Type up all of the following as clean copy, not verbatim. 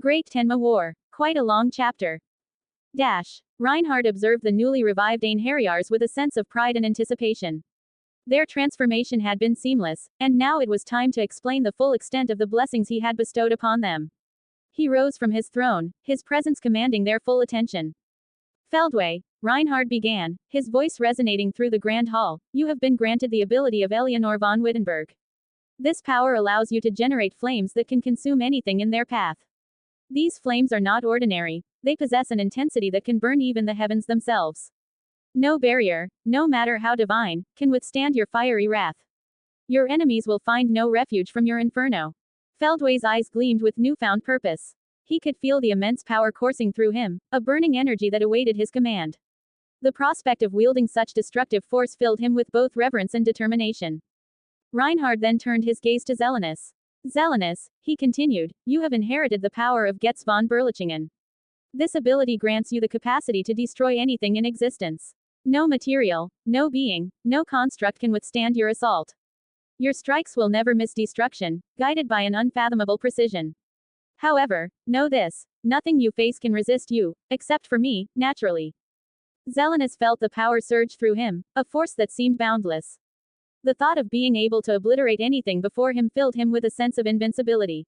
Great Tenma War. Quite a long chapter. Reinhard observed the newly revived Einherjars with a sense of pride and anticipation. Their transformation had been seamless, and now it was time to explain the full extent of the blessings he had bestowed upon them. He rose from his throne, his presence commanding their full attention. Feldway, Reinhard began, his voice resonating through the grand hall, you have been granted the ability of Eleanor von Wittenberg. This power allows you to generate flames that can consume anything in their path. These flames are not ordinary, they possess an intensity that can burn even the heavens themselves. No barrier, no matter how divine, can withstand your fiery wrath. Your enemies will find no refuge from your inferno. Feldway's eyes gleamed with newfound purpose. He could feel the immense power coursing through him, a burning energy that awaited his command. The prospect of wielding such destructive force filled him with both reverence and determination. Reinhard then turned his gaze to Zelenus. Zelenus, he continued, you have inherited the power of Getz von Berlichingen. This ability grants you the capacity to destroy anything in existence. No material, no being, no construct can withstand your assault. Your strikes will never miss destruction, guided by an unfathomable precision. However, know this, nothing you face can resist you, except for me, naturally. Zelenus felt the power surge through him, a force that seemed boundless. The thought of being able to obliterate anything before him filled him with a sense of invincibility.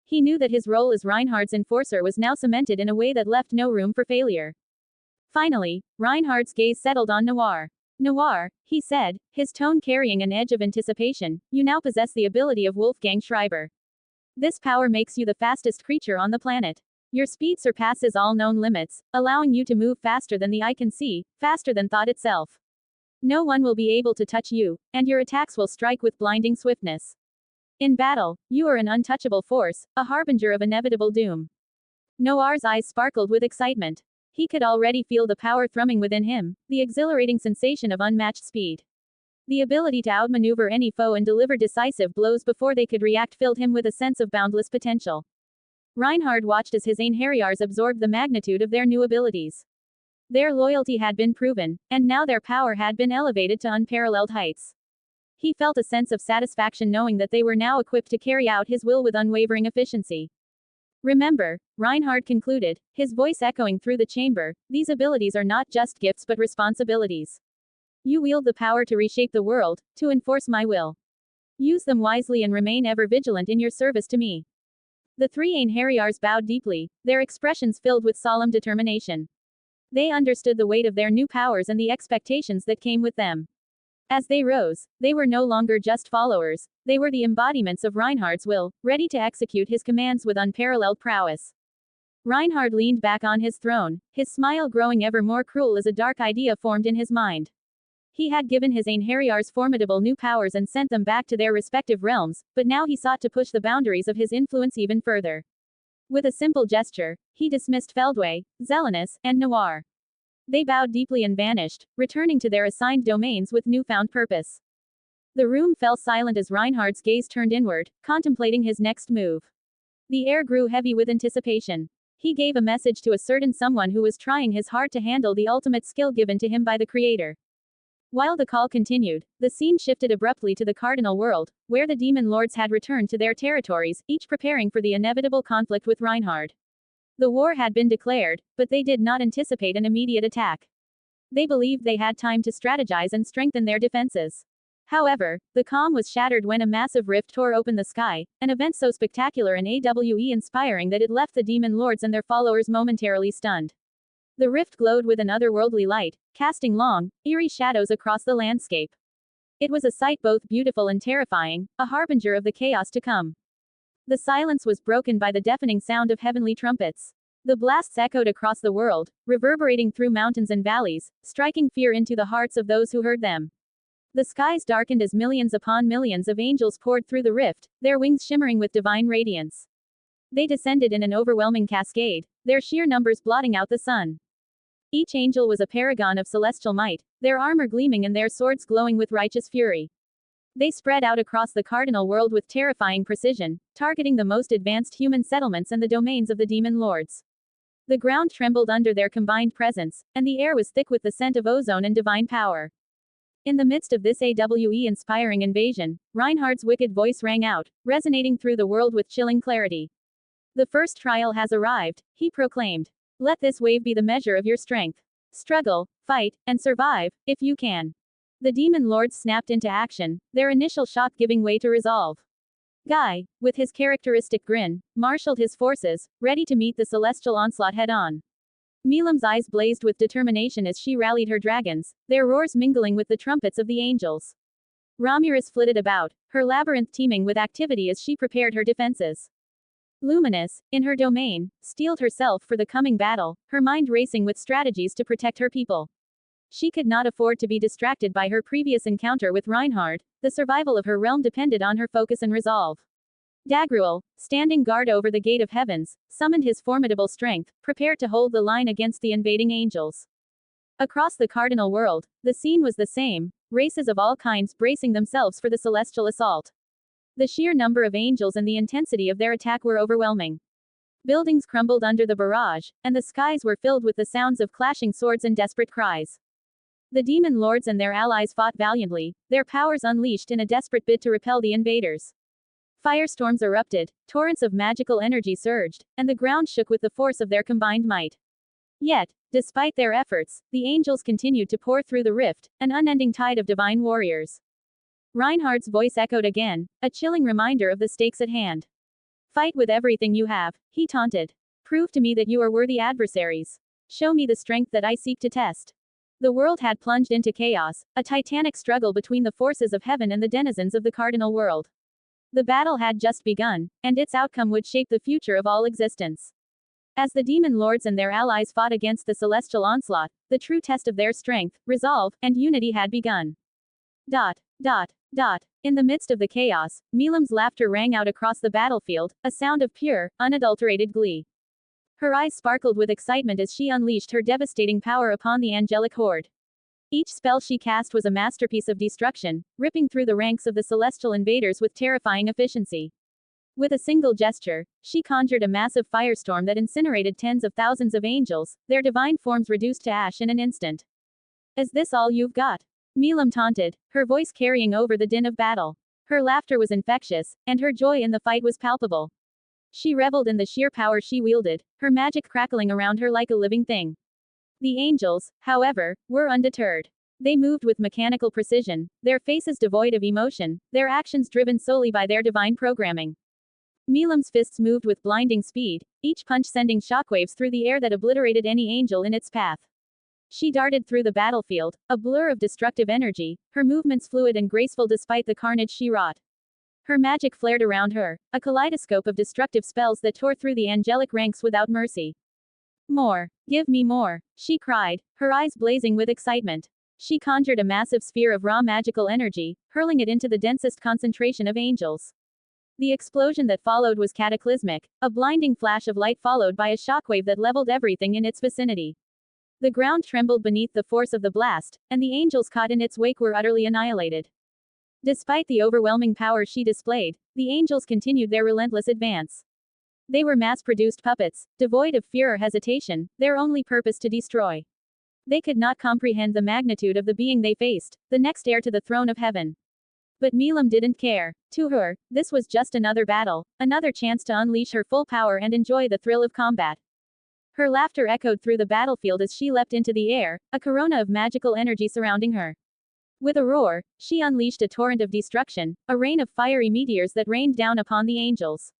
He knew that his role as Reinhard's enforcer was now cemented in a way that left no room for failure. Finally, Reinhard's gaze settled on Noir. Noir, he said, his tone carrying an edge of anticipation, you now possess the ability of Wolfgang Schreiber. This power makes you the fastest creature on the planet. Your speed surpasses all known limits, allowing you to move faster than the eye can see, faster than thought itself. No one will be able to touch you, and your attacks will strike with blinding swiftness. In battle, you are an untouchable force, a harbinger of inevitable doom. Noir's eyes sparkled with excitement. He could already feel the power thrumming within him, the exhilarating sensation of unmatched speed. The ability to outmaneuver any foe and deliver decisive blows before they could react filled him with a sense of boundless potential. Reinhard watched as his Einherjars absorbed the magnitude of their new abilities. Their loyalty had been proven, and now their power had been elevated to unparalleled heights. He felt a sense of satisfaction knowing that they were now equipped to carry out his will with unwavering efficiency. Remember, Reinhard concluded, his voice echoing through the chamber, these abilities are not just gifts but responsibilities. You wield the power to reshape the world, to enforce my will. Use them wisely and remain ever vigilant in your service to me. The three Einherjars bowed deeply, their expressions filled with solemn determination. They understood the weight of their new powers and the expectations that came with them. As they rose, they were no longer just followers, they were the embodiments of Reinhard's will, ready to execute his commands with unparalleled prowess. Reinhard leaned back on his throne, his smile growing ever more cruel as a dark idea formed in his mind. He had given his Einherjars formidable new powers and sent them back to their respective realms, but now he sought to push the boundaries of his influence even further. With a simple gesture, he dismissed Feldway, Zelenus, and Noir. They bowed deeply and vanished, returning to their assigned domains with newfound purpose. The room fell silent as Reinhard's gaze turned inward, contemplating his next move. The air grew heavy with anticipation. He gave a message to a certain someone who was trying his hard to handle the ultimate skill given to him by the Creator. While the call continued, the scene shifted abruptly to the Cardinal World, where the demon lords had returned to their territories, each preparing for the inevitable conflict with Reinhard. The war had been declared, but they did not anticipate an immediate attack. They believed they had time to strategize and strengthen their defenses. However, the calm was shattered when a massive rift tore open the sky, an event so spectacular and AWE-inspiring that it left the demon lords and their followers momentarily stunned. The rift glowed with an otherworldly light, casting long, eerie shadows across the landscape. It was a sight both beautiful and terrifying, a harbinger of the chaos to come. The silence was broken by the deafening sound of heavenly trumpets. The blasts echoed across the world, reverberating through mountains and valleys, striking fear into the hearts of those who heard them. The skies darkened as millions upon millions of angels poured through the rift, their wings shimmering with divine radiance. They descended in an overwhelming cascade, their sheer numbers blotting out the sun. Each angel was a paragon of celestial might, their armor gleaming and their swords glowing with righteous fury. They spread out across the Cardinal World with terrifying precision, targeting the most advanced human settlements and the domains of the demon lords. The ground trembled under their combined presence, and the air was thick with the scent of ozone and divine power. In the midst of this AWE-inspiring invasion, Reinhard's wicked voice rang out, resonating through the world with chilling clarity. The first trial has arrived, he proclaimed. Let this wave be the measure of your strength. Struggle, fight, and survive, if you can. The demon lords snapped into action, their initial shock giving way to resolve. Guy, with his characteristic grin, marshaled his forces, ready to meet the celestial onslaught head-on. Milam's eyes blazed with determination as she rallied her dragons, their roars mingling with the trumpets of the angels. Ramirez flitted about, her labyrinth teeming with activity as she prepared her defenses. Luminous, in her domain, steeled herself for the coming battle, her mind racing with strategies to protect her people. She could not afford to be distracted by her previous encounter with Reinhard. The survival of her realm depended on her focus and resolve. Dagruel, standing guard over the gate of heavens, summoned his formidable strength, prepared to hold the line against the invading angels. Across the cardinal world, the scene was the same, races of all kinds bracing themselves for the celestial assault. The sheer number of angels and the intensity of their attack were overwhelming. Buildings crumbled under the barrage, and the skies were filled with the sounds of clashing swords and desperate cries. The demon lords and their allies fought valiantly, their powers unleashed in a desperate bid to repel the invaders. Firestorms erupted, torrents of magical energy surged, and the ground shook with the force of their combined might. Yet, despite their efforts, the angels continued to pour through the rift, an unending tide of divine warriors. Reinhardt's voice echoed again, a chilling reminder of the stakes at hand. Fight with everything you have, he taunted. Prove to me that you are worthy adversaries. Show me the strength that I seek to test. The world had plunged into chaos, a titanic struggle between the forces of heaven and the denizens of the cardinal world. The battle had just begun, and its outcome would shape the future of all existence. As the demon lords and their allies fought against the celestial onslaught, the true test of their strength, resolve, and unity had begun. Dot, dot, dot. In the midst of the chaos, Milam's laughter rang out across the battlefield, a sound of pure, unadulterated glee. Her eyes sparkled with excitement as she unleashed her devastating power upon the angelic horde. Each spell she cast was a masterpiece of destruction, ripping through the ranks of the celestial invaders with terrifying efficiency. With a single gesture, she conjured a massive firestorm that incinerated tens of thousands of angels, their divine forms reduced to ash in an instant. Is this all you've got? Milam taunted, her voice carrying over the din of battle. Her laughter was infectious, and her joy in the fight was palpable. She reveled in the sheer power she wielded, her magic crackling around her like a living thing. The angels, however, were undeterred. They moved with mechanical precision, their faces devoid of emotion, their actions driven solely by their divine programming. Milam's fists moved with blinding speed, each punch sending shockwaves through the air that obliterated any angel in its path. She darted through the battlefield, a blur of destructive energy, her movements fluid and graceful despite the carnage she wrought. Her magic flared around her, a kaleidoscope of destructive spells that tore through the angelic ranks without mercy. More. Give me more, she cried, her eyes blazing with excitement. She conjured a massive sphere of raw magical energy, hurling it into the densest concentration of angels. The explosion that followed was cataclysmic, a blinding flash of light followed by a shockwave that leveled everything in its vicinity. The ground trembled beneath the force of the blast, and the angels caught in its wake were utterly annihilated. Despite the overwhelming power she displayed, the angels continued their relentless advance. They were mass-produced puppets, devoid of fear or hesitation, their only purpose to destroy. They could not comprehend the magnitude of the being they faced, the next heir to the throne of heaven. But Milam didn't care. To her, this was just another battle, another chance to unleash her full power and enjoy the thrill of combat. Her laughter echoed through the battlefield as she leapt into the air, a corona of magical energy surrounding her. With a roar, she unleashed a torrent of destruction, a rain of fiery meteors that rained down upon the angels.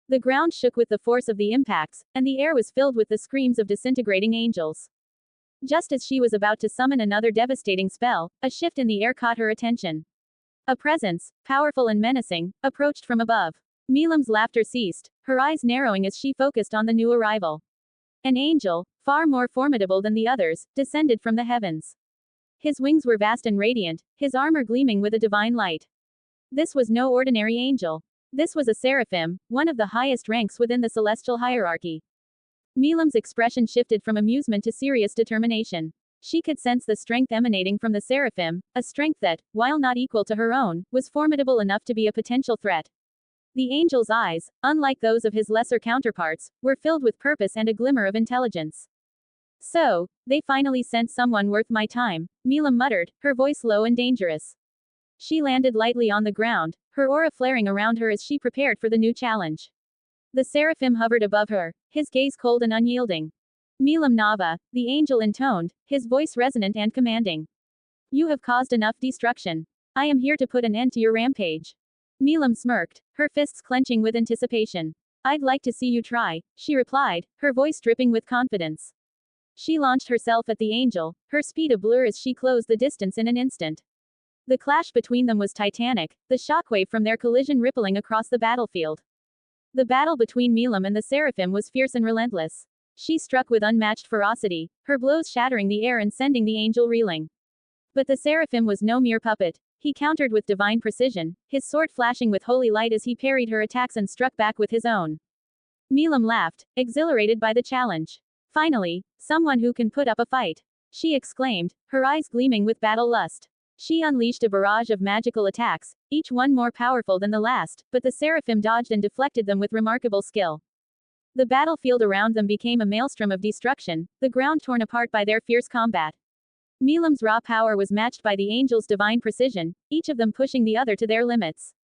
The ground shook with the force of the impacts, and the air was filled with the screams of disintegrating angels. Just as she was about to summon another devastating spell, a shift in the air caught her attention. A presence, powerful and menacing, approached from above. Milam's laughter ceased, her eyes narrowing as she focused on the new arrival. An angel, far more formidable than the others, descended from the heavens. His wings were vast and radiant, his armor gleaming with a divine light. This was no ordinary angel. This was a seraphim, one of the highest ranks within the celestial hierarchy. Milam's expression shifted from amusement to serious determination. She could sense the strength emanating from the seraphim, a strength that, while not equal to her own, was formidable enough to be a potential threat. The angel's eyes, unlike those of his lesser counterparts, were filled with purpose and a glimmer of intelligence. So, they finally sent someone worth my time, Milam muttered, her voice low and dangerous. She landed lightly on the ground, her aura flaring around her as she prepared for the new challenge. The seraphim hovered above her, his gaze cold and unyielding. Milam Nava, the angel intoned, his voice resonant and commanding. You have caused enough destruction. I am here to put an end to your rampage. Milam smirked, her fists clenching with anticipation. I'd like to see you try, she replied, her voice dripping with confidence. She launched herself at the angel, her speed a blur as she closed the distance in an instant. The clash between them was titanic, the shockwave from their collision rippling across the battlefield. The battle between Milam and the seraphim was fierce and relentless. She struck with unmatched ferocity, her blows shattering the air and sending the angel reeling. But the seraphim was no mere puppet. He countered with divine precision, his sword flashing with holy light as he parried her attacks and struck back with his own. Milam laughed, exhilarated by the challenge. Finally, someone who can put up a fight, she exclaimed, her eyes gleaming with battle lust. She unleashed a barrage of magical attacks, each one more powerful than the last, but the seraphim dodged and deflected them with remarkable skill. The battlefield around them became a maelstrom of destruction, the ground torn apart by their fierce combat. Milam's raw power was matched by the angels' divine precision, each of them pushing the other to their limits.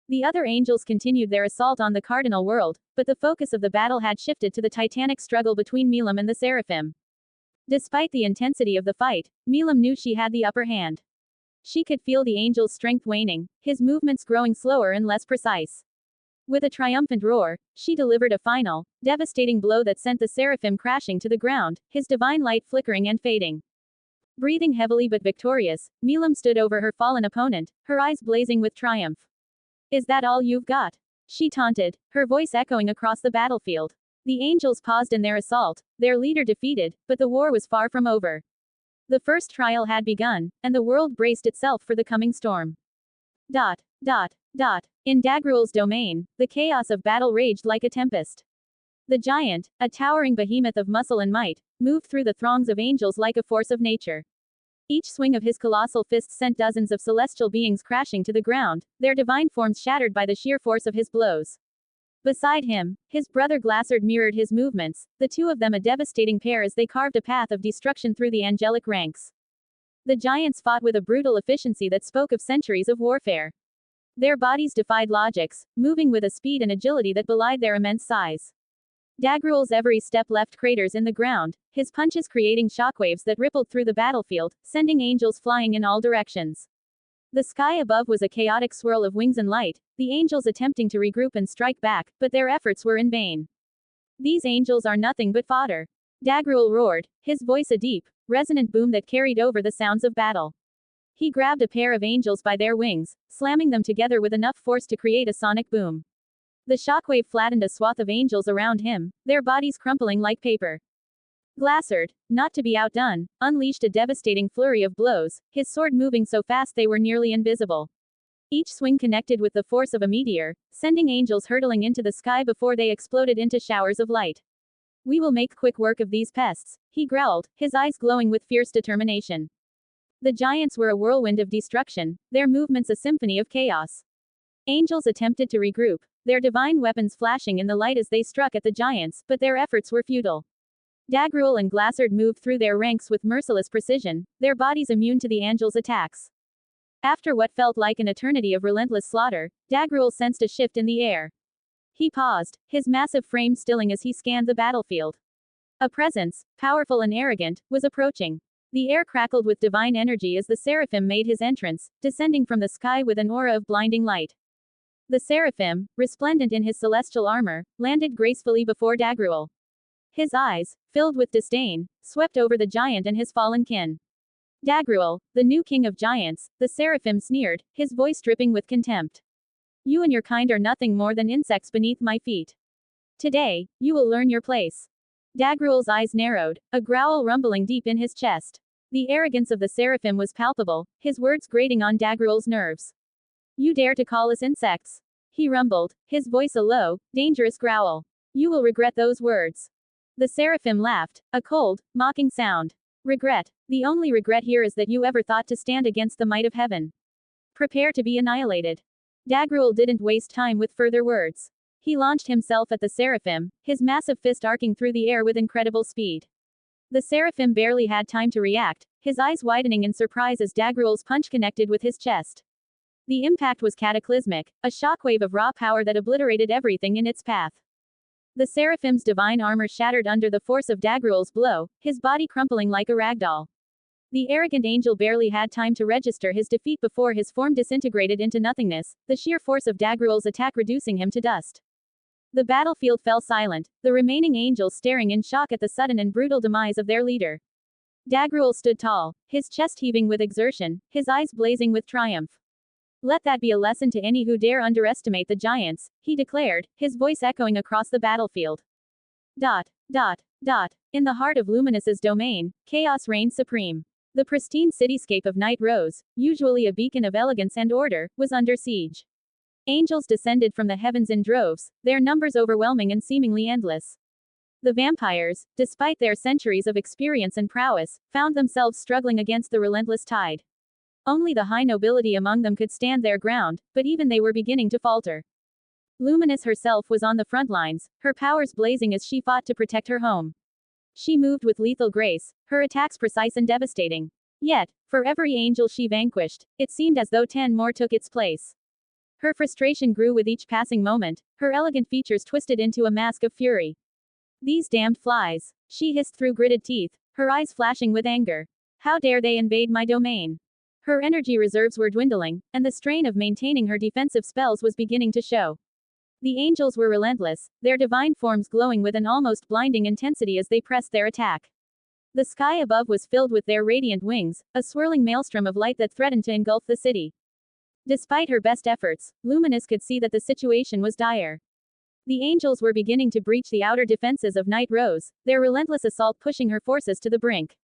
The other angels continued their assault on the cardinal world, but the focus of the battle had shifted to the titanic struggle between Milam and the seraphim. Despite the intensity of the fight, Milam knew she had the upper hand. She could feel the angel's strength waning, his movements growing slower and less precise. With a triumphant roar, she delivered a final, devastating blow that sent the seraphim crashing to the ground, his divine light flickering and fading. Breathing heavily but victorious, Milam stood over her fallen opponent, her eyes blazing with triumph. Is that all you've got? She taunted, her voice echoing across the battlefield. The angels paused in their assault, their leader defeated, but the war was far from over. The first trial had begun, and the world braced itself for the coming storm. In Dagruel's domain, the chaos of battle raged like a tempest. The giant, a towering behemoth of muscle and might, moved through the throngs of angels like a force of nature. Each swing of his colossal fists sent dozens of celestial beings crashing to the ground, their divine forms shattered by the sheer force of his blows. Beside him, his brother Glassard mirrored his movements, the two of them a devastating pair as they carved a path of destruction through the angelic ranks. The giants fought with a brutal efficiency that spoke of centuries of warfare. Their bodies defied logics, moving with a speed and agility that belied their immense size. Dagruel's every step left craters in the ground, his punches creating shockwaves that rippled through the battlefield, sending angels flying in all directions. The sky above was a chaotic swirl of wings and light, the angels attempting to regroup and strike back, but their efforts were in vain. These angels are nothing but fodder. Dagruel roared, his voice a deep, resonant boom that carried over the sounds of battle. He grabbed a pair of angels by their wings, slamming them together with enough force to create a sonic boom. The shockwave flattened a swath of angels around him, their bodies crumpling like paper. Glassard, not to be outdone, unleashed a devastating flurry of blows, his sword moving so fast they were nearly invisible. Each swing connected with the force of a meteor, sending angels hurtling into the sky before they exploded into showers of light. We will make quick work of these pests, he growled, his eyes glowing with fierce determination. The giants were a whirlwind of destruction, their movements a symphony of chaos. Angels attempted to regroup, their divine weapons flashing in the light as they struck at the giants, but their efforts were futile. Dagruel and Glassard moved through their ranks with merciless precision, their bodies immune to the angels' attacks. After what felt like an eternity of relentless slaughter, Dagruel sensed a shift in the air. He paused, his massive frame stilling as he scanned the battlefield. A presence, powerful and arrogant, was approaching. The air crackled with divine energy as the seraphim made his entrance, descending from the sky with an aura of blinding light. The seraphim, resplendent in his celestial armor, landed gracefully before Dagruel. His eyes, filled with disdain, swept over the giant and his fallen kin. Dagruel, the new king of giants, the seraphim sneered, his voice dripping with contempt. You and your kind are nothing more than insects beneath my feet. Today, you will learn your place. Dagruel's eyes narrowed, a growl rumbling deep in his chest. The arrogance of the seraphim was palpable, his words grating on Dagruel's nerves. You dare to call us insects? He rumbled, his voice a low, dangerous growl. You will regret those words. The seraphim laughed, a cold, mocking sound. Regret. The only regret here is that you ever thought to stand against the might of heaven. Prepare to be annihilated. Dagruel didn't waste time with further words. He launched himself at the seraphim, his massive fist arcing through the air with incredible speed. The seraphim barely had time to react, his eyes widening in surprise as Dagruel's punch connected with his chest. The impact was cataclysmic, a shockwave of raw power that obliterated everything in its path. The seraphim's divine armor shattered under the force of Dagruel's blow, his body crumpling like a ragdoll. The arrogant angel barely had time to register his defeat before his form disintegrated into nothingness, the sheer force of Dagruel's attack reducing him to dust. The battlefield fell silent, the remaining angels staring in shock at the sudden and brutal demise of their leader. Dagruel stood tall, his chest heaving with exertion, his eyes blazing with triumph. Let that be a lesson to any who dare underestimate the giants, he declared, his voice echoing across the battlefield. Dot. Dot. Dot. In the heart of Luminous's domain, chaos reigned supreme. The pristine cityscape of Night Rose, usually a beacon of elegance and order, was under siege. Angels descended from the heavens in droves, their numbers overwhelming and seemingly endless. The vampires, despite their centuries of experience and prowess, found themselves struggling against the relentless tide. Only the high nobility among them could stand their ground, but even they were beginning to falter. Luminous herself was on the front lines, her powers blazing as she fought to protect her home. She moved with lethal grace, her attacks precise and devastating. Yet, for every angel she vanquished, it seemed as though 10 more took its place. Her frustration grew with each passing moment, her elegant features twisted into a mask of fury. These damned flies, she hissed through gritted teeth, her eyes flashing with anger. How dare they invade my domain? Her energy reserves were dwindling, and the strain of maintaining her defensive spells was beginning to show. The angels were relentless, their divine forms glowing with an almost blinding intensity as they pressed their attack. The sky above was filled with their radiant wings, a swirling maelstrom of light that threatened to engulf the city. Despite her best efforts, Luminous could see that the situation was dire. The angels were beginning to breach the outer defenses of Night Rose, their relentless assault pushing her forces to the brink.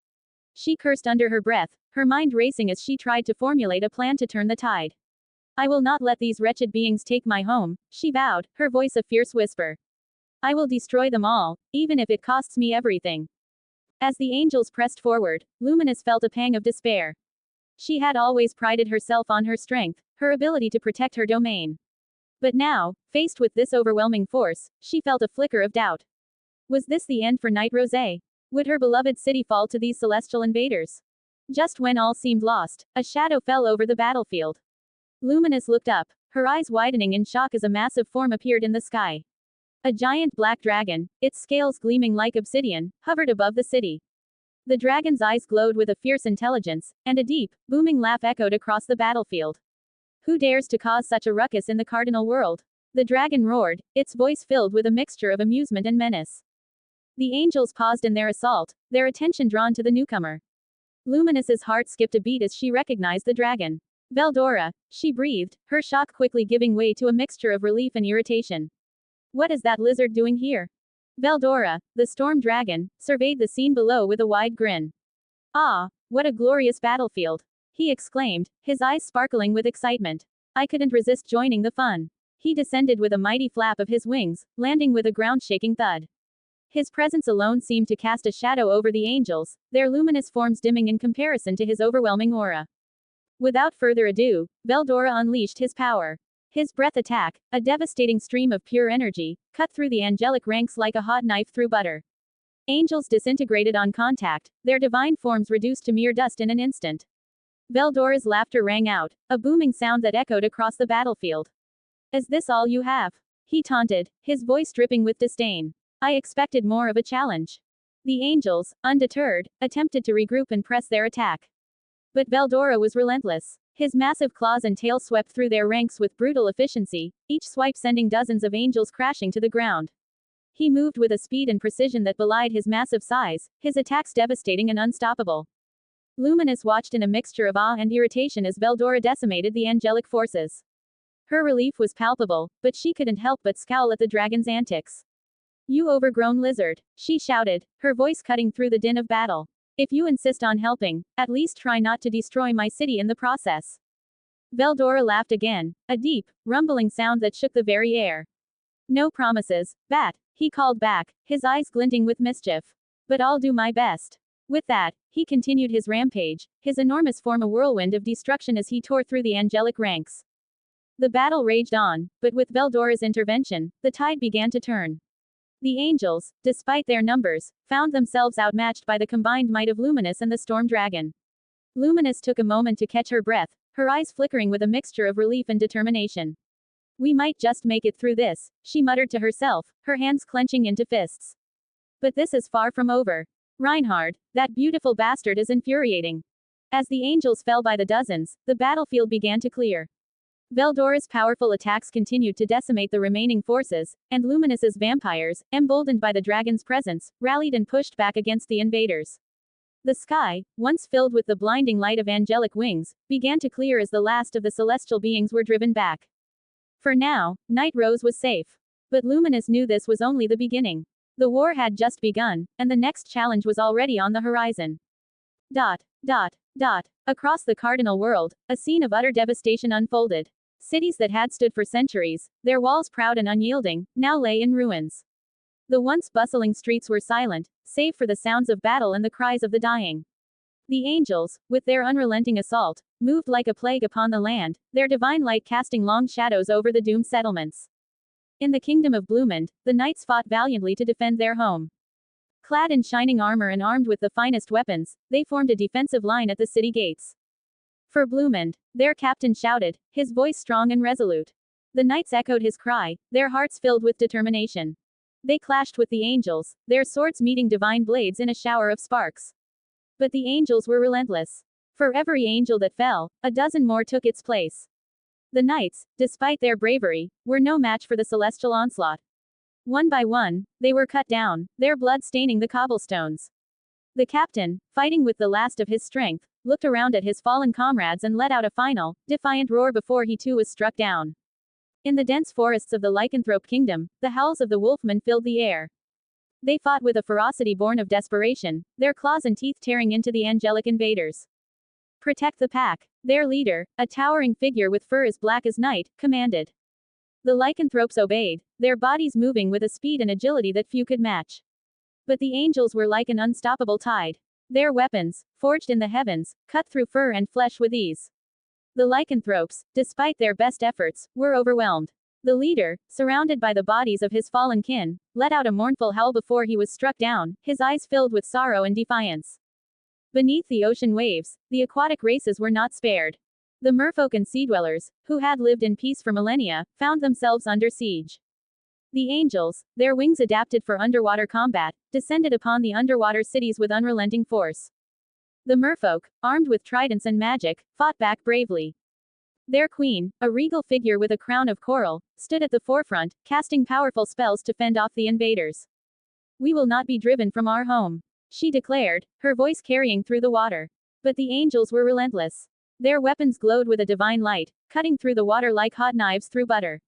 She cursed under her breath, her mind racing as she tried to formulate a plan to turn the tide. I will not let these wretched beings take my home, she vowed, her voice a fierce whisper. I will destroy them all, even if it costs me everything. As the angels pressed forward, Luminous felt a pang of despair. She had always prided herself on her strength, her ability to protect her domain. But now, faced with this overwhelming force, she felt a flicker of doubt. Was this the end for Night Rose? Would her beloved city fall to these celestial invaders? Just when all seemed lost, a shadow fell over the battlefield. Luminous looked up, her eyes widening in shock as a massive form appeared in the sky. A giant black dragon, its scales gleaming like obsidian, hovered above the city. The dragon's eyes glowed with a fierce intelligence, and a deep, booming laugh echoed across the battlefield. Who dares to cause such a ruckus in the cardinal world? The dragon roared, its voice filled with a mixture of amusement and menace. The angels paused in their assault, their attention drawn to the newcomer. Luminous's heart skipped a beat as she recognized the dragon. Veldora, she breathed, her shock quickly giving way to a mixture of relief and irritation. What is that lizard doing here? Veldora, the storm dragon, surveyed the scene below with a wide grin. Ah, what a glorious battlefield! He exclaimed, his eyes sparkling with excitement. I couldn't resist joining the fun. He descended with a mighty flap of his wings, landing with a ground-shaking thud. His presence alone seemed to cast a shadow over the angels, their luminous forms dimming in comparison to his overwhelming aura. Without further ado, Veldora unleashed his power. His breath attack, a devastating stream of pure energy, cut through the angelic ranks like a hot knife through butter. Angels disintegrated on contact, their divine forms reduced to mere dust in an instant. Veldora's laughter rang out, a booming sound that echoed across the battlefield. Is this all you have? He taunted, his voice dripping with disdain. I expected more of a challenge. The angels, undeterred, attempted to regroup and press their attack. But Veldora was relentless. His massive claws and tail swept through their ranks with brutal efficiency, each swipe sending dozens of angels crashing to the ground. He moved with a speed and precision that belied his massive size, his attacks devastating and unstoppable. Luminous watched in a mixture of awe and irritation as Veldora decimated the angelic forces. Her relief was palpable, but she couldn't help but scowl at the dragon's antics. You overgrown lizard, she shouted, her voice cutting through the din of battle. If you insist on helping, at least try not to destroy my city in the process. Veldora laughed again, a deep, rumbling sound that shook the very air. No promises, Bat, he called back, his eyes glinting with mischief. But I'll do my best. With that, he continued his rampage, his enormous form a whirlwind of destruction as he tore through the angelic ranks. The battle raged on, but with Veldora's intervention, the tide began to turn. The angels, despite their numbers, found themselves outmatched by the combined might of Luminous and the storm dragon. Luminous took a moment to catch her breath, her eyes flickering with a mixture of relief and determination. We might just make it through this, she muttered to herself, her hands clenching into fists. But this is far from over. Reinhard, that beautiful bastard, is infuriating. As the angels fell by the dozens, the battlefield began to clear. Veldora's powerful attacks continued to decimate the remaining forces, and Luminous's vampires, emboldened by the dragon's presence, rallied and pushed back against the invaders. The sky, once filled with the blinding light of angelic wings, began to clear as the last of the celestial beings were driven back. For now, Night Rose was safe. But Luminous knew this was only the beginning. The war had just begun, and the next challenge was already on the horizon. Across the cardinal world, a scene of utter devastation unfolded. Cities that had stood for centuries, their walls proud and unyielding, now lay in ruins. The once bustling streets were silent, save for the sounds of battle and the cries of the dying. The angels, with their unrelenting assault, moved like a plague upon the land, their divine light casting long shadows over the doomed settlements. In the kingdom of Blumend, the knights fought valiantly to defend their home. Clad in shining armor and armed with the finest weapons, they formed a defensive line at the city gates. For Blumend, their captain shouted, his voice strong and resolute. The knights echoed his cry, their hearts filled with determination. They clashed with the angels, their swords meeting divine blades in a shower of sparks. But the angels were relentless. For every angel that fell, a dozen more took its place. The knights, despite their bravery, were no match for the celestial onslaught. One by one, they were cut down, their blood staining the cobblestones. The captain, fighting with the last of his strength, looked around at his fallen comrades and let out a final, defiant roar before he too was struck down. In the dense forests of the lycanthrope kingdom, the howls of the wolfmen filled the air. They fought with a ferocity born of desperation, their claws and teeth tearing into the angelic invaders. Protect the pack. Their leader, a towering figure with fur as black as night, commanded. The lycanthropes obeyed, their bodies moving with a speed and agility that few could match. But the angels were like an unstoppable tide. Their weapons, forged in the heavens, cut through fur and flesh with ease. The lycanthropes, despite their best efforts, were overwhelmed. The leader, surrounded by the bodies of his fallen kin, let out a mournful howl before he was struck down, his eyes filled with sorrow and defiance. Beneath the ocean waves, the aquatic races were not spared. The merfolk and sea dwellers, who had lived in peace for millennia, found themselves under siege. The angels, their wings adapted for underwater combat, descended upon the underwater cities with unrelenting force. The merfolk, armed with tridents and magic, fought back bravely. Their queen, a regal figure with a crown of coral, stood at the forefront, casting powerful spells to fend off the invaders. We will not be driven from our home, she declared, her voice carrying through the water. But the angels were relentless. Their weapons glowed with a divine light, cutting through the water like hot knives through butter.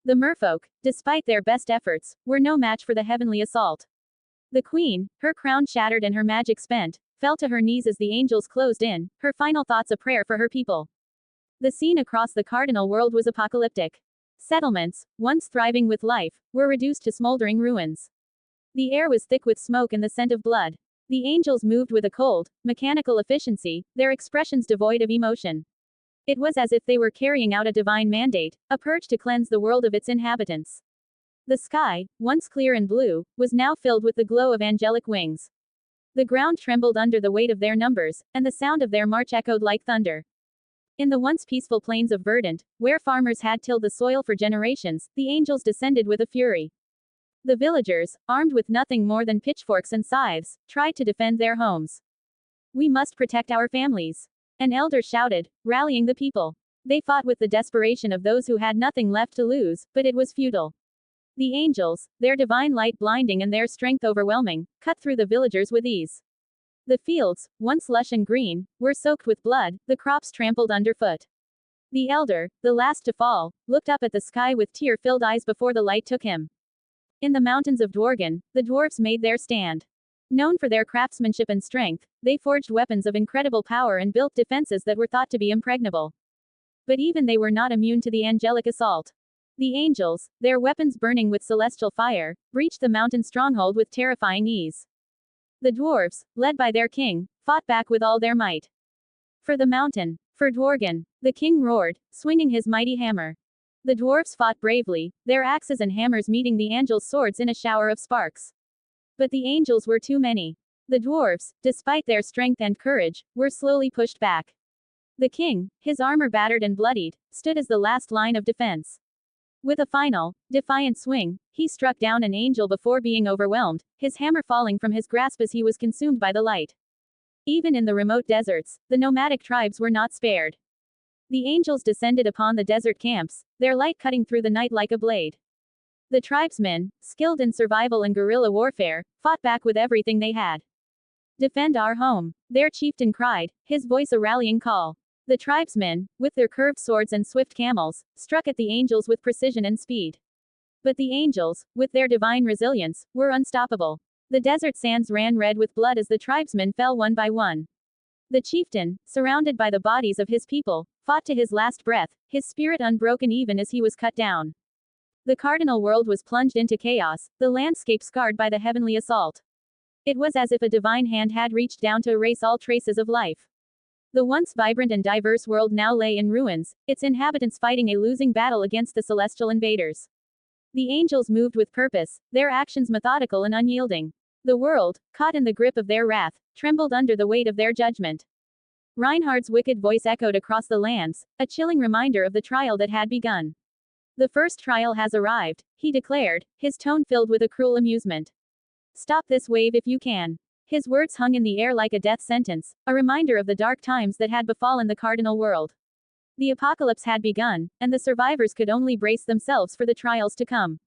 The merfolk, despite their best efforts, were no match for the heavenly assault. The queen, her crown shattered and her magic spent, fell to her knees as the angels closed in, her final thoughts a prayer for her people. The scene across the cardinal world was apocalyptic. Settlements, once thriving with life, were reduced to smoldering ruins. The air was thick with smoke and the scent of blood. The angels moved with a cold, mechanical efficiency, their expressions devoid of emotion. It was as if they were carrying out a divine mandate, a purge to cleanse the world of its inhabitants. The sky, once clear and blue, was now filled with the glow of angelic wings. The ground trembled under the weight of their numbers, and the sound of their march echoed like thunder. In the once peaceful plains of Verdant, where farmers had tilled the soil for generations, the angels descended with a fury. The villagers, armed with nothing more than pitchforks and scythes, tried to defend their homes. We must protect our families. An elder shouted, rallying the people. They fought with the desperation of those who had nothing left to lose, but it was futile. The angels, their divine light blinding and their strength overwhelming, cut through the villagers with ease. The fields, once lush and green, were soaked with blood, the crops trampled underfoot. The elder, the last to fall, looked up at the sky with tear-filled eyes before the light took him. In the mountains of Dworgen, the dwarfs made their stand. Known for their craftsmanship and strength, they forged weapons of incredible power and built defenses that were thought to be impregnable. But even they were not immune to the angelic assault. The angels, their weapons burning with celestial fire, breached the mountain stronghold with terrifying ease. The dwarves, led by their king, fought back with all their might. For the mountain, for Dworgen, the king roared, swinging his mighty hammer. The dwarfs fought bravely, their axes and hammers meeting the angels' swords in a shower of sparks. But the angels were too many. The dwarfs, despite their strength and courage, were slowly pushed back. The king, his armor battered and bloodied, stood as the last line of defense. With a final, defiant swing, he struck down an angel before being overwhelmed, his hammer falling from his grasp as he was consumed by the light. Even in the remote deserts, the nomadic tribes were not spared. The angels descended upon the desert camps, their light cutting through the night like a blade. The tribesmen, skilled in survival and guerrilla warfare, fought back with everything they had. Defend our home, their chieftain cried, his voice a rallying call. The tribesmen, with their curved swords and swift camels, struck at the angels with precision and speed. But the angels, with their divine resilience, were unstoppable. The desert sands ran red with blood as the tribesmen fell one by one. The chieftain, surrounded by the bodies of his people, fought to his last breath, his spirit unbroken even as he was cut down. The cardinal world was plunged into chaos, the landscape scarred by the heavenly assault. It was as if a divine hand had reached down to erase all traces of life. The once vibrant and diverse world now lay in ruins, its inhabitants fighting a losing battle against the celestial invaders. The angels moved with purpose, their actions methodical and unyielding. The world, caught in the grip of their wrath, trembled under the weight of their judgment. Reinhardt's wicked voice echoed across the lands, a chilling reminder of the trial that had begun. The first trial has arrived, he declared, his tone filled with a cruel amusement. Stop this wave if you can. His words hung in the air like a death sentence, a reminder of the dark times that had befallen the cardinal world. The apocalypse had begun, and the survivors could only brace themselves for the trials to come.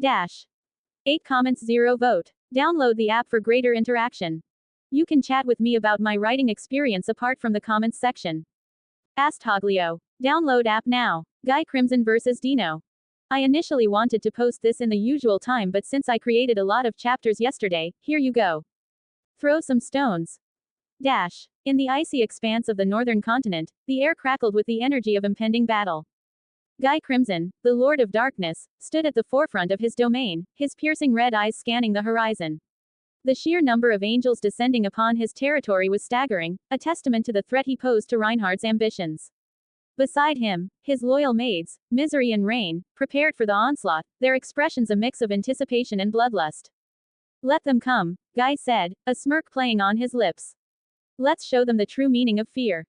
8 comments 0 vote. Download the app for greater interaction. You can chat with me about my writing experience apart from the comments section. Asthoglho. Download app now. Guy Crimson vs Dino. I initially wanted to post this in the usual time, but since I created a lot of chapters yesterday, here you go. Throw some stones. In the icy expanse of the northern continent, the air crackled with the energy of impending battle. Guy Crimson, the Lord of Darkness, stood at the forefront of his domain, his piercing red eyes scanning the horizon. The sheer number of angels descending upon his territory was staggering, a testament to the threat he posed to Reinhardt's ambitions. Beside him, his loyal maids, Misery and Rain, prepared for the onslaught, their expressions a mix of anticipation and bloodlust. Let them come, Guy said, a smirk playing on his lips. Let's show them the true meaning of fear.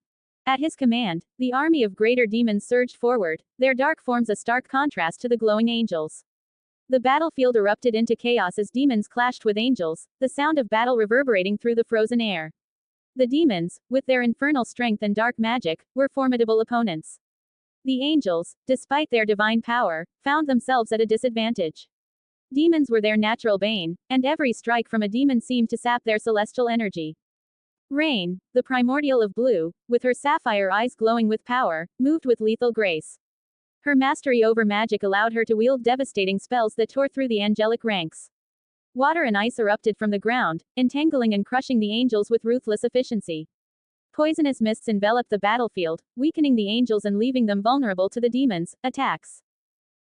At his command, the army of greater demons surged forward, their dark forms a stark contrast to the glowing angels. The battlefield erupted into chaos as demons clashed with angels, the sound of battle reverberating through the frozen air. The demons, with their infernal strength and dark magic, were formidable opponents. The angels, despite their divine power, found themselves at a disadvantage. Demons were their natural bane, and every strike from a demon seemed to sap their celestial energy. Rain, the primordial of blue, with her sapphire eyes glowing with power, moved with lethal grace. Her mastery over magic allowed her to wield devastating spells that tore through the angelic ranks. Water and ice erupted from the ground, entangling and crushing the angels with ruthless efficiency. Poisonous mists enveloped the battlefield, weakening the angels and leaving them vulnerable to the demons' attacks.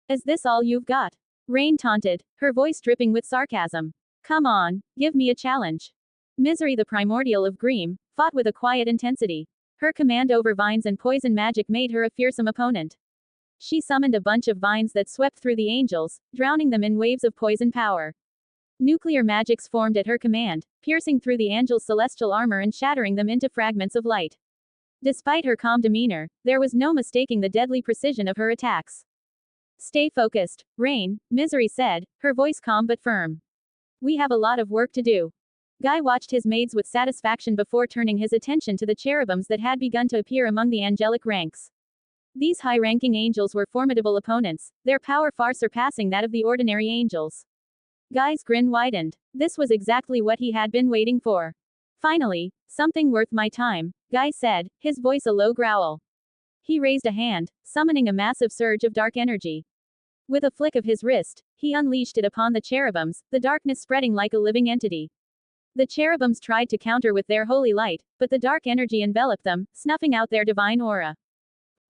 Is this all you've got? Rain taunted, her voice dripping with sarcasm. Come on, give me a challenge. Misery, the primordial of Green, fought with a quiet intensity. Her command over vines and poison magic made her a fearsome opponent. She summoned a bunch of vines that swept through the angels, drowning them in waves of poison power. Nuclear magics formed at her command, piercing through the angels' celestial armor and shattering them into fragments of light. Despite her calm demeanor, there was no mistaking the deadly precision of her attacks. Stay focused, Rain, Misery said, her voice calm but firm. We have a lot of work to do. Guy watched his maids with satisfaction before turning his attention to the cherubims that had begun to appear among the angelic ranks. These high-ranking angels were formidable opponents, their power far surpassing that of the ordinary angels. Guy's grin widened. This was exactly what he had been waiting for. Finally, something worth my time, Guy said, his voice a low growl. He raised a hand, summoning a massive surge of dark energy. With a flick of his wrist, he unleashed it upon the cherubims, the darkness spreading like a living entity. The cherubims tried to counter with their holy light, but the dark energy enveloped them, snuffing out their divine aura.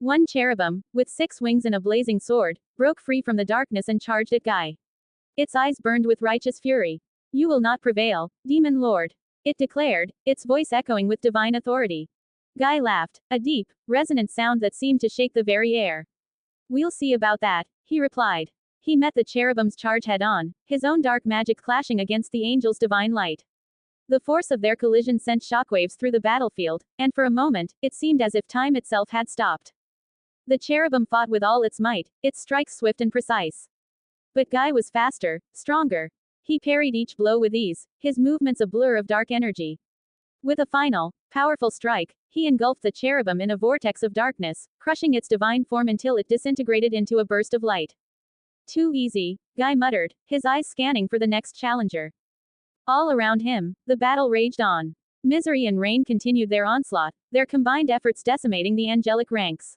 One cherubim, with 6 wings and a blazing sword, broke free from the darkness and charged at Guy. Its eyes burned with righteous fury. You will not prevail, Demon Lord. It declared, its voice echoing with divine authority. Guy laughed, a deep, resonant sound that seemed to shake the very air. We'll see about that, he replied. He met the cherubim's charge head-on, his own dark magic clashing against the angel's divine light. The force of their collision sent shockwaves through the battlefield, and for a moment, it seemed as if time itself had stopped. The cherubim fought with all its might, its strikes swift and precise. But Guy was faster, stronger. He parried each blow with ease, his movements a blur of dark energy. With a final, powerful strike, he engulfed the cherubim in a vortex of darkness, crushing its divine form until it disintegrated into a burst of light. Too easy, Guy muttered, his eyes scanning for the next challenger. All around him, the battle raged on. Misery and Rain continued their onslaught, their combined efforts decimating the angelic ranks.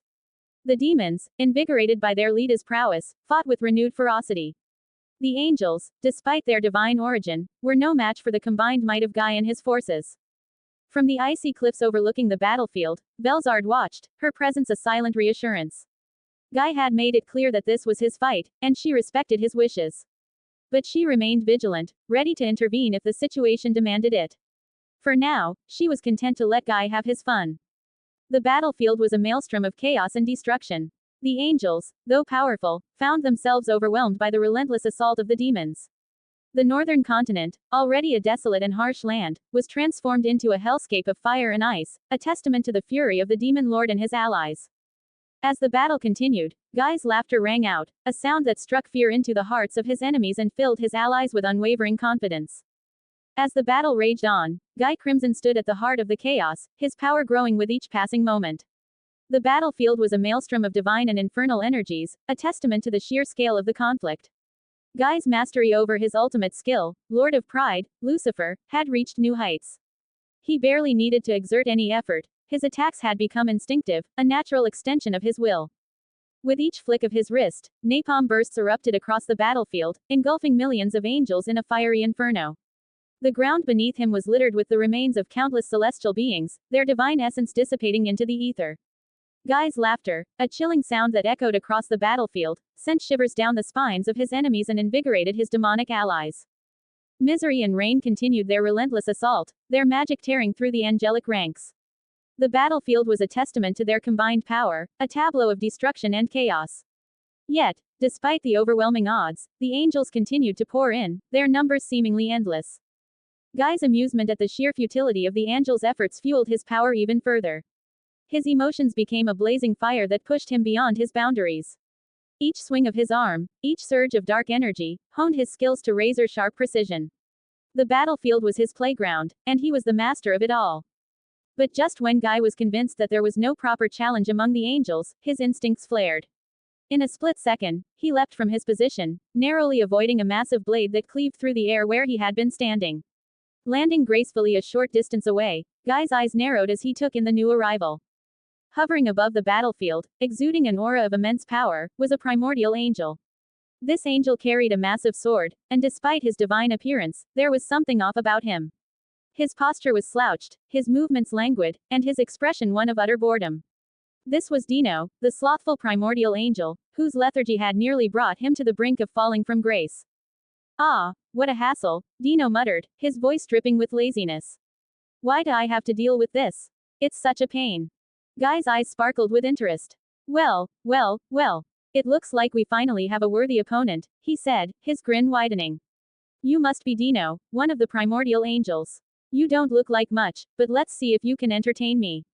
The demons, invigorated by their leader's prowess, fought with renewed ferocity. The angels, despite their divine origin, were no match for the combined might of Guy and his forces. From the icy cliffs overlooking the battlefield, Belzard watched, her presence a silent reassurance. Guy had made it clear that this was his fight, and she respected his wishes. But she remained vigilant, ready to intervene if the situation demanded it. For now, she was content to let Guy have his fun. The battlefield was a maelstrom of chaos and destruction. The angels, though powerful, found themselves overwhelmed by the relentless assault of the demons. The northern continent, already a desolate and harsh land, was transformed into a hellscape of fire and ice, a testament to the fury of the demon lord and his allies. As the battle continued, Guy's laughter rang out, a sound that struck fear into the hearts of his enemies and filled his allies with unwavering confidence. As the battle raged on, Guy Crimson stood at the heart of the chaos, his power growing with each passing moment. The battlefield was a maelstrom of divine and infernal energies, a testament to the sheer scale of the conflict. Guy's mastery over his ultimate skill, Lord of Pride, Lucifer, had reached new heights. He barely needed to exert any effort. His attacks had become instinctive, a natural extension of his will. With each flick of his wrist, napalm bursts erupted across the battlefield, engulfing millions of angels in a fiery inferno. The ground beneath him was littered with the remains of countless celestial beings, their divine essence dissipating into the ether. Guy's laughter, a chilling sound that echoed across the battlefield, sent shivers down the spines of his enemies and invigorated his demonic allies. Misery and Rain continued their relentless assault, their magic tearing through the angelic ranks. The battlefield was a testament to their combined power, a tableau of destruction and chaos. Yet, despite the overwhelming odds, the angels continued to pour in, their numbers seemingly endless. Guy's amusement at the sheer futility of the angels' efforts fueled his power even further. His emotions became a blazing fire that pushed him beyond his boundaries. Each swing of his arm, each surge of dark energy, honed his skills to razor-sharp precision. The battlefield was his playground, and he was the master of it all. But just when Guy was convinced that there was no proper challenge among the angels, his instincts flared. In a split second, he leapt from his position, narrowly avoiding a massive blade that cleaved through the air where he had been standing. Landing gracefully a short distance away, Guy's eyes narrowed as he took in the new arrival. Hovering above the battlefield, exuding an aura of immense power, was a primordial angel. This angel carried a massive sword, and despite his divine appearance, there was something off about him. His posture was slouched, his movements languid, and his expression one of utter boredom. This was Dino, the slothful primordial angel, whose lethargy had nearly brought him to the brink of falling from grace. Ah, what a hassle, Dino muttered, his voice dripping with laziness. Why do I have to deal with this? It's such a pain. Guy's eyes sparkled with interest. Well, it looks like we finally have a worthy opponent, he said, his grin widening. You must be Dino, one of the primordial angels. You don't look like much, but let's see if you can entertain me.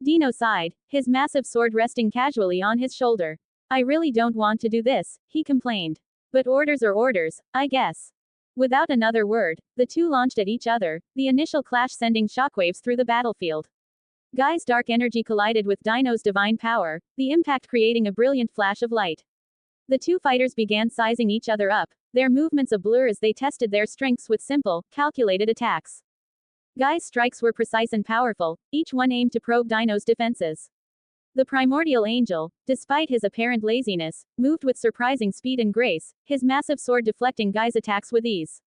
Dino sighed, his massive sword resting casually on his shoulder. I really don't want to do this, he complained. But orders are orders, I guess. Without another word, the two launched at each other, the initial clash sending shockwaves through the battlefield. Guy's dark energy collided with Dino's divine power, the impact creating a brilliant flash of light. The two fighters began sizing each other up, their movements a blur as they tested their strengths with simple, calculated attacks. Guy's strikes were precise and powerful, each one aimed to probe Dino's defenses. The primordial angel, despite his apparent laziness, moved with surprising speed and grace, his massive sword deflecting Guy's attacks with ease.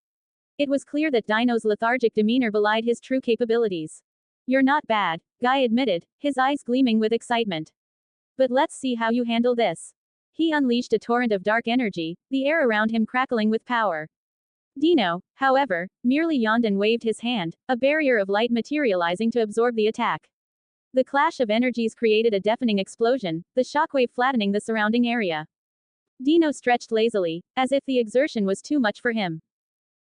It was clear that Dino's lethargic demeanor belied his true capabilities. You're not bad, Guy admitted, his eyes gleaming with excitement. But let's see how you handle this. He unleashed a torrent of dark energy, the air around him crackling with power. Dino, however, merely yawned and waved his hand, a barrier of light materializing to absorb the attack. The clash of energies created a deafening explosion, the shockwave flattening the surrounding area. Dino stretched lazily, as if the exertion was too much for him.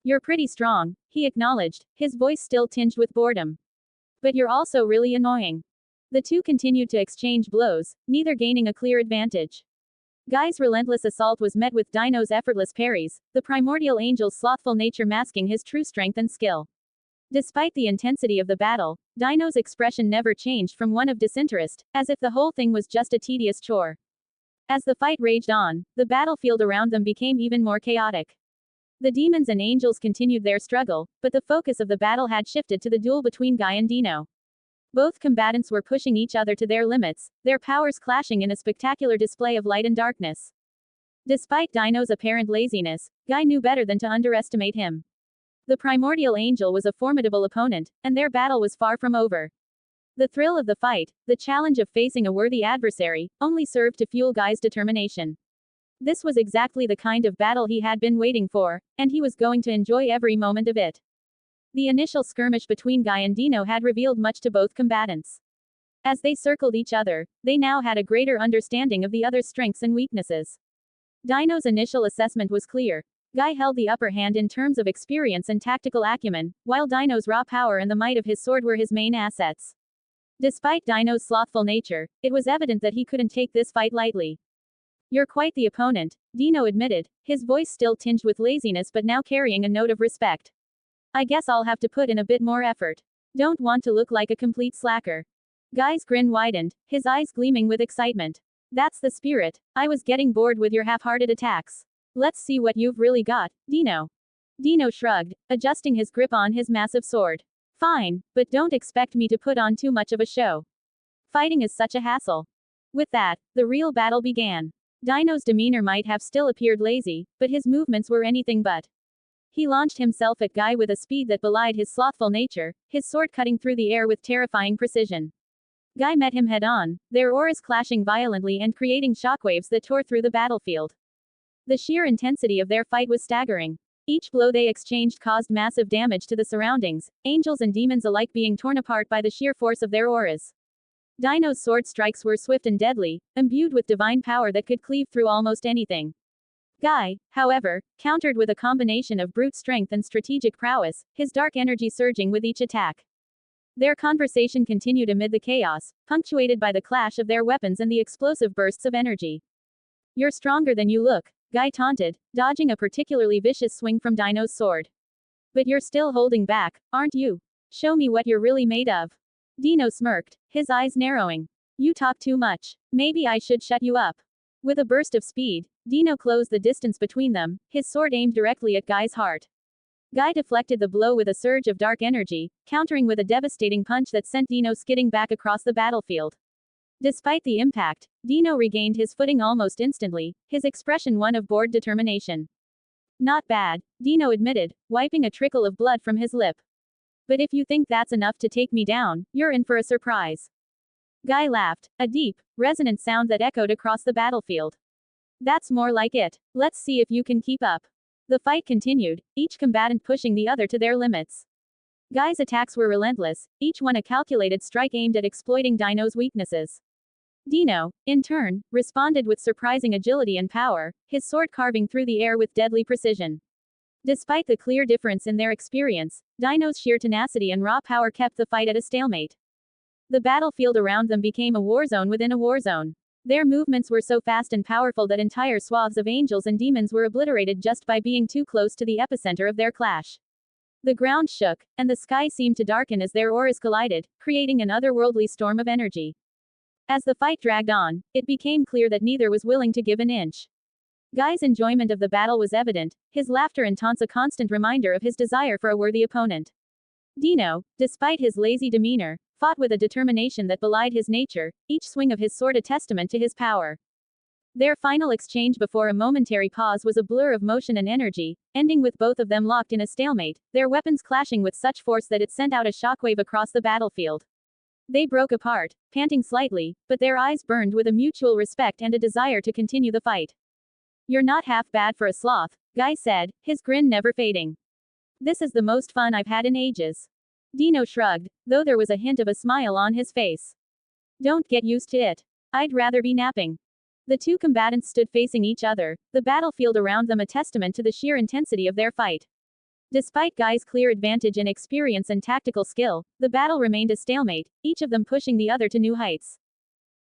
You're pretty strong, he acknowledged, his voice still tinged with boredom. But you're also really annoying. The two continued to exchange blows, neither gaining a clear advantage. Guy's relentless assault was met with Dino's effortless parries, the primordial angel's slothful nature masking his true strength and skill. Despite the intensity of the battle, Dino's expression never changed from one of disinterest, as if the whole thing was just a tedious chore. As the fight raged on, the battlefield around them became even more chaotic. The demons and angels continued their struggle, but the focus of the battle had shifted to the duel between Guy and Dino. Both combatants were pushing each other to their limits, their powers clashing in a spectacular display of light and darkness. Despite Dino's apparent laziness, Guy knew better than to underestimate him. The primordial angel was a formidable opponent, and their battle was far from over. The thrill of the fight, the challenge of facing a worthy adversary, only served to fuel Guy's determination. This was exactly the kind of battle he had been waiting for, and he was going to enjoy every moment of it. The initial skirmish between Guy and Dino had revealed much to both combatants. As they circled each other, they now had a greater understanding of the other's strengths and weaknesses. Dino's initial assessment was clear. Guy held the upper hand in terms of experience and tactical acumen, while Dino's raw power and the might of his sword were his main assets. Despite Dino's slothful nature, it was evident that he couldn't take this fight lightly. "You're quite the opponent," Dino admitted, his voice still tinged with laziness but now carrying a note of respect. "I guess I'll have to put in a bit more effort. Don't want to look like a complete slacker." Guy's grin widened, his eyes gleaming with excitement. "That's the spirit. I was getting bored with your half-hearted attacks. Let's see what you've really got, Dino." Dino shrugged, adjusting his grip on his massive sword. "Fine, but don't expect me to put on too much of a show. Fighting is such a hassle." With that, the real battle began. Dino's demeanor might have still appeared lazy, but his movements were anything but. He launched himself at Guy with a speed that belied his slothful nature, his sword cutting through the air with terrifying precision. Guy met him head-on, their auras clashing violently and creating shockwaves that tore through the battlefield. The sheer intensity of their fight was staggering. Each blow they exchanged caused massive damage to the surroundings, angels and demons alike being torn apart by the sheer force of their auras. Dino's sword strikes were swift and deadly, imbued with divine power that could cleave through almost anything. Guy, however, countered with a combination of brute strength and strategic prowess, his dark energy surging with each attack. Their conversation continued amid the chaos, punctuated by the clash of their weapons and the explosive bursts of energy. "You're stronger than you look," Guy taunted, dodging a particularly vicious swing from Dino's sword. "But you're still holding back, aren't you? Show me what you're really made of." Dino smirked, his eyes narrowing. "You talk too much. Maybe I should shut you up." With a burst of speed, Dino closed the distance between them, his sword aimed directly at Guy's heart. Guy deflected the blow with a surge of dark energy, countering with a devastating punch that sent Dino skidding back across the battlefield. Despite the impact, Dino regained his footing almost instantly, his expression one of bored determination. "Not bad," Dino admitted, wiping a trickle of blood from his lip. "But if you think that's enough to take me down, you're in for a surprise." Guy laughed, a deep, resonant sound that echoed across the battlefield. "That's more like it. Let's see if you can keep up." The fight continued, each combatant pushing the other to their limits. Guy's attacks were relentless, each one a calculated strike aimed at exploiting Dino's weaknesses. Dino, in turn, responded with surprising agility and power, his sword carving through the air with deadly precision. Despite the clear difference in their experience, Dino's sheer tenacity and raw power kept the fight at a stalemate. The battlefield around them became a war zone within a war zone. Their movements were so fast and powerful that entire swaths of angels and demons were obliterated just by being too close to the epicenter of their clash. The ground shook, and the sky seemed to darken as their auras collided, creating an otherworldly storm of energy. As the fight dragged on, it became clear that neither was willing to give an inch. Guy's enjoyment of the battle was evident, his laughter and taunts a constant reminder of his desire for a worthy opponent. Dino, despite his lazy demeanor, fought with a determination that belied his nature, each swing of his sword a testament to his power. Their final exchange before a momentary pause was a blur of motion and energy, ending with both of them locked in a stalemate, their weapons clashing with such force that it sent out a shockwave across the battlefield. They broke apart, panting slightly, but their eyes burned with a mutual respect and a desire to continue the fight. "You're not half bad for a sloth," Guy said, his grin never fading. "This is the most fun I've had in ages." Dino shrugged, though there was a hint of a smile on his face. "Don't get used to it. I'd rather be napping." The two combatants stood facing each other, the battlefield around them a testament to the sheer intensity of their fight. Despite Guy's clear advantage in experience and tactical skill, the battle remained a stalemate, each of them pushing the other to new heights.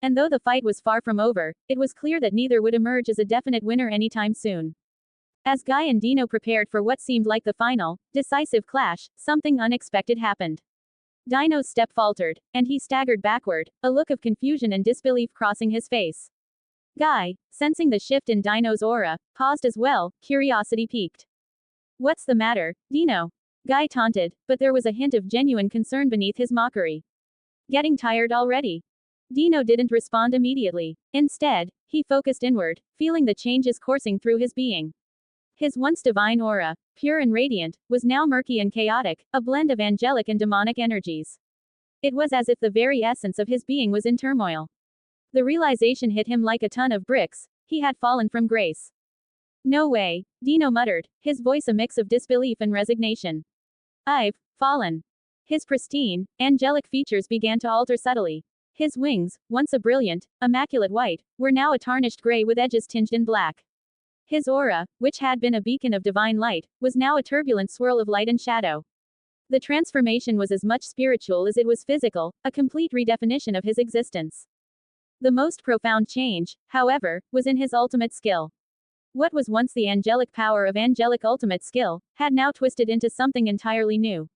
And though the fight was far from over, it was clear that neither would emerge as a definite winner anytime soon. As Guy and Dino prepared for what seemed like the final, decisive clash, something unexpected happened. Dino's step faltered, and he staggered backward, a look of confusion and disbelief crossing his face. Guy, sensing the shift in Dino's aura, paused as well, curiosity piqued. "What's the matter, Dino?" Guy taunted, but there was a hint of genuine concern beneath his mockery. "Getting tired already?" Dino didn't respond immediately. Instead, he focused inward, feeling the changes coursing through his being. His once divine aura, pure and radiant, was now murky and chaotic, a blend of angelic and demonic energies. It was as if the very essence of his being was in turmoil. The realization hit him like a ton of bricks. He had fallen from grace. "No way," Dino muttered, his voice a mix of disbelief and resignation. "I've fallen." His pristine, angelic features began to alter subtly. His wings, once a brilliant, immaculate white, were now a tarnished gray with edges tinged in black. His aura, which had been a beacon of divine light, was now a turbulent swirl of light and shadow. The transformation was as much spiritual as it was physical, a complete redefinition of his existence. The most profound change, however, was in his ultimate skill. What was once the angelic power of angelic ultimate skill, had now twisted into something entirely new.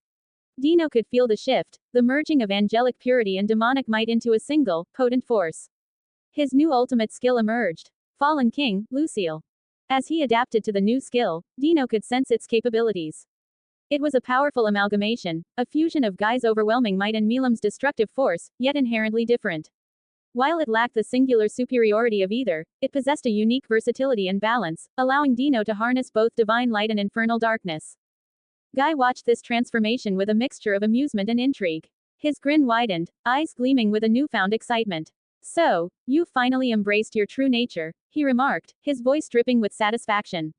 Dino could feel the shift, the merging of angelic purity and demonic might into a single, potent force. His new ultimate skill emerged. Fallen King, Lucille. As he adapted to the new skill, Dino could sense its capabilities. It was a powerful amalgamation, a fusion of Guy's overwhelming might and Milam's destructive force, yet inherently different. While it lacked the singular superiority of either, it possessed a unique versatility and balance, allowing Dino to harness both divine light and infernal darkness. Guy watched this transformation with a mixture of amusement and intrigue. His grin widened, eyes gleaming with a newfound excitement. "So, you've finally embraced your true nature," he remarked, his voice dripping with satisfaction.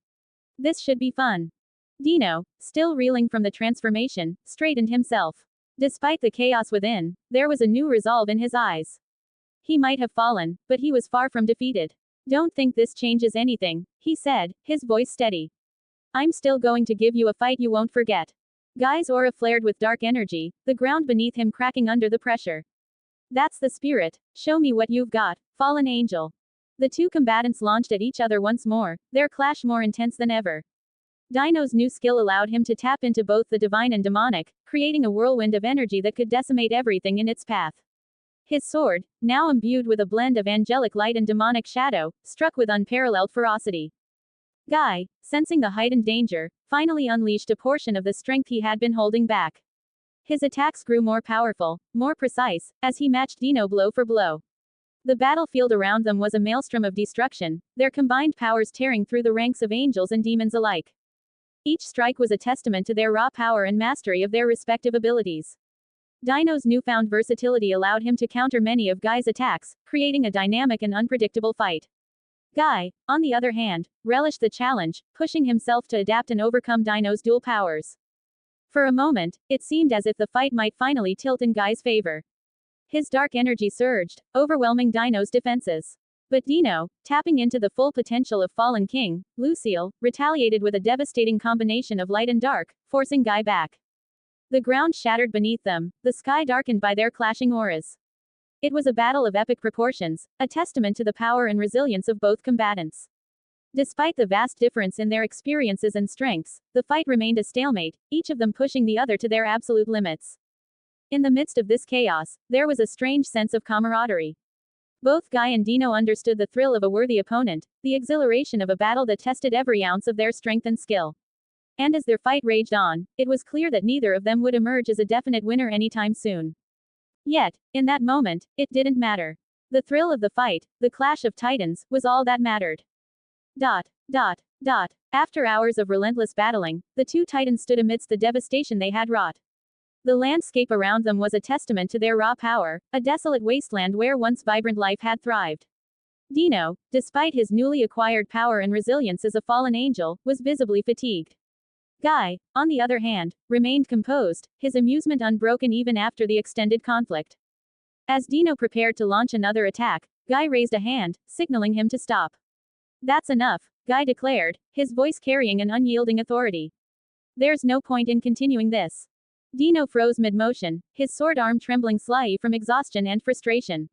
"This should be fun." Dino, still reeling from the transformation, straightened himself. Despite the chaos within, there was a new resolve in his eyes. He might have fallen, but he was far from defeated. "Don't think this changes anything," he said, his voice steady. "I'm still going to give you a fight you won't forget." Guy's aura flared with dark energy, the ground beneath him cracking under the pressure. "That's the spirit. Show me what you've got, fallen angel." The two combatants launched at each other once more, their clash more intense than ever. Dino's new skill allowed him to tap into both the divine and demonic, creating a whirlwind of energy that could decimate everything in its path. His sword, now imbued with a blend of angelic light and demonic shadow, struck with unparalleled ferocity. Guy, sensing the heightened danger, finally unleashed a portion of the strength he had been holding back. His attacks grew more powerful, more precise, as he matched Dino blow for blow. The battlefield around them was a maelstrom of destruction, their combined powers tearing through the ranks of angels and demons alike. Each strike was a testament to their raw power and mastery of their respective abilities. Dino's newfound versatility allowed him to counter many of Guy's attacks, creating a dynamic and unpredictable fight. Guy, on the other hand, relished the challenge, pushing himself to adapt and overcome Dino's dual powers. For a moment, it seemed as if the fight might finally tilt in Guy's favor. His dark energy surged, overwhelming Dino's defenses. But Dino, tapping into the full potential of Fallen King, Lucille, retaliated with a devastating combination of light and dark, forcing Guy back. The ground shattered beneath them, the sky darkened by their clashing auras. It was a battle of epic proportions, a testament to the power and resilience of both combatants. Despite the vast difference in their experiences and strengths, the fight remained a stalemate, each of them pushing the other to their absolute limits. In the midst of this chaos, there was a strange sense of camaraderie. Both Guy and Dino understood the thrill of a worthy opponent, the exhilaration of a battle that tested every ounce of their strength and skill. And as their fight raged on, it was clear that neither of them would emerge as a definite winner anytime soon. Yet, in that moment, it didn't matter. The thrill of the fight, the clash of titans, was all that mattered. After hours of relentless battling, the two titans stood amidst the devastation they had wrought. The landscape around them was a testament to their raw power, a desolate wasteland where once vibrant life had thrived. Dino, despite his newly acquired power and resilience as a fallen angel, was visibly fatigued. Guy, on the other hand, remained composed, his amusement unbroken even after the extended conflict. As Dino prepared to launch another attack, Guy raised a hand, signaling him to stop. "That's enough," Guy declared, his voice carrying an unyielding authority. There's no point in continuing this. Dino froze mid-motion, his sword arm trembling slightly from exhaustion and frustration.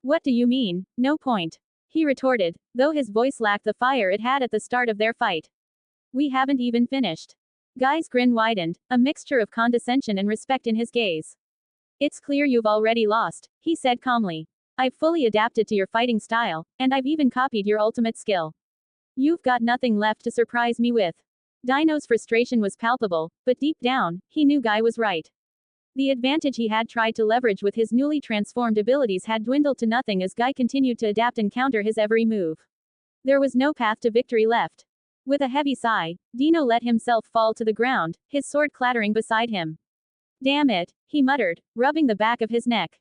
What do you mean, no point? He retorted, though his voice lacked the fire it had at the start of their fight. We haven't even finished. Guy's grin widened, a mixture of condescension and respect in his gaze. It's clear you've already lost, he said calmly. I've fully adapted to your fighting style, and I've even copied your ultimate skill. You've got nothing left to surprise me with. Dino's frustration was palpable, but deep down, he knew Guy was right. The advantage he had tried to leverage with his newly transformed abilities had dwindled to nothing as Guy continued to adapt and counter his every move. There was no path to victory left. With a heavy sigh, Dino let himself fall to the ground, his sword clattering beside him. Damn it, he muttered, rubbing the back of his neck.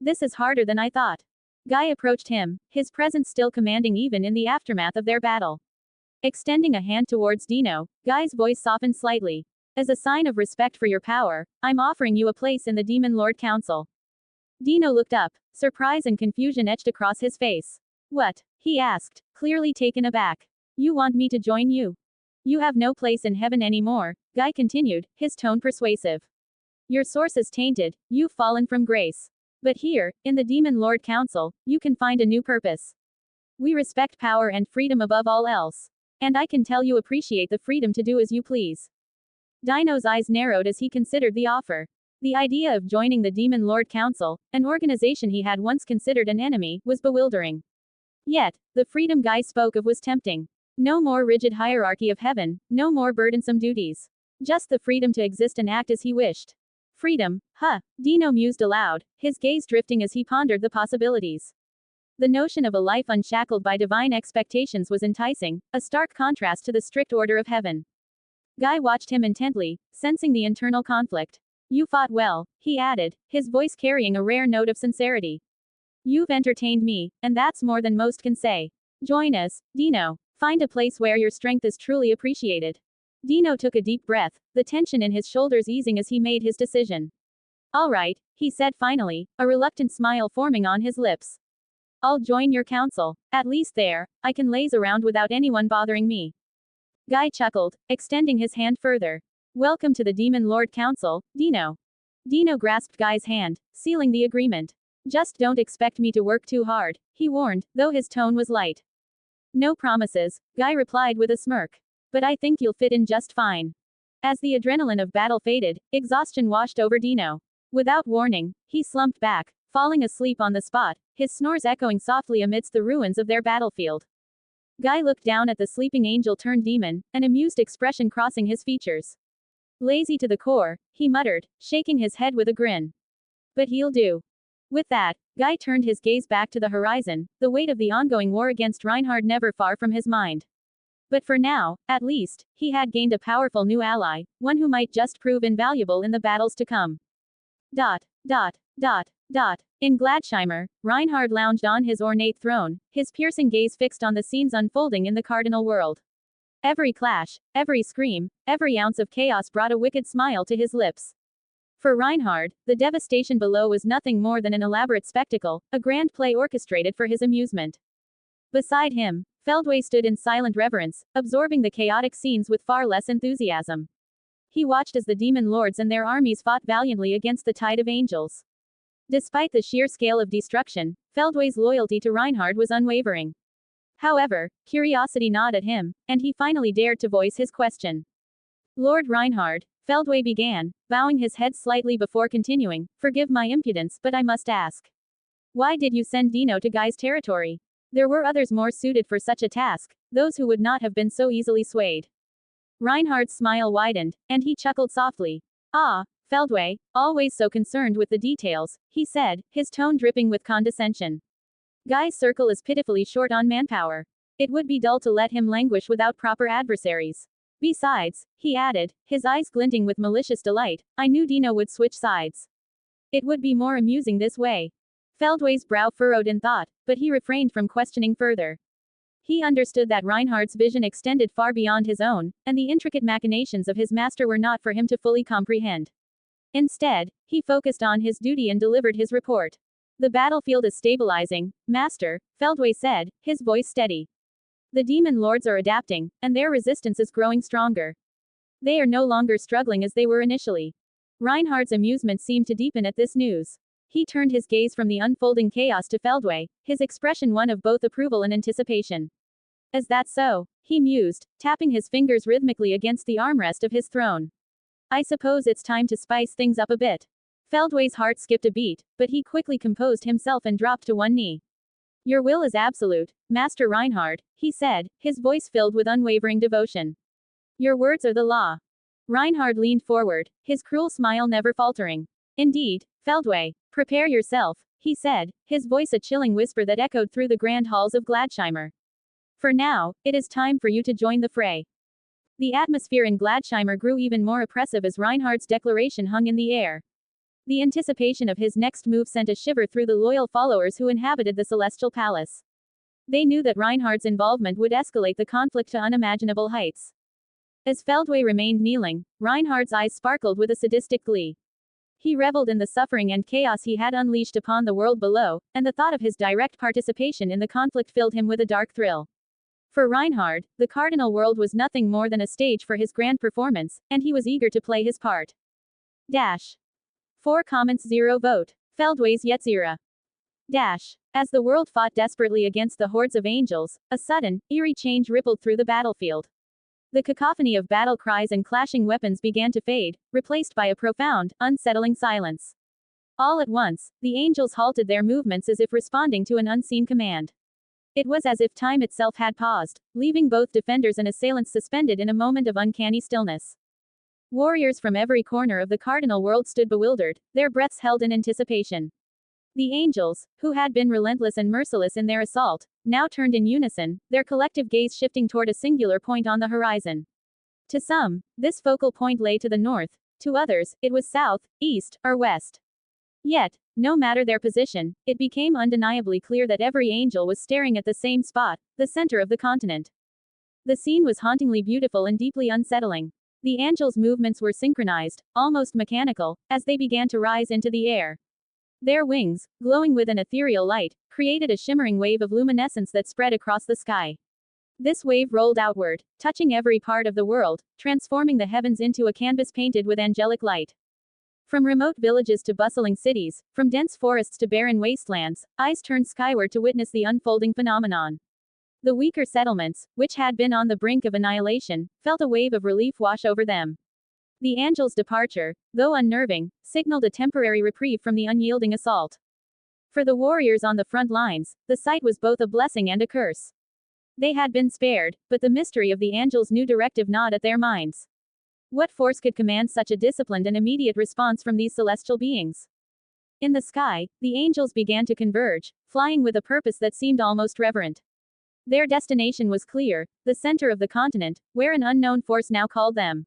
This is harder than I thought. Guy approached him, his presence still commanding even in the aftermath of their battle. Extending a hand towards Dino, Guy's voice softened slightly. As a sign of respect for your power, I'm offering you a place in the Demon Lord Council. Dino looked up, surprise and confusion etched across his face. What? He asked, clearly taken aback. You want me to join you? You have no place in heaven anymore, Guy continued, his tone persuasive. Your source is tainted, you've fallen from grace. But here, in the Demon Lord Council, you can find a new purpose. We respect power and freedom above all else. And I can tell you appreciate the freedom to do as you please. Dino's eyes narrowed as he considered the offer. The idea of joining the Demon Lord Council, an organization he had once considered an enemy, was bewildering. Yet, the freedom Guy spoke of was tempting. No more rigid hierarchy of heaven, no more burdensome duties. Just the freedom to exist and act as he wished. Freedom, huh? Dino mused aloud, his gaze drifting as he pondered the possibilities. The notion of a life unshackled by divine expectations was enticing, a stark contrast to the strict order of heaven. Guy watched him intently, sensing the internal conflict. You fought well, he added, his voice carrying a rare note of sincerity. You've entertained me, and that's more than most can say. Join us, Dino. Find a place where your strength is truly appreciated. Dino took a deep breath, the tension in his shoulders easing as he made his decision. All right, he said finally, a reluctant smile forming on his lips. I'll join your council. At least there, I can laze around without anyone bothering me. Guy chuckled, extending his hand further. Welcome to the Demon Lord Council, Dino. Dino grasped Guy's hand, sealing the agreement. Just don't expect me to work too hard, he warned, though his tone was light. No promises, Guy replied with a smirk. But I think you'll fit in just fine. As the adrenaline of battle faded, exhaustion washed over Dino. Without warning, he slumped back, falling asleep on the spot, his snores echoing softly amidst the ruins of their battlefield. Guy looked down at the sleeping angel-turned-demon, an amused expression crossing his features. Lazy to the core, he muttered, shaking his head with a grin. But he'll do. With that, Guy turned his gaze back to the horizon, the weight of the ongoing war against Reinhard never far from his mind. But for now, at least, he had gained a powerful new ally, one who might just prove invaluable in the battles to come. In Gladsheimer, Reinhard lounged on his ornate throne, his piercing gaze fixed on the scenes unfolding in the cardinal world. Every clash, every scream, every ounce of chaos brought a wicked smile to his lips. For Reinhard, the devastation below was nothing more than an elaborate spectacle, a grand play orchestrated for his amusement. Beside him, Feldway stood in silent reverence, absorbing the chaotic scenes with far less enthusiasm. He watched as the demon lords and their armies fought valiantly against the tide of angels. Despite the sheer scale of destruction, Feldway's loyalty to Reinhard was unwavering. However, curiosity gnawed at him, and he finally dared to voice his question. Lord Reinhard, Feldway began, bowing his head slightly before continuing, forgive my impudence, but I must ask. Why did you send Dino to Guy's territory? There were others more suited for such a task, those who would not have been so easily swayed. Reinhard's smile widened, and he chuckled softly. Ah, Feldway, always so concerned with the details, he said, his tone dripping with condescension. Guy's circle is pitifully short on manpower. It would be dull to let him languish without proper adversaries. Besides, he added, his eyes glinting with malicious delight, I knew Dino would switch sides. It would be more amusing this way. Feldway's brow furrowed in thought, but he refrained from questioning further. He understood that Reinhardt's vision extended far beyond his own, and the intricate machinations of his master were not for him to fully comprehend. Instead, he focused on his duty and delivered his report. The battlefield is stabilizing, Master, Feldway said, his voice steady. The demon lords are adapting, and their resistance is growing stronger. They are no longer struggling as they were initially. Reinhardt's amusement seemed to deepen at this news. He turned his gaze from the unfolding chaos to Feldway, his expression one of both approval and anticipation. Is that so? He mused, tapping his fingers rhythmically against the armrest of his throne. I suppose it's time to spice things up a bit. Feldway's heart skipped a beat, but he quickly composed himself and dropped to one knee. Your will is absolute, Master Reinhardt, he said, his voice filled with unwavering devotion. Your words are the law. Reinhardt leaned forward, his cruel smile never faltering. Indeed, Feldway, prepare yourself, he said, his voice a chilling whisper that echoed through the grand halls of Gladsheimer. For now, it is time for you to join the fray. The atmosphere in Gladsheimer grew even more oppressive as Reinhardt's declaration hung in the air. The anticipation of his next move sent a shiver through the loyal followers who inhabited the celestial palace. They knew that Reinhardt's involvement would escalate the conflict to unimaginable heights. As Feldway remained kneeling, Reinhardt's eyes sparkled with a sadistic glee. He reveled in the suffering and chaos he had unleashed upon the world below, and the thought of his direct participation in the conflict filled him with a dark thrill. For Reinhardt, the cardinal world was nothing more than a stage for his grand performance, and he was eager to play his part. 4 comments 0 vote. Feldway's Yetzira. As the world fought desperately against the hordes of angels, a sudden, eerie change rippled through the battlefield. The cacophony of battle cries and clashing weapons began to fade, replaced by a profound, unsettling silence. All at once, the angels halted their movements as if responding to an unseen command. It was as if time itself had paused, leaving both defenders and assailants suspended in a moment of uncanny stillness. Warriors from every corner of the cardinal world stood bewildered, their breaths held in anticipation. The angels, who had been relentless and merciless in their assault, now turned in unison, their collective gaze shifting toward a singular point on the horizon. To some, this focal point lay to the north, to others, it was south, east, or west. Yet, no matter their position, it became undeniably clear that every angel was staring at the same spot, the center of the continent. The scene was hauntingly beautiful and deeply unsettling. The angels' movements were synchronized, almost mechanical, as they began to rise into the air. Their wings, glowing with an ethereal light, created a shimmering wave of luminescence that spread across the sky. This wave rolled outward, touching every part of the world, transforming the heavens into a canvas painted with angelic light. From remote villages to bustling cities, from dense forests to barren wastelands, eyes turned skyward to witness the unfolding phenomenon. The weaker settlements, which had been on the brink of annihilation, felt a wave of relief wash over them. The angels' departure, though unnerving, signaled a temporary reprieve from the unyielding assault. For the warriors on the front lines, the sight was both a blessing and a curse. They had been spared, but the mystery of the angels' new directive gnawed at their minds. What force could command such a disciplined and immediate response from these celestial beings? In the sky, the angels began to converge, flying with a purpose that seemed almost reverent. Their destination was clear, the center of the continent, where an unknown force now called them.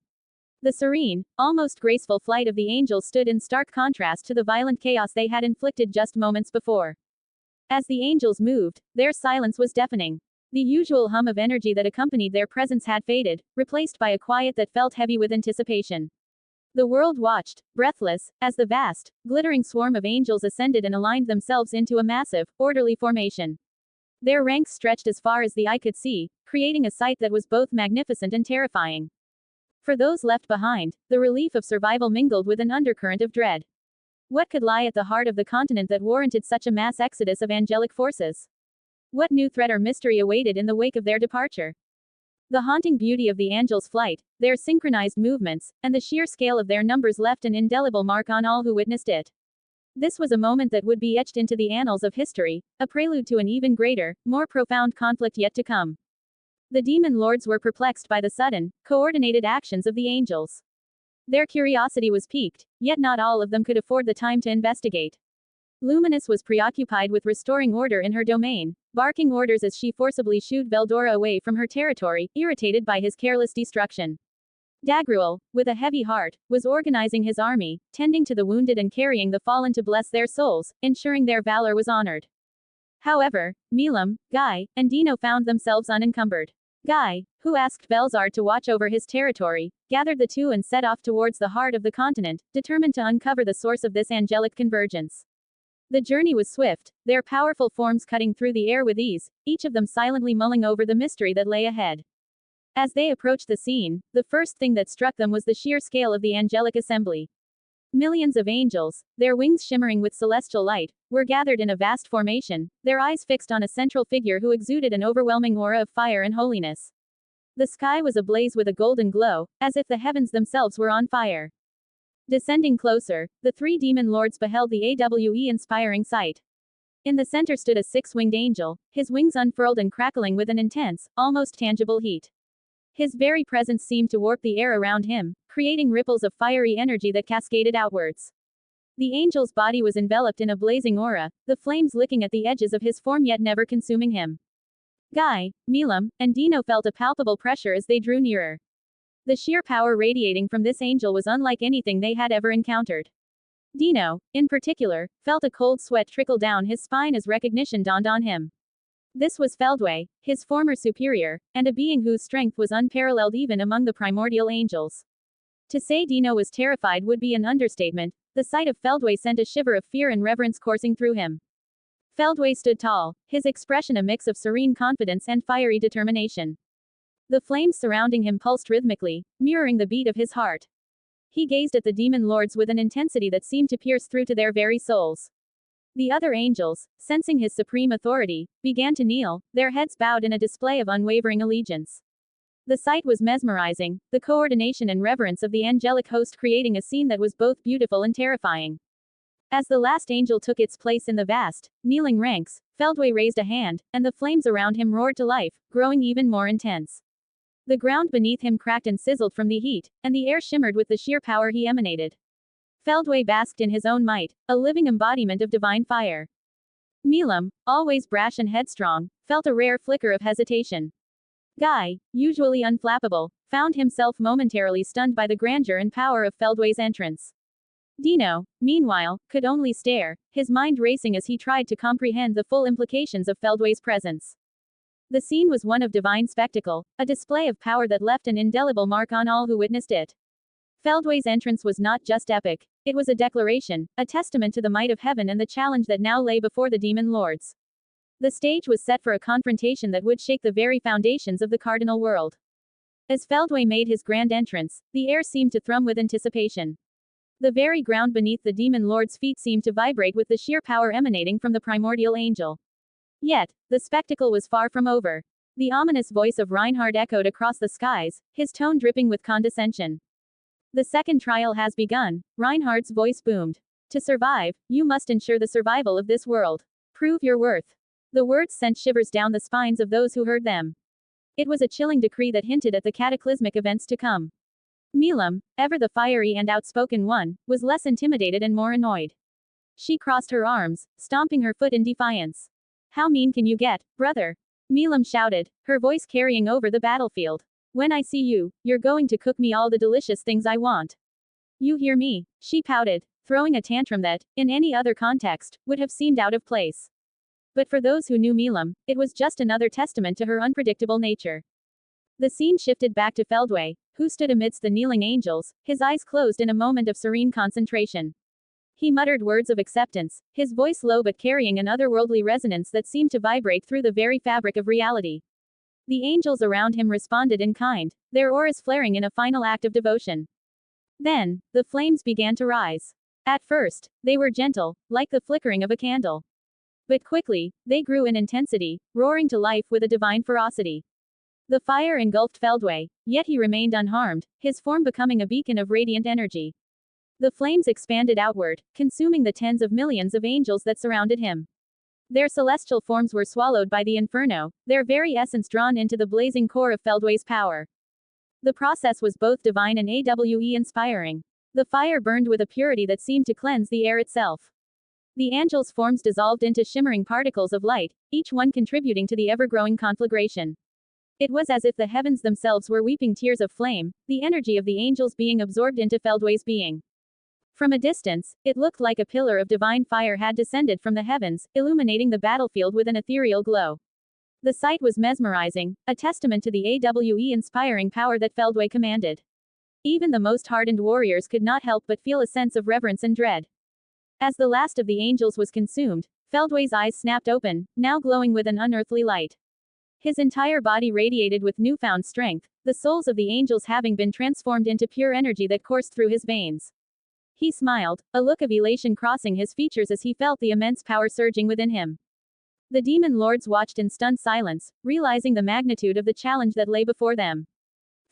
The serene, almost graceful flight of the angels stood in stark contrast to the violent chaos they had inflicted just moments before. As the angels moved, their silence was deafening. The usual hum of energy that accompanied their presence had faded, replaced by a quiet that felt heavy with anticipation. The world watched, breathless, as the vast, glittering swarm of angels ascended and aligned themselves into a massive, orderly formation. Their ranks stretched as far as the eye could see, creating a sight that was both magnificent and terrifying. For those left behind, the relief of survival mingled with an undercurrent of dread. What could lie at the heart of the continent that warranted such a mass exodus of angelic forces? What new threat or mystery awaited in the wake of their departure? The haunting beauty of the angels' flight, their synchronized movements, and the sheer scale of their numbers left an indelible mark on all who witnessed it. This was a moment that would be etched into the annals of history, a prelude to an even greater, more profound conflict yet to come. The demon lords were perplexed by the sudden, coordinated actions of the angels. Their curiosity was piqued, yet not all of them could afford the time to investigate. Luminous was preoccupied with restoring order in her domain, barking orders as she forcibly shooed Veldora away from her territory, irritated by his careless destruction. Dagruel, with a heavy heart, was organizing his army, tending to the wounded and carrying the fallen to bless their souls, ensuring their valor was honored. However, Milam, Guy, and Dino found themselves unencumbered. Guy, who asked Belzard to watch over his territory, gathered the two and set off towards the heart of the continent, determined to uncover the source of this angelic convergence. The journey was swift, their powerful forms cutting through the air with ease, each of them silently mulling over the mystery that lay ahead. As they approached the scene, the first thing that struck them was the sheer scale of the angelic assembly. Millions of angels, their wings shimmering with celestial light, were gathered in a vast formation, their eyes fixed on a central figure who exuded an overwhelming aura of fire and holiness. The sky was ablaze with a golden glow, as if the heavens themselves were on fire. Descending closer, the three demon lords beheld the AWE-inspiring sight. In the center stood a six-winged angel, his wings unfurled and crackling with an intense, almost tangible heat. His very presence seemed to warp the air around him, creating ripples of fiery energy that cascaded outwards. The angel's body was enveloped in a blazing aura, the flames licking at the edges of his form yet never consuming him. Guy, Milam, and Dino felt a palpable pressure as they drew nearer. The sheer power radiating from this angel was unlike anything they had ever encountered. Dino, in particular, felt a cold sweat trickle down his spine as recognition dawned on him. This was Feldway, his former superior, and a being whose strength was unparalleled even among the primordial angels. To say Dino was terrified would be an understatement. The sight of Feldway sent a shiver of fear and reverence coursing through him. Feldway stood tall, his expression a mix of serene confidence and fiery determination. The flames surrounding him pulsed rhythmically, mirroring the beat of his heart. He gazed at the demon lords with an intensity that seemed to pierce through to their very souls. The other angels, sensing his supreme authority, began to kneel, their heads bowed in a display of unwavering allegiance. The sight was mesmerizing, the coordination and reverence of the angelic host creating a scene that was both beautiful and terrifying. As the last angel took its place in the vast, kneeling ranks, Feldway raised a hand, and the flames around him roared to life, growing even more intense. The ground beneath him cracked and sizzled from the heat, and the air shimmered with the sheer power he emanated. Feldway basked in his own might, a living embodiment of divine fire. Milam, always brash and headstrong, felt a rare flicker of hesitation. Guy, usually unflappable, found himself momentarily stunned by the grandeur and power of Feldway's entrance. Dino, meanwhile, could only stare, his mind racing as he tried to comprehend the full implications of Feldway's presence. The scene was one of divine spectacle, a display of power that left an indelible mark on all who witnessed it. Feldway's entrance was not just epic, it was a declaration, a testament to the might of heaven and the challenge that now lay before the demon lords. The stage was set for a confrontation that would shake the very foundations of the cardinal world. As Feldway made his grand entrance, the air seemed to thrum with anticipation. The very ground beneath the demon lord's feet seemed to vibrate with the sheer power emanating from the primordial angel. Yet, the spectacle was far from over. The ominous voice of Reinhard echoed across the skies, his tone dripping with condescension. The second trial has begun, Reinhard's voice boomed. To survive, you must ensure the survival of this world. Prove your worth. The words sent shivers down the spines of those who heard them. It was a chilling decree that hinted at the cataclysmic events to come. Milam, ever the fiery and outspoken one, was less intimidated and more annoyed. She crossed her arms, stomping her foot in defiance. How mean can you get, brother? Milam shouted, her voice carrying over the battlefield. When I see you, you're going to cook me all the delicious things I want. You hear me? She pouted, throwing a tantrum that, in any other context, would have seemed out of place. But for those who knew Milam, it was just another testament to her unpredictable nature. The scene shifted back to Feldway, who stood amidst the kneeling angels, his eyes closed in a moment of serene concentration. He muttered words of acceptance, his voice low but carrying an otherworldly resonance that seemed to vibrate through the very fabric of reality. The angels around him responded in kind, their auras flaring in a final act of devotion. Then, the flames began to rise. At first, they were gentle, like the flickering of a candle. But quickly, they grew in intensity, roaring to life with a divine ferocity. The fire engulfed Feldway, yet he remained unharmed, his form becoming a beacon of radiant energy. The flames expanded outward, consuming the tens of millions of angels that surrounded him. Their celestial forms were swallowed by the inferno, their very essence drawn into the blazing core of Feldway's power. The process was both divine and AWE-inspiring. The fire burned with a purity that seemed to cleanse the air itself. The angels' forms dissolved into shimmering particles of light, each one contributing to the ever-growing conflagration. It was as if the heavens themselves were weeping tears of flame, the energy of the angels being absorbed into Feldway's being. From a distance, it looked like a pillar of divine fire had descended from the heavens, illuminating the battlefield with an ethereal glow. The sight was mesmerizing, a testament to the AWE-inspiring power that Feldway commanded. Even the most hardened warriors could not help but feel a sense of reverence and dread. As the last of the angels was consumed, Feldway's eyes snapped open, now glowing with an unearthly light. His entire body radiated with newfound strength, the souls of the angels having been transformed into pure energy that coursed through his veins. He smiled, a look of elation crossing his features as he felt the immense power surging within him. The demon lords watched in stunned silence, realizing the magnitude of the challenge that lay before them.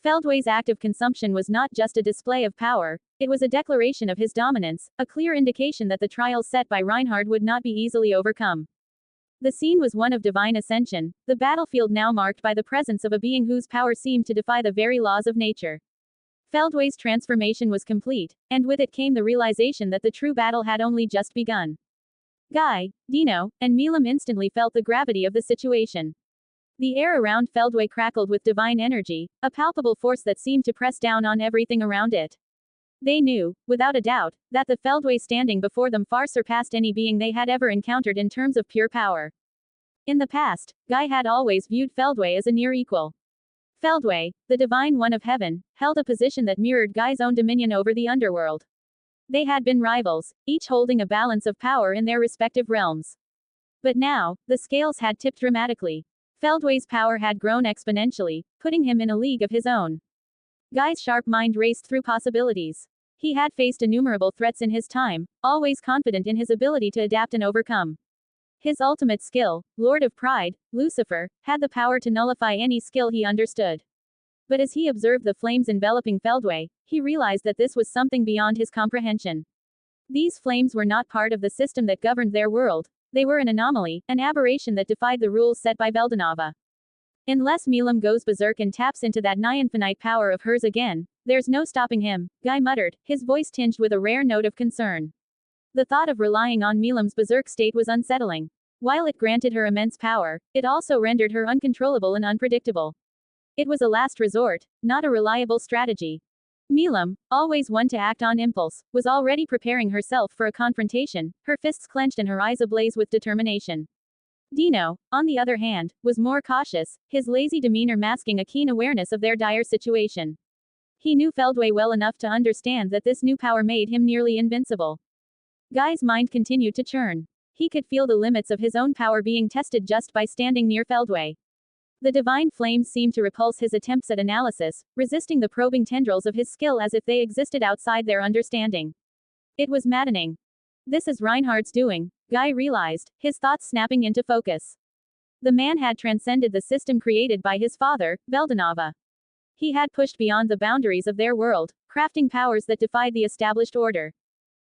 Feldway's act of consumption was not just a display of power, it was a declaration of his dominance, a clear indication that the trials set by Reinhard would not be easily overcome. The scene was one of divine ascension, the battlefield now marked by the presence of a being whose power seemed to defy the very laws of nature. Feldway's transformation was complete, and with it came the realization that the true battle had only just begun. Guy, Dino, and Milam instantly felt the gravity of the situation. The air around Feldway crackled with divine energy, a palpable force that seemed to press down on everything around it. They knew, without a doubt, that the Feldway standing before them far surpassed any being they had ever encountered in terms of pure power. In the past, Guy had always viewed Feldway as a near equal. Feldway, the divine one of heaven, held a position that mirrored Guy's own dominion over the underworld. They had been rivals, each holding a balance of power in their respective realms. But now, the scales had tipped dramatically. Feldway's power had grown exponentially, putting him in a league of his own. Guy's sharp mind raced through possibilities. He had faced innumerable threats in his time, always confident in his ability to adapt and overcome. His ultimate skill, Lord of Pride, Lucifer, had the power to nullify any skill he understood. But as he observed the flames enveloping Feldway, he realized that this was something beyond his comprehension. These flames were not part of the system that governed their world, they were an anomaly, an aberration that defied the rules set by Veldanava. Unless Milam goes berserk and taps into that nigh-infinite power of hers again, there's no stopping him, Guy muttered, his voice tinged with a rare note of concern. The thought of relying on Milam's berserk state was unsettling. While it granted her immense power, it also rendered her uncontrollable and unpredictable. It was a last resort, not a reliable strategy. Milam, always one to act on impulse, was already preparing herself for a confrontation, her fists clenched and her eyes ablaze with determination. Dino, on the other hand, was more cautious, his lazy demeanor masking a keen awareness of their dire situation. He knew Feldway well enough to understand that this new power made him nearly invincible. Guy's mind continued to churn. He could feel the limits of his own power being tested just by standing near Feldway. The divine flames seemed to repulse his attempts at analysis, resisting the probing tendrils of his skill as if they existed outside their understanding. It was maddening. This is Reinhard's doing, Guy realized, his thoughts snapping into focus. The man had transcended the system created by his father, Veldanava. He had pushed beyond the boundaries of their world, crafting powers that defied the established order.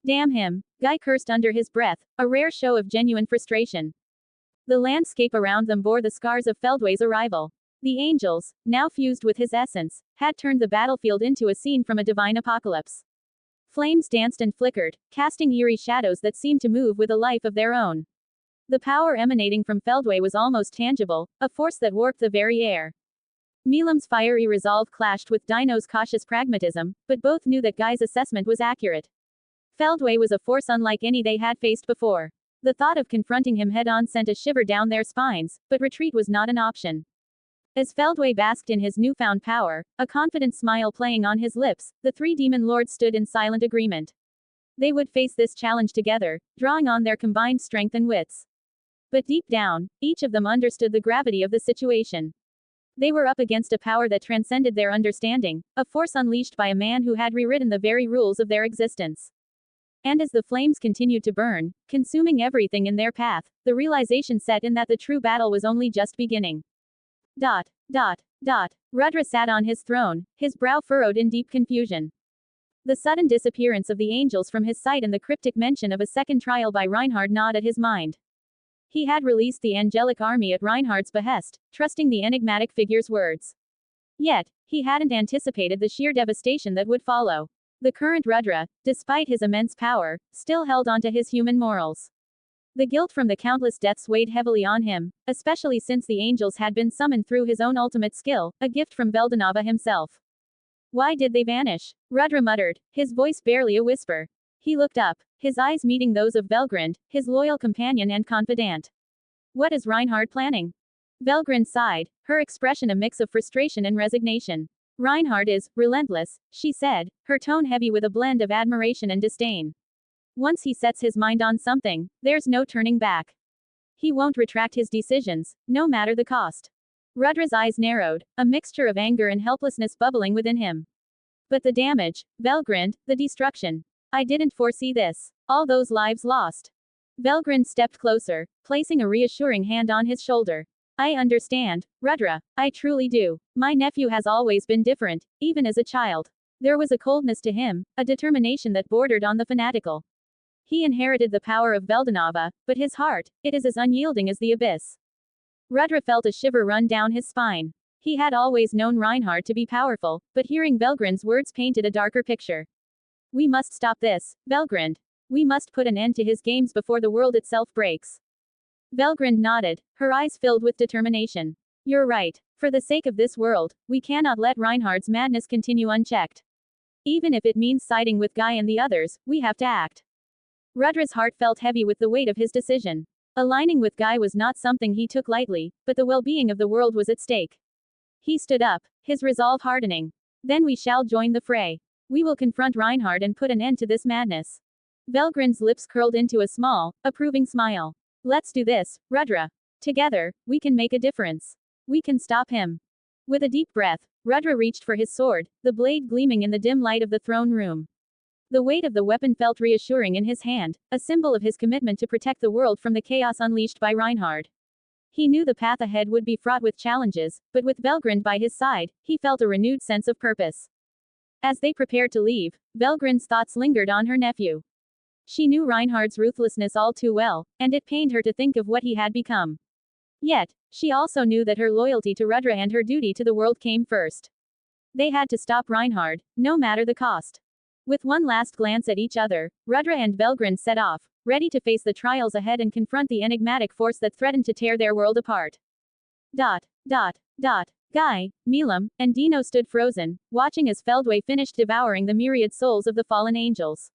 Damn him, Guy cursed under his breath, a rare show of genuine frustration. The landscape around them bore the scars of Feldway's arrival. The angels, now fused with his essence, had turned the battlefield into a scene from a divine apocalypse. Flames danced and flickered, casting eerie shadows that seemed to move with a life of their own. The power emanating from Feldway was almost tangible, a force that warped the very air. Milam's fiery resolve clashed with Dino's cautious pragmatism, but both knew that Guy's assessment was accurate. Feldway was a force unlike any they had faced before. The thought of confronting him head-on sent a shiver down their spines, but retreat was not an option. As Feldway basked in his newfound power, a confident smile playing on his lips, the three demon lords stood in silent agreement. They would face this challenge together, drawing on their combined strength and wits. But deep down, each of them understood the gravity of the situation. They were up against a power that transcended their understanding, a force unleashed by a man who had rewritten the very rules of their existence. And as the flames continued to burn, consuming everything in their path, the realization set in that the true battle was only just beginning. Rudra sat on his throne, his brow furrowed in deep confusion. The sudden disappearance of the angels from his sight and the cryptic mention of a second trial by Reinhard gnawed at his mind. He had released the angelic army at Reinhard's behest, trusting the enigmatic figure's words. Yet, he hadn't anticipated the sheer devastation that would follow. The current Rudra, despite his immense power, still held onto his human morals. The guilt from the countless deaths weighed heavily on him, especially since the angels had been summoned through his own ultimate skill, a gift from Veldanava himself. Why did they vanish? Rudra muttered, his voice barely a whisper. He looked up, his eyes meeting those of Velgrund, his loyal companion and confidant. What is Reinhard planning? Velgrund sighed, her expression a mix of frustration and resignation. Reinhard is relentless, she said, her tone heavy with a blend of admiration and disdain. Once he sets his mind on something, there's no turning back. He won't retract his decisions, no matter the cost. Rudra's eyes narrowed, a mixture of anger and helplessness bubbling within him. But the damage, Velgrind, the destruction. I didn't foresee this. All those lives lost. Velgrind stepped closer, placing a reassuring hand on his shoulder. I understand, Rudra, I truly do. My nephew has always been different, even as a child. There was a coldness to him, a determination that bordered on the fanatical. He inherited the power of Veldanava, but his heart, it is as unyielding as the abyss. Rudra felt a shiver run down his spine. He had always known Reinhard to be powerful, but hearing Velgrind's words painted a darker picture. We must stop this, Velgrind. We must put an end to his games before the world itself breaks. Velgrind nodded, her eyes filled with determination. You're right. For the sake of this world, we cannot let Reinhard's madness continue unchecked. Even if it means siding with Guy and the others, we have to act. Rudra's heart felt heavy with the weight of his decision. Aligning with Guy was not something he took lightly, but the well-being of the world was at stake. He stood up, his resolve hardening. Then we shall join the fray. We will confront Reinhard and put an end to this madness. Velgrind's lips curled into a small, approving smile. Let's do this, Rudra. Together, we can make a difference. We can stop him. With a deep breath, Rudra reached for his sword, the blade gleaming in the dim light of the throne room. The weight of the weapon felt reassuring in his hand, a symbol of his commitment to protect the world from the chaos unleashed by Reinhard. He knew the path ahead would be fraught with challenges, but with Velgrind by his side, he felt a renewed sense of purpose. As they prepared to leave, Velgrind's thoughts lingered on her nephew. She knew Reinhard's ruthlessness all too well, and it pained her to think of what he had become. Yet, she also knew that her loyalty to Rudra and her duty to the world came first. They had to stop Reinhard, no matter the cost. With one last glance at each other, Rudra and Velgrind set off, ready to face the trials ahead and confront the enigmatic force that threatened to tear their world apart. Guy, Milam, and Dino stood frozen, watching as Feldway finished devouring the myriad souls of the fallen angels.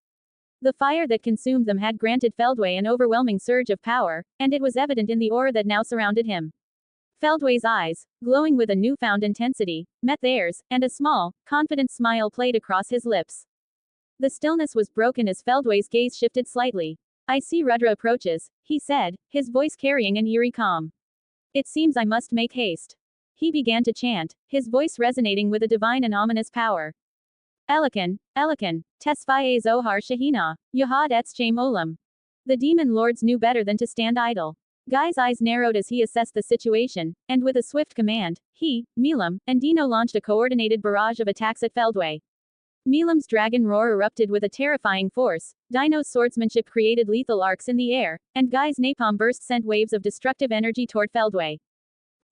The fire that consumed them had granted Feldway an overwhelming surge of power, and it was evident in the aura that now surrounded him. Feldway's eyes, glowing with a newfound intensity, met theirs, and a small, confident smile played across his lips. The stillness was broken as Feldway's gaze shifted slightly. I see Rudra approaches, he said, his voice carrying an eerie calm. It seems I must make haste. He began to chant, his voice resonating with a divine and ominous power. Elikan, Tesfaye Zohar Shahina, Yahad Etzchaim Olam. The demon lords knew better than to stand idle. Guy's eyes narrowed as he assessed the situation, and with a swift command, he, Milam, and Dino launched a coordinated barrage of attacks at Feldway. Milam's dragon roar erupted with a terrifying force, Dino's swordsmanship created lethal arcs in the air, and Guy's napalm burst sent waves of destructive energy toward Feldway.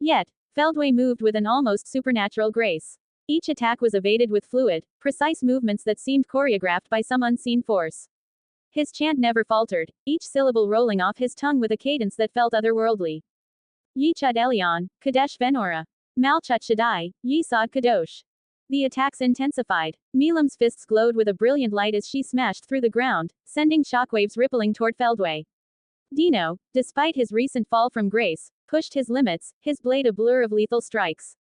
Yet, Feldway moved with an almost supernatural grace. Each attack was evaded with fluid, precise movements that seemed choreographed by some unseen force. His chant never faltered, each syllable rolling off his tongue with a cadence that felt otherworldly. Yichud Elyon, Kadesh Venora. Malchut Shaddai, Yisod Kadosh. The attacks intensified. Milam's fists glowed with a brilliant light as she smashed through the ground, sending shockwaves rippling toward Feldway. Dino, despite his recent fall from grace, pushed his limits, his blade a blur of lethal strikes.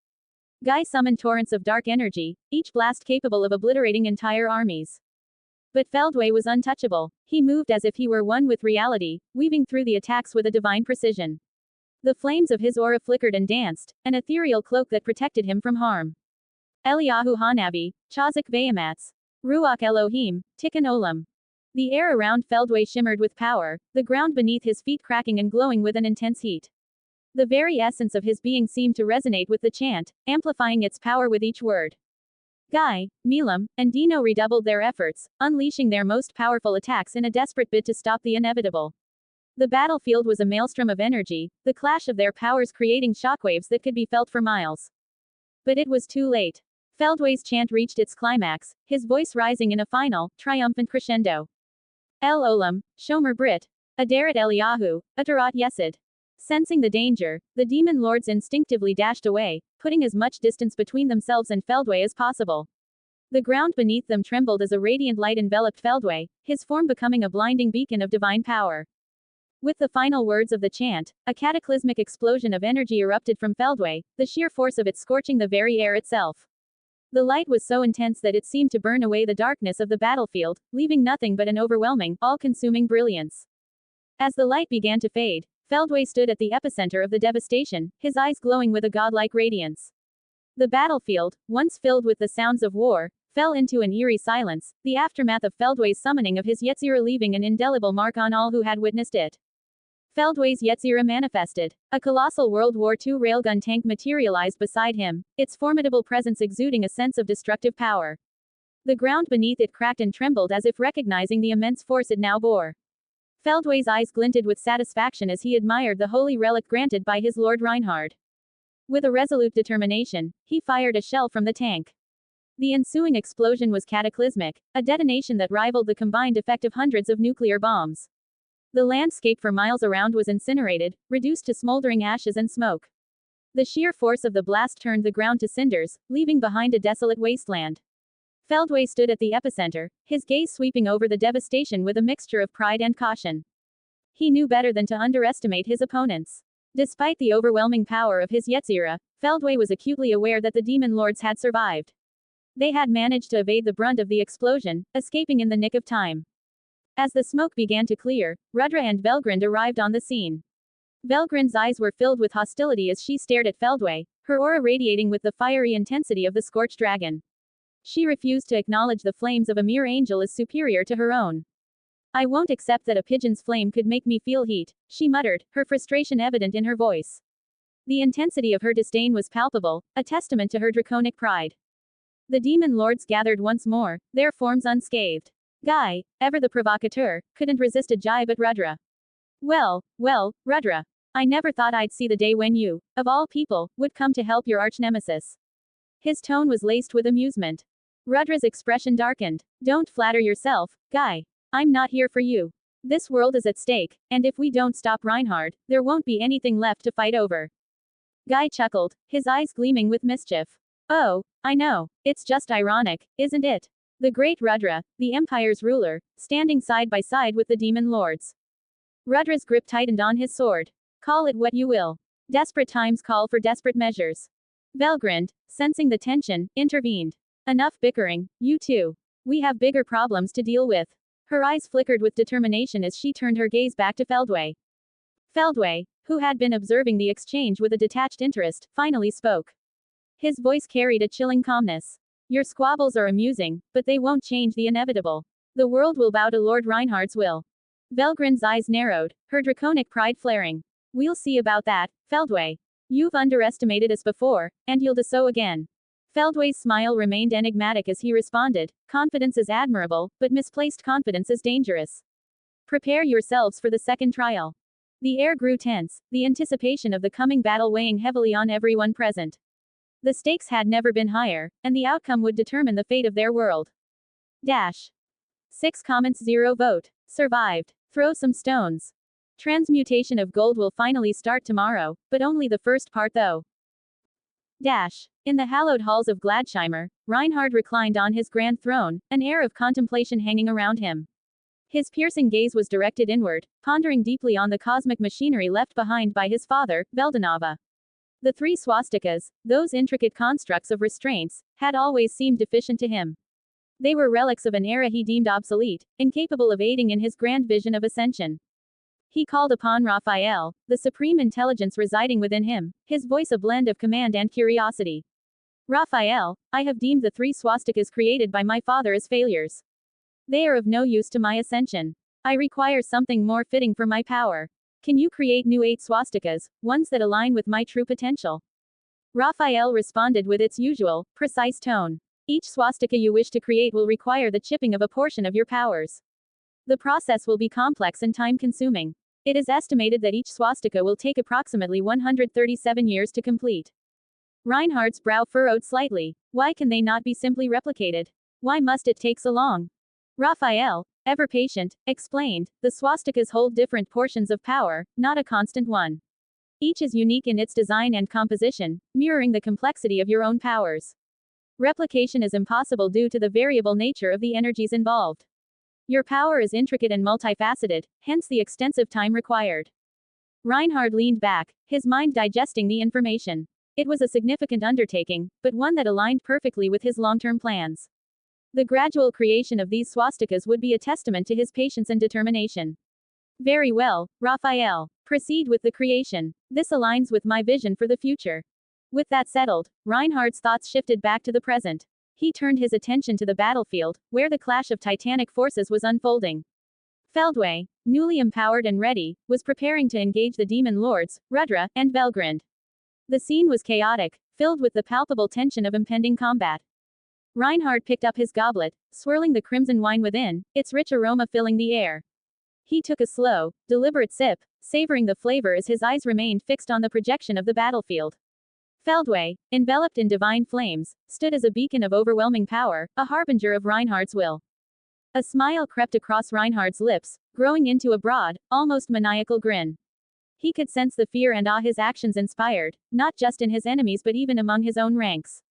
Guy summoned torrents of dark energy, each blast capable of obliterating entire armies. But Feldway was untouchable. He moved as if he were one with reality, weaving through the attacks with a divine precision. The flames of his aura flickered and danced, an ethereal cloak that protected him from harm. Eliyahu Hanavi, Chazak Bayamats. Ruach Elohim, Tikkun Olam. The air around Feldway shimmered with power, the ground beneath his feet cracking and glowing with an intense heat. The very essence of his being seemed to resonate with the chant, amplifying its power with each word. Guy, Milam, and Dino redoubled their efforts, unleashing their most powerful attacks in a desperate bid to stop the inevitable. The battlefield was a maelstrom of energy, the clash of their powers creating shockwaves that could be felt for miles. But it was too late. Feldway's chant reached its climax, his voice rising in a final, triumphant crescendo. El Olam, Shomer Brit. Adarat Eliyahu, Atarat Yesed. Sensing the danger, the demon lords instinctively dashed away, putting as much distance between themselves and Feldway as possible. The ground beneath them trembled as a radiant light enveloped Feldway, his form becoming a blinding beacon of divine power. With the final words of the chant, a cataclysmic explosion of energy erupted from Feldway, the sheer force of it scorching the very air itself. The light was so intense that it seemed to burn away the darkness of the battlefield, leaving nothing but an overwhelming, all-consuming brilliance. As the light began to fade, Feldway stood at the epicenter of the devastation, his eyes glowing with a godlike radiance. The battlefield, once filled with the sounds of war, fell into an eerie silence, the aftermath of Feldway's summoning of his Yetzirah leaving an indelible mark on all who had witnessed it. Feldway's Yetzirah manifested. A colossal World War II railgun tank materialized beside him, its formidable presence exuding a sense of destructive power. The ground beneath it cracked and trembled as if recognizing the immense force it now bore. Feldway's eyes glinted with satisfaction as he admired the holy relic granted by his Lord Reinhard. With a resolute determination, he fired a shell from the tank. The ensuing explosion was cataclysmic, a detonation that rivaled the combined effect of hundreds of nuclear bombs. The landscape for miles around was incinerated, reduced to smoldering ashes and smoke. The sheer force of the blast turned the ground to cinders, leaving behind a desolate wasteland. Feldway stood at the epicenter, his gaze sweeping over the devastation with a mixture of pride and caution. He knew better than to underestimate his opponents. Despite the overwhelming power of his Yetzirah, Feldway was acutely aware that the demon lords had survived. They had managed to evade the brunt of the explosion, escaping in the nick of time. As the smoke began to clear, Rudra and Velgrind arrived on the scene. Velgrind's eyes were filled with hostility as she stared at Feldway, her aura radiating with the fiery intensity of the scorched dragon. She refused to acknowledge the flames of a mere angel as superior to her own. "I won't accept that a pigeon's flame could make me feel heat," she muttered, her frustration evident in her voice. The intensity of her disdain was palpable, a testament to her draconic pride. The demon lords gathered once more, their forms unscathed. Guy, ever the provocateur, couldn't resist a jibe at Rudra. Well, Rudra. I never thought I'd see the day when you, of all people, would come to help your arch-nemesis." His tone was laced with amusement. Rudra's expression darkened. "Don't flatter yourself, Guy. I'm not here for you. This world is at stake, and if we don't stop Reinhard, there won't be anything left to fight over." Guy chuckled, his eyes gleaming with mischief. "Oh, I know. It's just ironic, isn't it? The great Rudra, the Empire's ruler, standing side by side with the demon lords." Rudra's grip tightened on his sword. "Call it what you will. Desperate times call for desperate measures." Velgrind, sensing the tension, intervened. "Enough bickering, you two. We have bigger problems to deal with." Her eyes flickered with determination as she turned her gaze back to Feldway. Feldway, who had been observing the exchange with a detached interest, finally spoke. His voice carried a chilling calmness. "Your squabbles are amusing, but they won't change the inevitable. The world will bow to Lord Reinhardt's will." Velgrind's eyes narrowed, her draconic pride flaring. "We'll see about that, Feldway. You've underestimated us before, and you'll do so again." Feldway's smile remained enigmatic as he responded, "Confidence is admirable, but misplaced confidence is dangerous. Prepare yourselves for the second trial." The air grew tense, the anticipation of the coming battle weighing heavily on everyone present. The stakes had never been higher, and the outcome would determine the fate of their world. 6 comments 0 vote. Survived. Throw some stones. Transmutation of gold will finally start tomorrow, but only the first part though. In the hallowed halls of Gladsheimer, Reinhard reclined on his grand throne, an air of contemplation hanging around him. His piercing gaze was directed inward, pondering deeply on the cosmic machinery left behind by his father, Veldanava. The 3 swastikas, those intricate constructs of restraints, had always seemed deficient to him. They were relics of an era he deemed obsolete, incapable of aiding in his grand vision of ascension. He called upon Raphael, the supreme intelligence residing within him, his voice a blend of command and curiosity. "Raphael, I have deemed the 3 swastikas created by my father as failures. They are of no use to my ascension. I require something more fitting for my power. Can you create new 8 swastikas, ones that align with my true potential?" Raphael responded with its usual, precise tone. "Each swastika you wish to create will require the chipping of a portion of your powers. The process will be complex and time-consuming. It is estimated that each swastika will take approximately 137 years to complete." Reinhardt's brow furrowed slightly. Why can they not be simply replicated? Why must it take so long? Raphael, ever patient, explained, "The swastikas hold different portions of power, not a constant one. Each is unique in its design and composition, mirroring the complexity of your own powers. Replication is impossible due to the variable nature of the energies involved. Your power is intricate and multifaceted, hence the extensive time required." Reinhard leaned back, his mind digesting the information. It was a significant undertaking, but one that aligned perfectly with his long-term plans. The gradual creation of these swastikas would be a testament to his patience and determination. Very well, Raphael. Proceed with the creation. This aligns with my vision for the future. With that settled, Reinhardt's thoughts shifted back to the present. He turned his attention to the battlefield, where the clash of titanic forces was unfolding. Feldway, newly empowered and ready, was preparing to engage the demon lords, Rudra, and Velgrind. The scene was chaotic, filled with the palpable tension of impending combat. Reinhardt picked up his goblet, swirling the crimson wine within, its rich aroma filling the air. He took a slow, deliberate sip, savoring the flavor as his eyes remained fixed on the projection of the battlefield. Feldway, enveloped in divine flames, stood as a beacon of overwhelming power, a harbinger of Reinhardt's will. A smile crept across Reinhardt's lips, growing into a broad, almost maniacal grin. He could sense the fear and awe his actions inspired, not just in his enemies but even among his own ranks.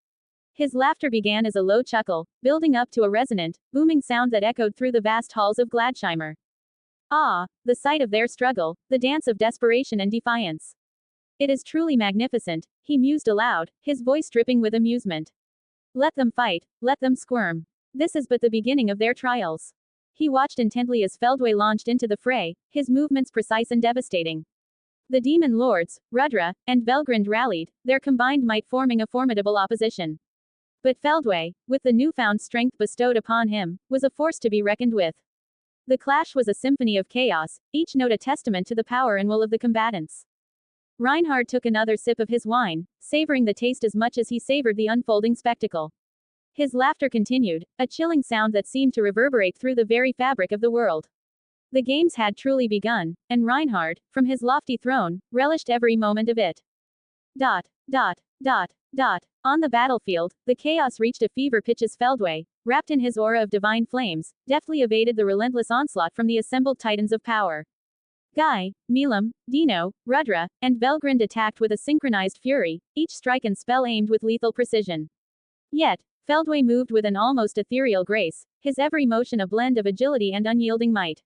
His laughter began as a low chuckle, building up to a resonant, booming sound that echoed through the vast halls of Gladsheimer. Ah, the sight of their struggle, the dance of desperation and defiance. It is truly magnificent, he mused aloud, his voice dripping with amusement. Let them fight, let them squirm. This is but the beginning of their trials. He watched intently as Feldway launched into the fray, his movements precise and devastating. The demon lords, Rudra, and Velgrind rallied, their combined might forming a formidable opposition. But Feldway, with the newfound strength bestowed upon him, was a force to be reckoned with. The clash was a symphony of chaos, each note a testament to the power and will of the combatants. Reinhardt took another sip of his wine, savoring the taste as much as he savored the unfolding spectacle. His laughter continued, a chilling sound that seemed to reverberate through the very fabric of the world. The games had truly begun, and Reinhardt, from his lofty throne, relished every moment of it. Dot, dot, dot, dot. On the battlefield, the chaos reached a fever pitch as Feldway, wrapped in his aura of divine flames, deftly evaded the relentless onslaught from the assembled titans of power. Guy, Milam, Dino, Rudra, and Velgrind attacked with a synchronized fury, each strike and spell aimed with lethal precision. Yet, Feldway moved with an almost ethereal grace, his every motion a blend of agility and unyielding might.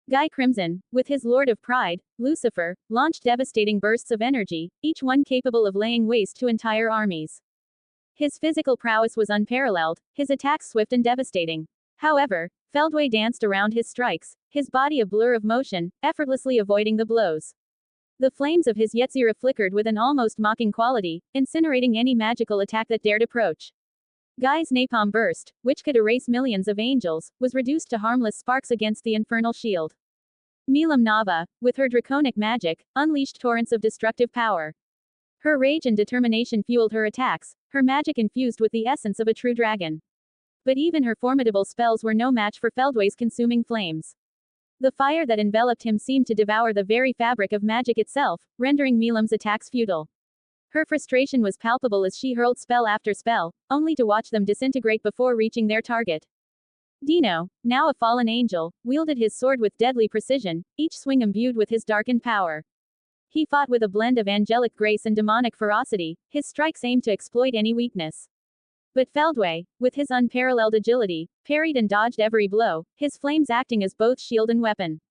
Guy Crimson, with his Lord of Pride, Lucifer, launched devastating bursts of energy, each one capable of laying waste to entire armies. His physical prowess was unparalleled, his attacks swift and devastating. However, Feldway danced around his strikes, his body a blur of motion, effortlessly avoiding the blows. The flames of his Yetzirah flickered with an almost mocking quality, incinerating any magical attack that dared approach. Guy's napalm burst, which could erase millions of angels, was reduced to harmless sparks against the infernal shield. Milam Nava, with her draconic magic, unleashed torrents of destructive power. Her rage and determination fueled her attacks, her magic infused with the essence of a true dragon. But even her formidable spells were no match for Feldway's consuming flames. The fire that enveloped him seemed to devour the very fabric of magic itself, rendering Milam's attacks futile. Her frustration was palpable as she hurled spell after spell, only to watch them disintegrate before reaching their target. Dino, now a fallen angel, wielded his sword with deadly precision, each swing imbued with his darkened power. He fought with a blend of angelic grace and demonic ferocity, his strikes aimed to exploit any weakness. But Feldway, with his unparalleled agility, parried and dodged every blow, his flames acting as both shield and weapon.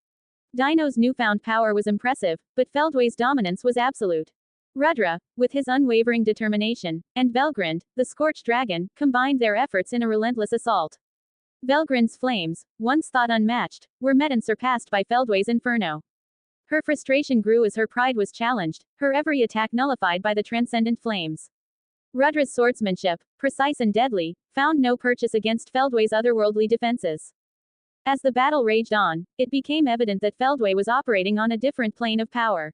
Dino's newfound power was impressive, but Feldway's dominance was absolute. Rudra, with his unwavering determination, and Velgrind, the scorched dragon, combined their efforts in a relentless assault. Velgrind's flames, once thought unmatched, were met and surpassed by Feldway's inferno. Her frustration grew as her pride was challenged, her every attack nullified by the transcendent flames. Rudra's swordsmanship, precise and deadly, found no purchase against Feldway's otherworldly defenses. As the battle raged on, it became evident that Feldway was operating on a different plane of power.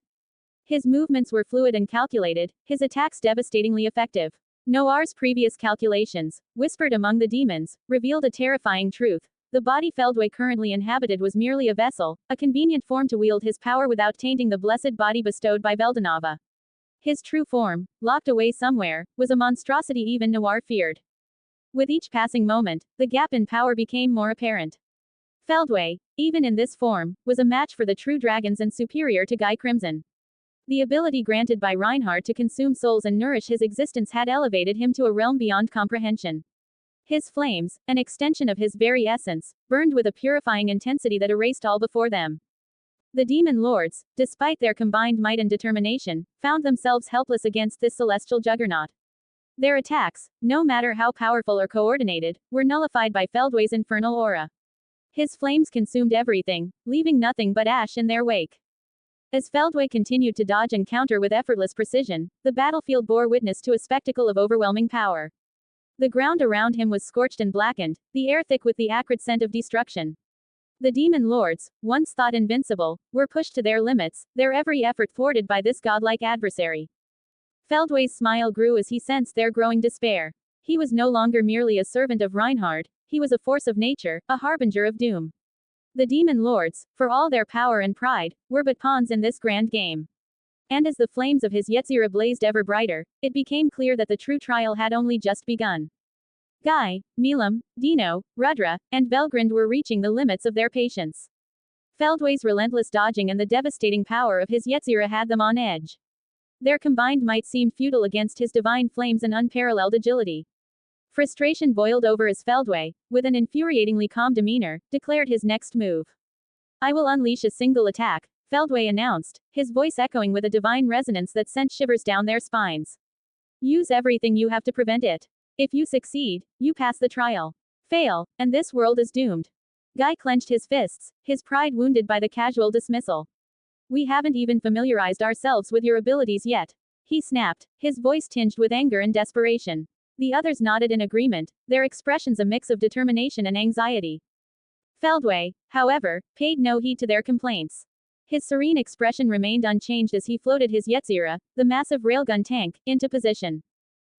His movements were fluid and calculated, his attacks devastatingly effective. Noir's previous calculations, whispered among the demons, revealed a terrifying truth. The body Feldway currently inhabited was merely a vessel, a convenient form to wield his power without tainting the blessed body bestowed by Veldanava. His true form, locked away somewhere, was a monstrosity even Noir feared. With each passing moment, the gap in power became more apparent. Feldway, even in this form, was a match for the true dragons and superior to Guy Crimson. The ability granted by Reinhardt to consume souls and nourish his existence had elevated him to a realm beyond comprehension. His flames, an extension of his very essence, burned with a purifying intensity that erased all before them. The demon lords, despite their combined might and determination, found themselves helpless against this celestial juggernaut. Their attacks, no matter how powerful or coordinated, were nullified by Feldway's infernal aura. His flames consumed everything, leaving nothing but ash in their wake. As Feldway continued to dodge and counter with effortless precision, the battlefield bore witness to a spectacle of overwhelming power. The ground around him was scorched and blackened, the air thick with the acrid scent of destruction. The demon lords, once thought invincible, were pushed to their limits, their every effort thwarted by this godlike adversary. Feldway's smile grew as he sensed their growing despair. He was no longer merely a servant of Reinhard, he was a force of nature, a harbinger of doom. The demon lords, for all their power and pride, were but pawns in this grand game. And as the flames of his Yetzirah blazed ever brighter, it became clear that the true trial had only just begun. Guy, Milam, Dino, Rudra, and Belgrind were reaching the limits of their patience. Feldway's relentless dodging and the devastating power of his Yetzirah had them on edge. Their combined might seemed futile against his divine flames and unparalleled agility. Frustration boiled over as Feldway, with an infuriatingly calm demeanor, declared his next move. "I will unleash a single attack," Feldway announced, his voice echoing with a divine resonance that sent shivers down their spines. "Use everything you have to prevent it. If you succeed, you pass the trial. Fail, and this world is doomed." Guy clenched his fists, his pride wounded by the casual dismissal. "We haven't even familiarized ourselves with your abilities yet," he snapped, his voice tinged with anger and desperation. The others nodded in agreement, their expressions a mix of determination and anxiety. Feldway, however, paid no heed to their complaints. His serene expression remained unchanged as he floated his Yetzirah, the massive railgun tank, into position.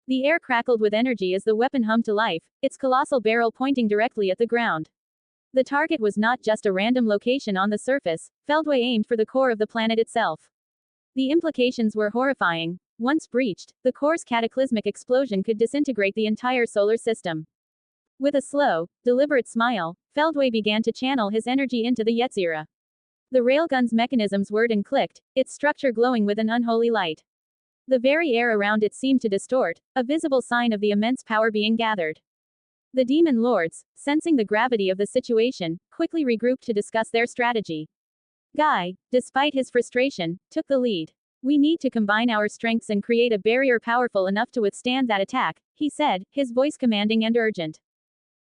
The air crackled with energy as the weapon hummed to life, its colossal barrel pointing directly at the ground. The target was not just a random location on the surface, Feldway aimed for the core of the planet itself. The implications were horrifying. Once breached, the core's cataclysmic explosion could disintegrate the entire solar system. With a slow, deliberate smile, Feldway began to channel his energy into the Yetzirah. The railgun's mechanisms whirred and clicked, its structure glowing with an unholy light. The very air around it seemed to distort, a visible sign of the immense power being gathered. The demon lords, sensing the gravity of the situation, quickly regrouped to discuss their strategy. Guy, despite his frustration, took the lead. "We need to combine our strengths and create a barrier powerful enough to withstand that attack," he said, his voice commanding and urgent.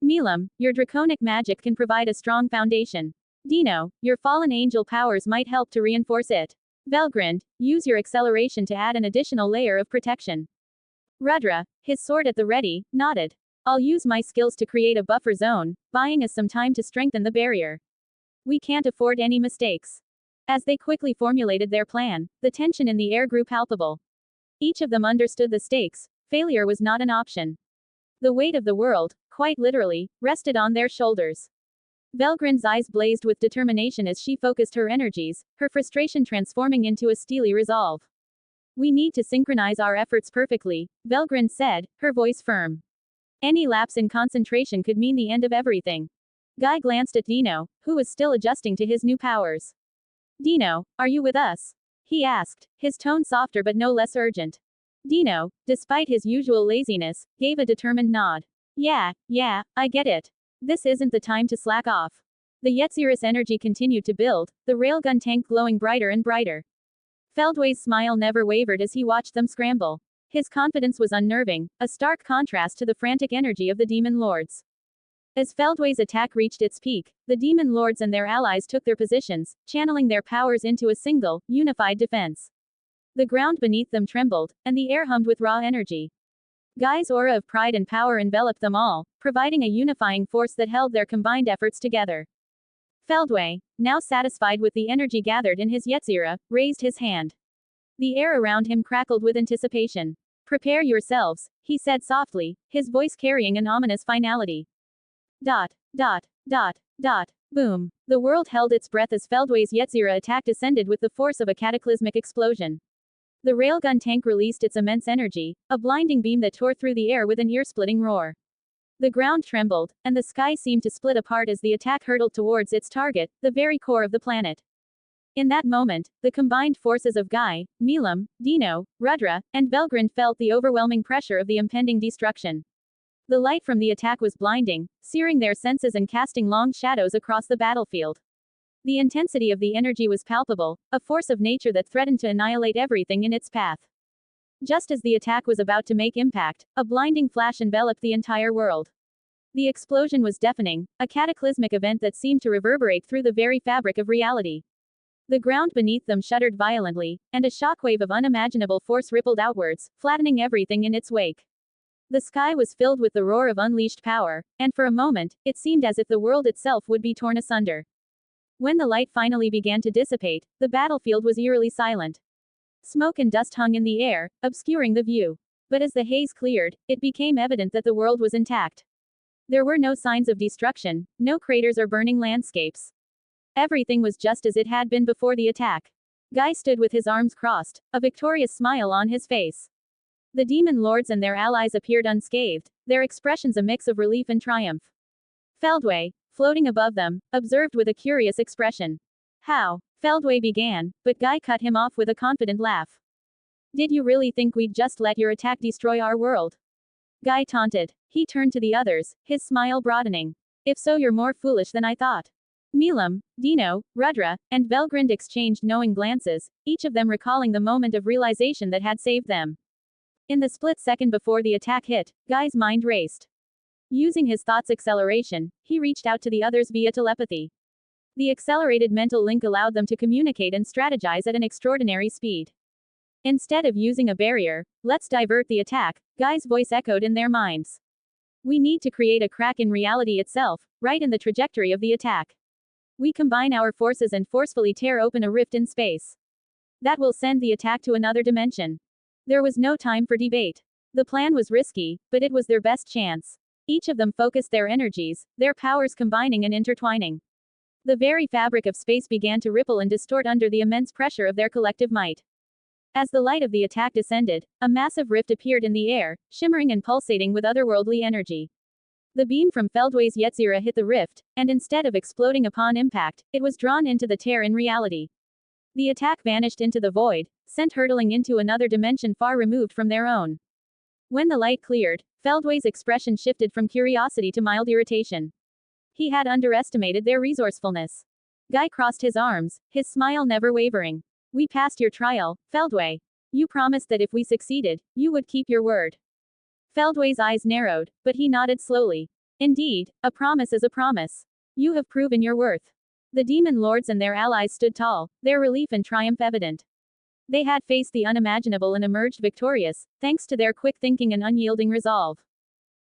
"Milam, your draconic magic can provide a strong foundation. Dino, your fallen angel powers might help to reinforce it. Belgrind, use your acceleration to add an additional layer of protection." Rudra, his sword at the ready, nodded. "I'll use my skills to create a buffer zone, buying us some time to strengthen the barrier. We can't afford any mistakes." As they quickly formulated their plan, the tension in the air grew palpable. Each of them understood the stakes. Failure was not an option. The weight of the world, quite literally, rested on their shoulders. Belgrind's eyes blazed with determination as she focused her energies, her frustration transforming into a steely resolve. "We need to synchronize our efforts perfectly," Belgrind said, her voice firm. Any lapse in concentration could mean the end of everything. Guy glanced at Dino, who was still adjusting to his new powers. "Dino, are you with us?" he asked, his tone softer but no less urgent. Dino, despite his usual laziness, gave a determined nod. Yeah, I get it. This isn't the time to slack off." The Yetzirah's energy continued to build, the railgun tank glowing brighter and brighter. Feldway's smile never wavered as he watched them scramble. His confidence was unnerving, a stark contrast to the frantic energy of the demon lords. As Feldway's attack reached its peak, the demon lords and their allies took their positions, channeling their powers into a single, unified defense. The ground beneath them trembled, and the air hummed with raw energy. Guy's aura of pride and power enveloped them all, providing a unifying force that held their combined efforts together. Feldway, now satisfied with the energy gathered in his Yetzirah, raised his hand. The air around him crackled with anticipation. "Prepare yourselves," he said softly, his voice carrying an ominous finality. Dot, dot, dot, dot, boom. The world held its breath as Feldway's Yetzirah attack descended with the force of a cataclysmic explosion. The railgun tank released its immense energy, a blinding beam that tore through the air with an ear-splitting roar. The ground trembled, and the sky seemed to split apart as the attack hurtled towards its target, the very core of the planet. In that moment, the combined forces of Guy, Milam, Dino, Rudra, and Belgrind felt the overwhelming pressure of the impending destruction. The light from the attack was blinding, searing their senses and casting long shadows across the battlefield. The intensity of the energy was palpable, a force of nature that threatened to annihilate everything in its path. Just as the attack was about to make impact, a blinding flash enveloped the entire world. The explosion was deafening, a cataclysmic event that seemed to reverberate through the very fabric of reality. The ground beneath them shuddered violently, and a shockwave of unimaginable force rippled outwards, flattening everything in its wake. The sky was filled with the roar of unleashed power, and for a moment, it seemed as if the world itself would be torn asunder. When the light finally began to dissipate, the battlefield was eerily silent. Smoke and dust hung in the air, obscuring the view. But as the haze cleared, it became evident that the world was intact. There were no signs of destruction, no craters or burning landscapes. Everything was just as it had been before the attack. Guy stood with his arms crossed, a victorious smile on his face. The demon lords and their allies appeared unscathed, their expressions a mix of relief and triumph. Feldway, floating above them, observed with a curious expression. How? Feldway began, but Guy cut him off with a confident laugh. Did you really think we'd just let your attack destroy our world? Guy taunted. He turned to the others, his smile broadening. If so, you're more foolish than I thought. Milam, Dino, Rudra, and Belgrind exchanged knowing glances, each of them recalling the moment of realization that had saved them. In the split second before the attack hit, Guy's mind raced. Using his thought's acceleration, he reached out to the others via telepathy. The accelerated mental link allowed them to communicate and strategize at an extraordinary speed. Instead of using a barrier, let's divert the attack, Guy's voice echoed in their minds. We need to create a crack in reality itself, right in the trajectory of the attack. We combine our forces and forcefully tear open a rift in space. That will send the attack to another dimension. There was no time for debate. The plan was risky, but it was their best chance. Each of them focused their energies, their powers combining and intertwining. The very fabric of space began to ripple and distort under the immense pressure of their collective might. As the light of the attack descended, a massive rift appeared in the air, shimmering and pulsating with otherworldly energy. The beam from Feldway's Yetzira hit the rift, and instead of exploding upon impact, it was drawn into the tear in reality. The attack vanished into the void, sent hurtling into another dimension far removed from their own. When the light cleared, Feldway's expression shifted from curiosity to mild irritation. He had underestimated their resourcefulness. Guy crossed his arms, his smile never wavering. We passed your trial, Feldway. You promised that if we succeeded, you would keep your word. Feldway's eyes narrowed, but he nodded slowly. Indeed, a promise is a promise. You have proven your worth. The demon lords and their allies stood tall, their relief and triumph evident. They had faced the unimaginable and emerged victorious, thanks to their quick thinking and unyielding resolve.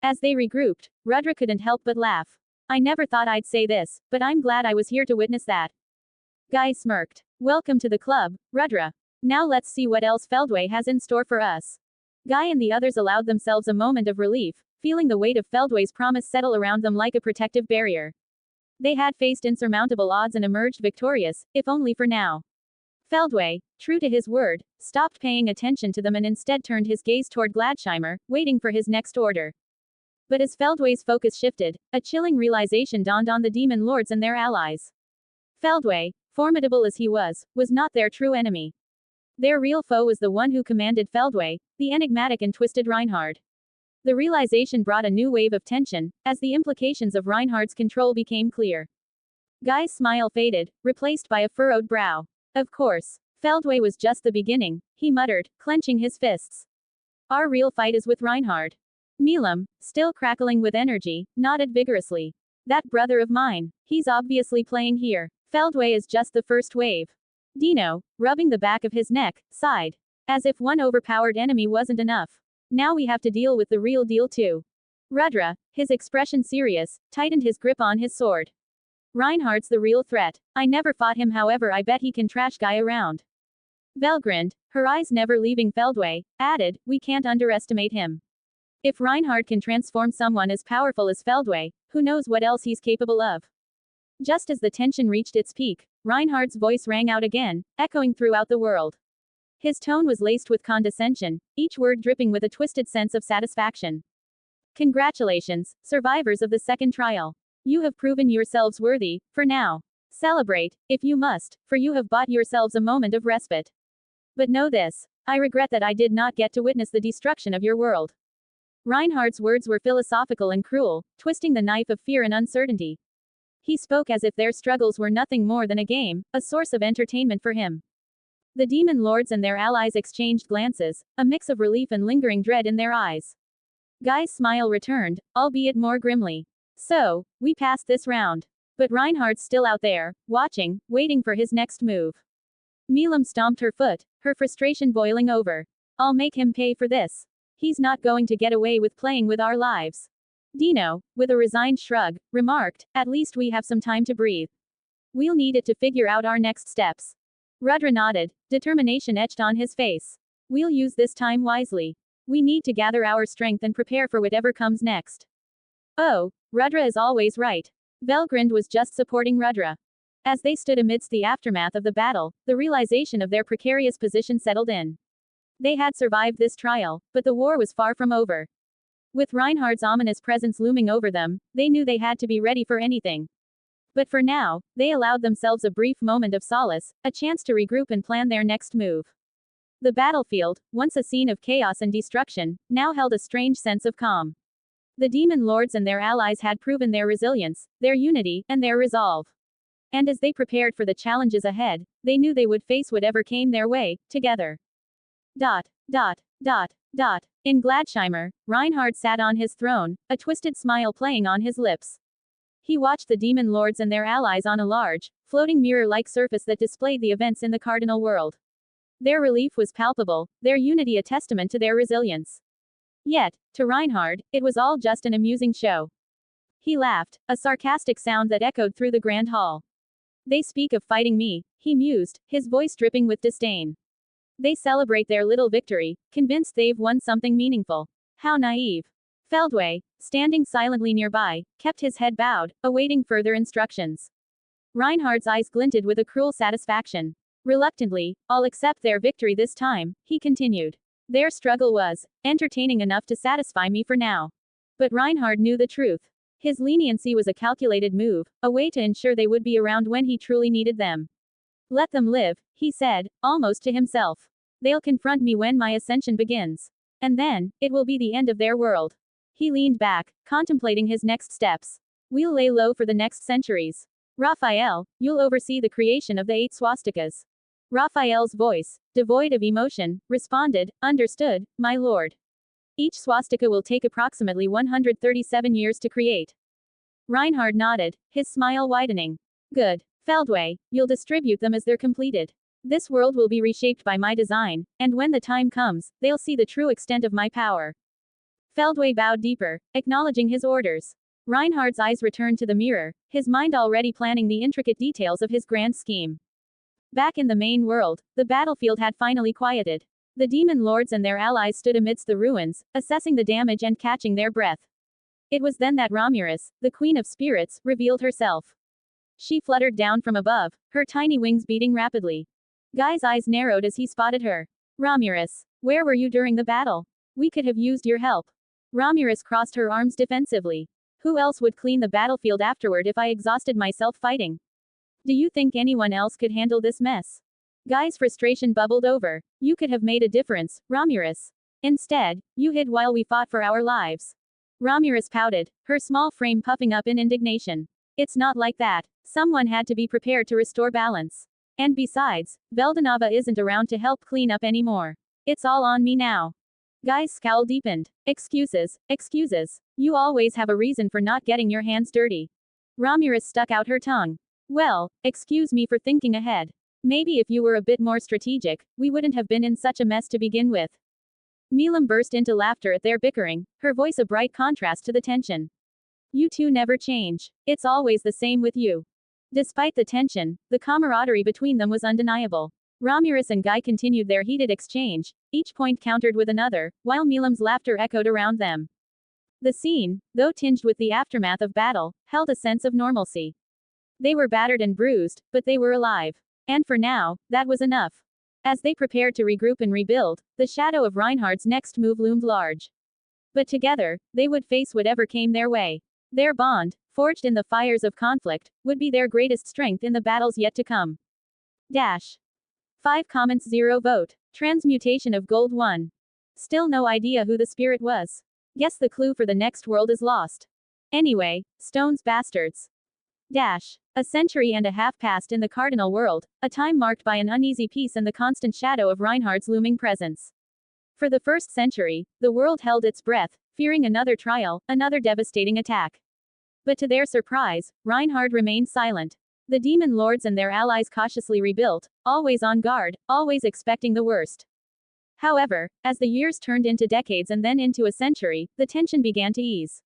As they regrouped, Rudra couldn't help but laugh. I never thought I'd say this, but I'm glad I was here to witness that. Guy smirked. Welcome to the club, Rudra. Now let's see what else Feldway has in store for us. Guy and the others allowed themselves a moment of relief, feeling the weight of Feldway's promise settle around them like a protective barrier. They had faced insurmountable odds and emerged victorious, if only for now. Feldway, true to his word, stopped paying attention to them and instead turned his gaze toward Gladsheimer, waiting for his next order. But as Feldway's focus shifted, a chilling realization dawned on the demon lords and their allies. Feldway, formidable as he was not their true enemy. Their real foe was the one who commanded Feldway, the enigmatic and twisted Reinhard. The realization brought a new wave of tension, as the implications of Reinhard's control became clear. Guy's smile faded, replaced by a furrowed brow. Of course. Feldway was just the beginning, he muttered, clenching his fists. Our real fight is with Reinhard. Milam, still crackling with energy, nodded vigorously. That brother of mine, he's obviously playing here. Feldway is just the first wave. Dino, rubbing the back of his neck, sighed. As if one overpowered enemy wasn't enough. Now we have to deal with the real deal too. Rudra, his expression serious, tightened his grip on his sword. Reinhard's the real threat. I never fought him, however I bet he can trash Guy around. Belgrind, her eyes never leaving Feldway, added, we can't underestimate him. If Reinhard can transform someone as powerful as Feldway, who knows what else he's capable of. Just as the tension reached its peak, Reinhard's voice rang out again, echoing throughout the world. His tone was laced with condescension, each word dripping with a twisted sense of satisfaction. Congratulations, survivors of the second trial. You have proven yourselves worthy, for now. Celebrate, if you must, for you have bought yourselves a moment of respite. But know this, I regret that I did not get to witness the destruction of your world. Reinhard's words were philosophical and cruel, twisting the knife of fear and uncertainty. He spoke as if their struggles were nothing more than a game, a source of entertainment for him. The demon lords and their allies exchanged glances, a mix of relief and lingering dread in their eyes. Guy's smile returned, albeit more grimly. So, we passed this round. But Reinhardt's still out there, watching, waiting for his next move. Milam stomped her foot, her frustration boiling over. I'll make him pay for this. He's not going to get away with playing with our lives. Dino, with a resigned shrug, remarked, at least we have some time to breathe. We'll need it to figure out our next steps. Rudra nodded, determination etched on his face. We'll use this time wisely. We need to gather our strength and prepare for whatever comes next. Oh, Rudra is always right. Velgrind was just supporting Rudra. As they stood amidst the aftermath of the battle, the realization of their precarious position settled in. They had survived this trial, but the war was far from over. With Reinhardt's ominous presence looming over them, they knew they had to be ready for anything. But for now, they allowed themselves a brief moment of solace, a chance to regroup and plan their next move. The battlefield, once a scene of chaos and destruction, now held a strange sense of calm. The demon lords and their allies had proven their resilience, their unity, and their resolve. And as they prepared for the challenges ahead, they knew they would face whatever came their way, together. In Gladsheimer, Reinhardt sat on his throne, a twisted smile playing on his lips. He watched the demon lords and their allies on a large, floating mirror-like surface that displayed the events in the cardinal world. Their relief was palpable, their unity a testament to their resilience. Yet, to Reinhardt, it was all just an amusing show. He laughed, a sarcastic sound that echoed through the grand hall. They speak of fighting me, he mused, his voice dripping with disdain. They celebrate their little victory, convinced they've won something meaningful. How naive. Feldway, standing silently nearby, kept his head bowed, awaiting further instructions. Reinhardt's eyes glinted with a cruel satisfaction. Reluctantly, I'll accept their victory this time, he continued. Their struggle was entertaining enough to satisfy me for now. But Reinhardt knew the truth. His leniency was a calculated move, a way to ensure they would be around when he truly needed them. Let them live, he said, almost to himself. They'll confront me when my ascension begins. And then, it will be the end of their world. He leaned back, contemplating his next steps. We'll lay low for the next centuries. Raphael, you'll oversee the creation of the 8 swastikas. Raphael's voice, devoid of emotion, responded, understood, my lord. Each swastika will take approximately 137 years to create. Reinhardt nodded, his smile widening. Good. Feldway, you'll distribute them as they're completed. This world will be reshaped by my design, and when the time comes, they'll see the true extent of my power. Feldway bowed deeper, acknowledging his orders. Reinhardt's eyes returned to the mirror, his mind already planning the intricate details of his grand scheme. Back in the main world, the battlefield had finally quieted. The demon lords and their allies stood amidst the ruins, assessing the damage and catching their breath. It was then that Ramirez, the Queen of Spirits, revealed herself. She fluttered down from above, her tiny wings beating rapidly. Guy's eyes narrowed as he spotted her. Ramirez, where were you during the battle? We could have used your help. Ramirez crossed her arms defensively. Who else would clean the battlefield afterward if I exhausted myself fighting? Do you think anyone else could handle this mess? Guy's frustration bubbled over. You could have made a difference, Ramirez. Instead, you hid while we fought for our lives. Ramirez pouted, her small frame puffing up in indignation. It's not like that. Someone had to be prepared to restore balance. And besides, Veldanava isn't around to help clean up anymore. It's all on me now. Guy's scowl deepened. Excuses, excuses. You always have a reason for not getting your hands dirty. Ramirez stuck out her tongue. Well, excuse me for thinking ahead. Maybe if you were a bit more strategic, we wouldn't have been in such a mess to begin with. Milam burst into laughter at their bickering, her voice a bright contrast to the tension. You two never change. It's always the same with you. Despite the tension, the camaraderie between them was undeniable. Ramirez and Guy continued their heated exchange, each point countered with another, while Milam's laughter echoed around them. The scene, though tinged with the aftermath of battle, held a sense of normalcy. They were battered and bruised, but they were alive. And for now, that was enough. As they prepared to regroup and rebuild, the shadow of Reinhardt's next move loomed large. But together, they would face whatever came their way. Their bond, forged in the fires of conflict, would be their greatest strength in the battles yet to come. 5 comments 0 vote. Transmutation of Gold 1. Still no idea who the spirit was. Guess the clue for the next world is lost. Anyway, Stone's bastards. A century and a half passed in the cardinal world, a time marked by an uneasy peace and the constant shadow of Reinhardt's looming presence. For the first century, the world held its breath, fearing another trial, another devastating attack. But to their surprise, Reinhard remained silent. The demon lords and their allies cautiously rebuilt, always on guard, always expecting the worst. However, as the years turned into decades and then into a century, the tension began to ease.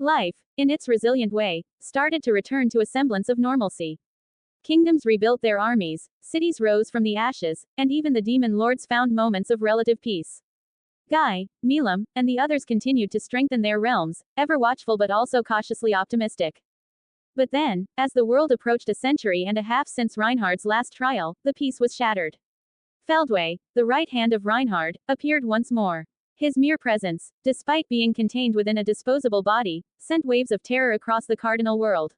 Life, in its resilient way, started to return to a semblance of normalcy. Kingdoms rebuilt their armies, cities rose from the ashes, and even the demon lords found moments of relative peace. Guy, Milam, and the others continued to strengthen their realms, ever watchful but also cautiously optimistic. But then, as the world approached a century and a half since Reinhard's last trial, the peace was shattered. Feldway, the right hand of Reinhard, appeared once more. His mere presence, despite being contained within a disposable body, sent waves of terror across the cardinal world.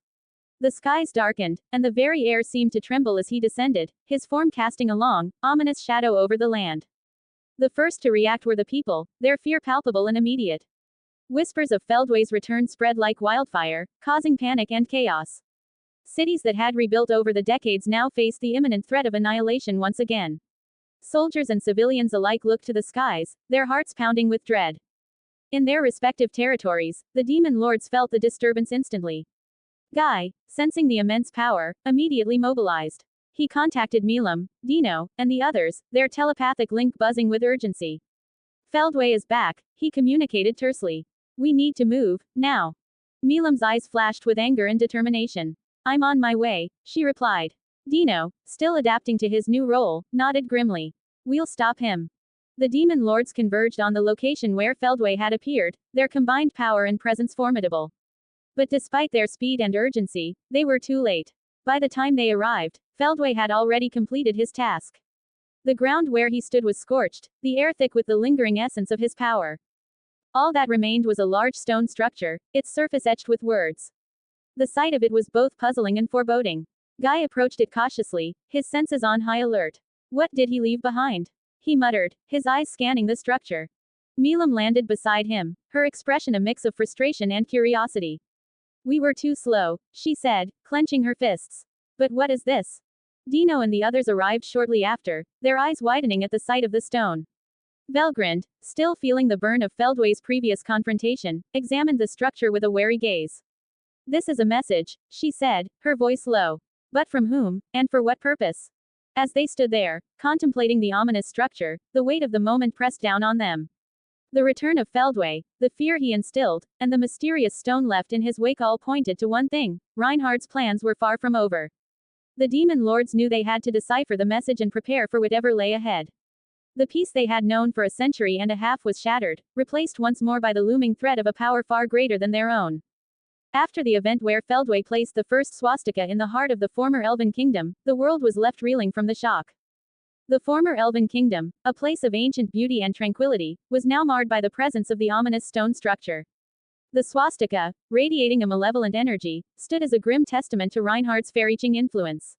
The skies darkened, and the very air seemed to tremble as he descended, his form casting a long, ominous shadow over the land. The first to react were the people, their fear palpable and immediate. Whispers of Feldway's return spread like wildfire, causing panic and chaos. Cities that had rebuilt over the decades now faced the imminent threat of annihilation once again. Soldiers and civilians alike looked to the skies, their hearts pounding with dread. In their respective territories, the demon lords felt the disturbance instantly. Guy, sensing the immense power, immediately mobilized. He contacted Milam, Dino, and the others, their telepathic link buzzing with urgency. Feldway is back, he communicated tersely. We need to move, now. Milam's eyes flashed with anger and determination. I'm on my way, she replied. Dino, still adapting to his new role, nodded grimly. We'll stop him. The demon lords converged on the location where Feldway had appeared, their combined power and presence formidable. But despite their speed and urgency, they were too late. By the time they arrived, Feldway had already completed his task. The ground where he stood was scorched, the air thick with the lingering essence of his power. All that remained was a large stone structure, its surface etched with words. The sight of it was both puzzling and foreboding. Guy approached it cautiously, his senses on high alert. What did he leave behind? He muttered, his eyes scanning the structure. Milam landed beside him, her expression a mix of frustration and curiosity. We were too slow, she said, clenching her fists. But what is this? Dino and the others arrived shortly after, their eyes widening at the sight of the stone. Velgrind, still feeling the burn of Feldway's previous confrontation, examined the structure with a wary gaze. This is a message, she said, her voice low. But from whom, and for what purpose? As they stood there, contemplating the ominous structure, the weight of the moment pressed down on them. The return of Feldway, the fear he instilled, and the mysterious stone left in his wake all pointed to one thing: Reinhard's plans were far from over. The demon lords knew they had to decipher the message and prepare for whatever lay ahead. The peace they had known for a century and a half was shattered, replaced once more by the looming threat of a power far greater than their own. After the event where Feldway placed the first swastika in the heart of the former Elven kingdom, the world was left reeling from the shock. The former Elven kingdom, a place of ancient beauty and tranquility, was now marred by the presence of the ominous stone structure. The swastika, radiating a malevolent energy, stood as a grim testament to Reinhard's far-reaching influence.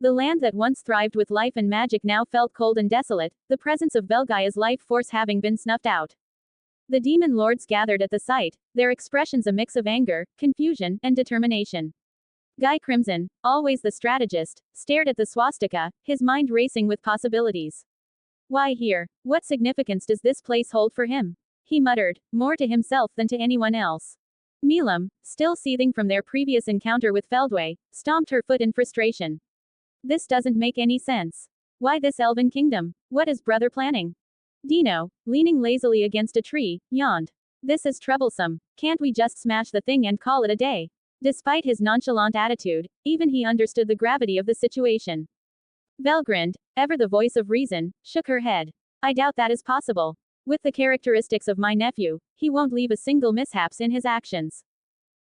The land that once thrived with life and magic now felt cold and desolate, the presence of Belgaia's life force having been snuffed out. The demon lords gathered at the sight, their expressions a mix of anger, confusion, and determination. Guy Crimson, always the strategist, stared at the swastika, his mind racing with possibilities. Why here? What significance does this place hold for him? He muttered, more to himself than to anyone else. Milam, still seething from their previous encounter with Feldway, stomped her foot in frustration. This doesn't make any sense. Why this Elven kingdom? What is brother planning? Dino, leaning lazily against a tree, yawned. This is troublesome. Can't we just smash the thing and call it a day? Despite his nonchalant attitude, even he understood the gravity of the situation. Velgrind, ever the voice of reason, shook her head. I doubt that is possible. With the characteristics of my nephew, he won't leave a single mishaps in his actions.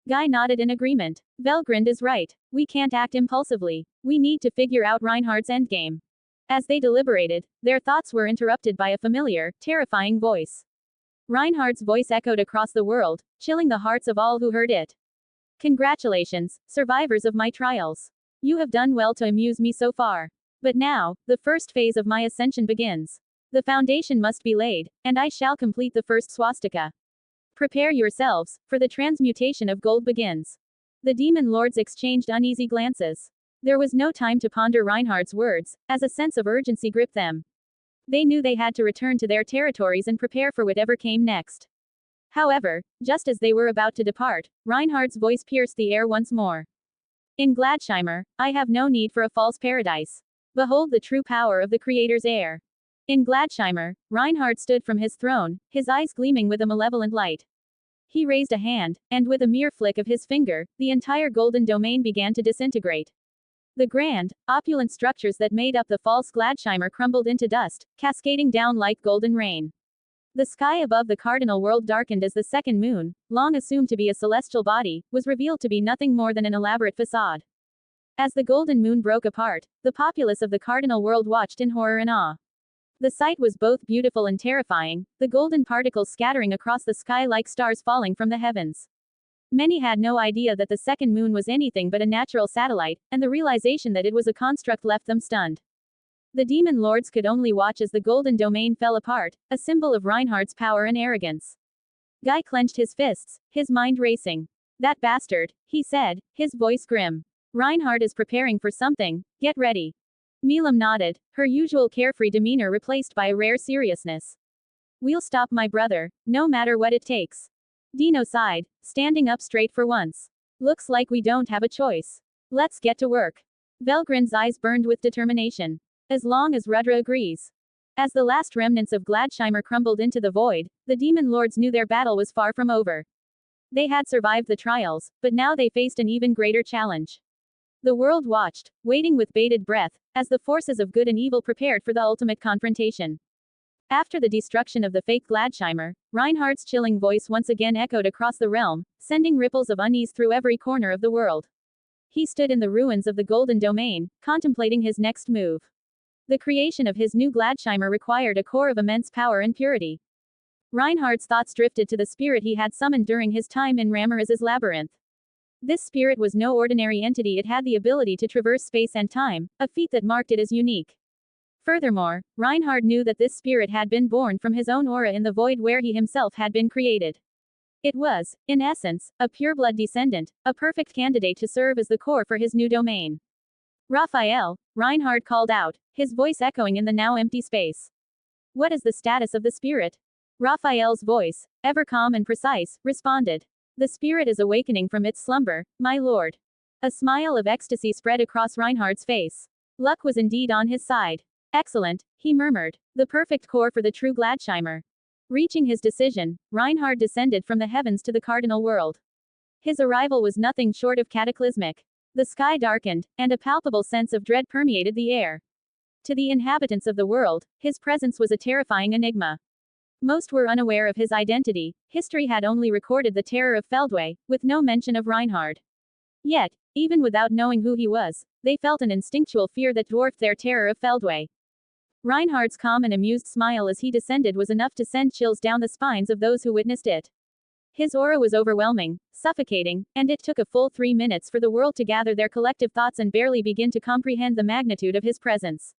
Guy nodded in agreement. Velgrind is right. We can't act impulsively. We need to figure out Reinhard's endgame. As they deliberated, their thoughts were interrupted by a familiar, terrifying voice. Reinhard's voice echoed across the world, chilling the hearts of all who heard it. Congratulations, survivors of my trials. You have done well to amuse me so far. But now, the first phase of my ascension begins. The foundation must be laid, and I shall complete the first swastika. Prepare yourselves, for the transmutation of gold begins. The demon lords exchanged uneasy glances. There was no time to ponder Reinhard's words, as a sense of urgency gripped them. They knew they had to return to their territories and prepare for whatever came next. However, just as they were about to depart, Reinhardt's voice pierced the air once more. In Gladsheimer, I have no need for a false paradise. Behold the true power of the Creator's air. In Gladsheimer, Reinhardt stood from his throne, his eyes gleaming with a malevolent light. He raised a hand, and with a mere flick of his finger, the entire golden domain began to disintegrate. The grand, opulent structures that made up the false Gladsheimer crumbled into dust, cascading down like golden rain. The sky above the cardinal world darkened as the second moon, long assumed to be a celestial body, was revealed to be nothing more than an elaborate facade. As the golden moon broke apart, the populace of the cardinal world watched in horror and awe. The sight was both beautiful and terrifying, the golden particles scattering across the sky like stars falling from the heavens. Many had no idea that the second moon was anything but a natural satellite, and the realization that it was a construct left them stunned. The demon lords could only watch as the golden domain fell apart, a symbol of Reinhardt's power and arrogance. Guy clenched his fists, his mind racing. That bastard, he said, his voice grim. Reinhardt is preparing for something, get ready. Milam nodded, her usual carefree demeanor replaced by a rare seriousness. We'll stop my brother, no matter what it takes. Dino sighed, standing up straight for once. Looks like we don't have a choice. Let's get to work. Velgrin's eyes burned with determination. As long as Rudra agrees. As the last remnants of Gladsheimer crumbled into the void, the demon lords knew their battle was far from over. They had survived the trials, but now they faced an even greater challenge. The world watched, waiting with bated breath, as the forces of good and evil prepared for the ultimate confrontation. After the destruction of the fake Gladsheimer, Reinhardt's chilling voice once again echoed across the realm, sending ripples of unease through every corner of the world. He stood in the ruins of the Golden Domain, contemplating his next move. The creation of his new Gladsheimer required a core of immense power and purity. Reinhardt's thoughts drifted to the spirit he had summoned during his time in Ramariz's labyrinth. This spirit was no ordinary entity, it had the ability to traverse space and time, a feat that marked it as unique. Furthermore, Reinhardt knew that this spirit had been born from his own aura in the void where he himself had been created. It was, in essence, a pureblood descendant, a perfect candidate to serve as the core for his new domain. Raphael, Reinhardt called out, his voice echoing in the now empty space. What is the status of the spirit? Raphael's voice, ever calm and precise, responded. The spirit is awakening from its slumber, my lord. A smile of ecstasy spread across Reinhardt's face. Luck was indeed on his side. Excellent, he murmured. The perfect core for the true Gladsheimer. Reaching his decision, Reinhardt descended from the heavens to the cardinal world. His arrival was nothing short of cataclysmic. The sky darkened, and a palpable sense of dread permeated the air. To the inhabitants of the world, his presence was a terrifying enigma. Most were unaware of his identity, history had only recorded the terror of Feldway, with no mention of Reinhardt. Yet, even without knowing who he was, they felt an instinctual fear that dwarfed their terror of Feldway. Reinhardt's calm and amused smile as he descended was enough to send chills down the spines of those who witnessed it. His aura was overwhelming, suffocating, and it took a full 3 minutes for the world to gather their collective thoughts and barely begin to comprehend the magnitude of his presence.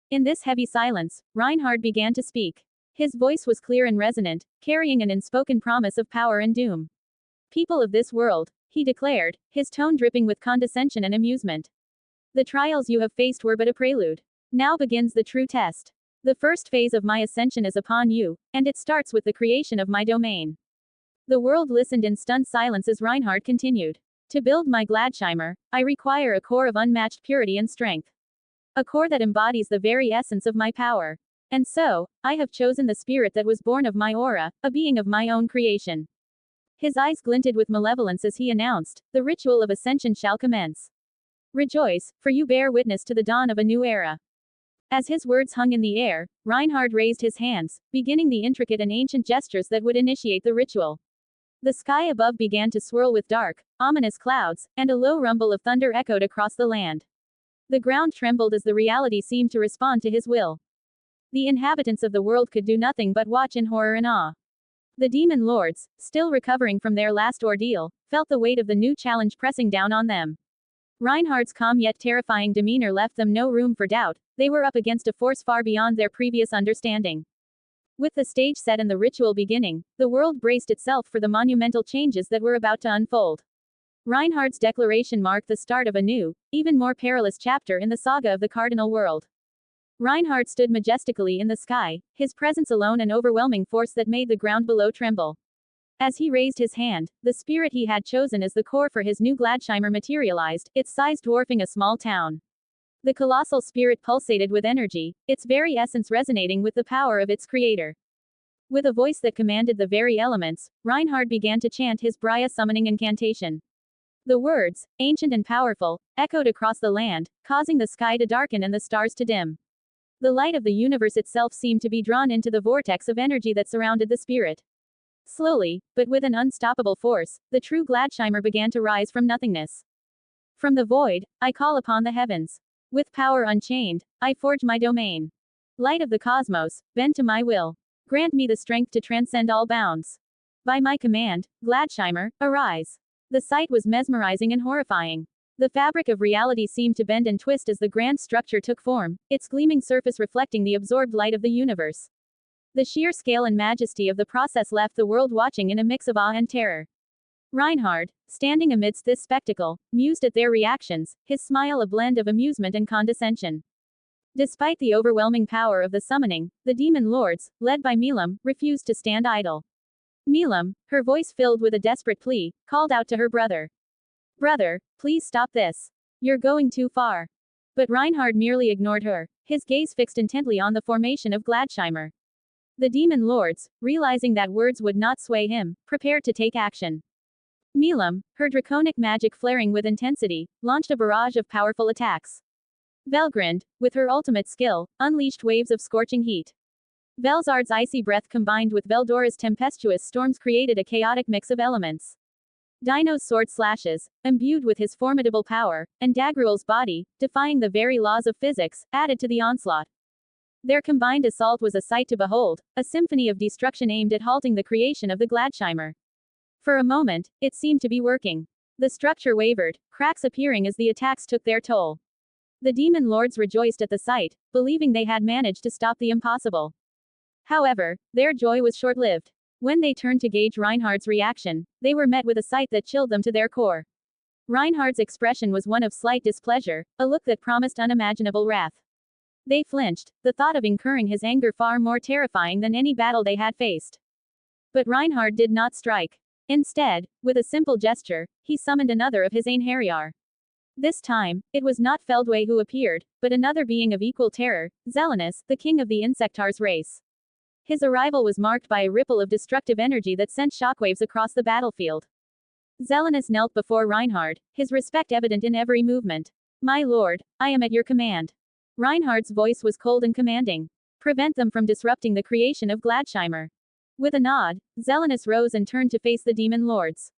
In this heavy silence, Reinhardt began to speak. His voice was clear and resonant, carrying an unspoken promise of power and doom. People of this world, he declared, his tone dripping with condescension and amusement. The trials you have faced were but a prelude. Now begins the true test. The first phase of my ascension is upon you, and it starts with the creation of my domain. The world listened in stunned silence as Reinhardt continued. To build my Gladsheimer, I require a core of unmatched purity and strength. A core that embodies the very essence of my power. And so, I have chosen the spirit that was born of my aura, a being of my own creation. His eyes glinted with malevolence as he announced, the ritual of ascension shall commence. Rejoice, for you bear witness to the dawn of a new era. As his words hung in the air, Reinhardt raised his hands, beginning the intricate and ancient gestures that would initiate the ritual. The sky above began to swirl with dark, ominous clouds, and a low rumble of thunder echoed across the land. The ground trembled as the reality seemed to respond to his will. The inhabitants of the world could do nothing but watch in horror and awe. The demon lords, still recovering from their last ordeal, felt the weight of the new challenge pressing down on them. Reinhardt's calm yet terrifying demeanor left them no room for doubt, they were up against a force far beyond their previous understanding. With the stage set and the ritual beginning, the world braced itself for the monumental changes that were about to unfold. Reinhardt's declaration marked the start of a new, even more perilous chapter in the saga of the cardinal world. Reinhardt stood majestically in the sky, his presence alone an overwhelming force that made the ground below tremble. As he raised his hand, the spirit he had chosen as the core for his new Gladsheimer materialized, its size dwarfing a small town. The colossal spirit pulsated with energy, its very essence resonating with the power of its creator. With a voice that commanded the very elements, Reinhard began to chant his Brya summoning incantation. The words, ancient and powerful, echoed across the land, causing the sky to darken and the stars to dim. The light of the universe itself seemed to be drawn into the vortex of energy that surrounded the spirit. Slowly, but with an unstoppable force, the true Gladsheimer began to rise from nothingness. From the void, I call upon the heavens. With power unchained, I forge my domain. Light of the cosmos, bend to my will. Grant me the strength to transcend all bounds. By my command, Gladsheimer, arise. The sight was mesmerizing and horrifying. The fabric of reality seemed to bend and twist as the grand structure took form, its gleaming surface reflecting the absorbed light of the universe. The sheer scale and majesty of the process left the world watching in a mix of awe and terror. Reinhard, standing amidst this spectacle, mused at their reactions, his smile a blend of amusement and condescension. Despite the overwhelming power of the summoning, the demon lords, led by Milam, refused to stand idle. Milam, her voice filled with a desperate plea, called out to her brother. Brother, please stop this. You're going too far. But Reinhard merely ignored her, his gaze fixed intently on the formation of Gladsheimer. The demon lords, realizing that words would not sway him, prepared to take action. Milam, her draconic magic flaring with intensity, launched a barrage of powerful attacks. Velgrind, with her ultimate skill, unleashed waves of scorching heat. Velzard's icy breath combined with Veldora's tempestuous storms created a chaotic mix of elements. Dino's sword slashes, imbued with his formidable power, and Dagruel's body, defying the very laws of physics, added to the onslaught. Their combined assault was a sight to behold, a symphony of destruction aimed at halting the creation of the Gladsheimer. For a moment, it seemed to be working. The structure wavered, cracks appearing as the attacks took their toll. The demon lords rejoiced at the sight, believing they had managed to stop the impossible. However, their joy was short-lived. When they turned to gauge Reinhard's reaction, they were met with a sight that chilled them to their core. Reinhard's expression was one of slight displeasure, a look that promised unimaginable wrath. They flinched, the thought of incurring his anger far more terrifying than any battle they had faced. But Reinhard did not strike. Instead, with a simple gesture, he summoned another of his Einherjar. This time, it was not Feldway who appeared, but another being of equal terror, Zelenus, the king of the Insectars race. His arrival was marked by a ripple of destructive energy that sent shockwaves across the battlefield. Zelenus knelt before Reinhard, his respect evident in every movement. My lord, I am at your command. Reinhard's voice was cold and commanding. Prevent them from disrupting the creation of Gladsheimer. With a nod, Zelenus rose and turned to face the demon lords.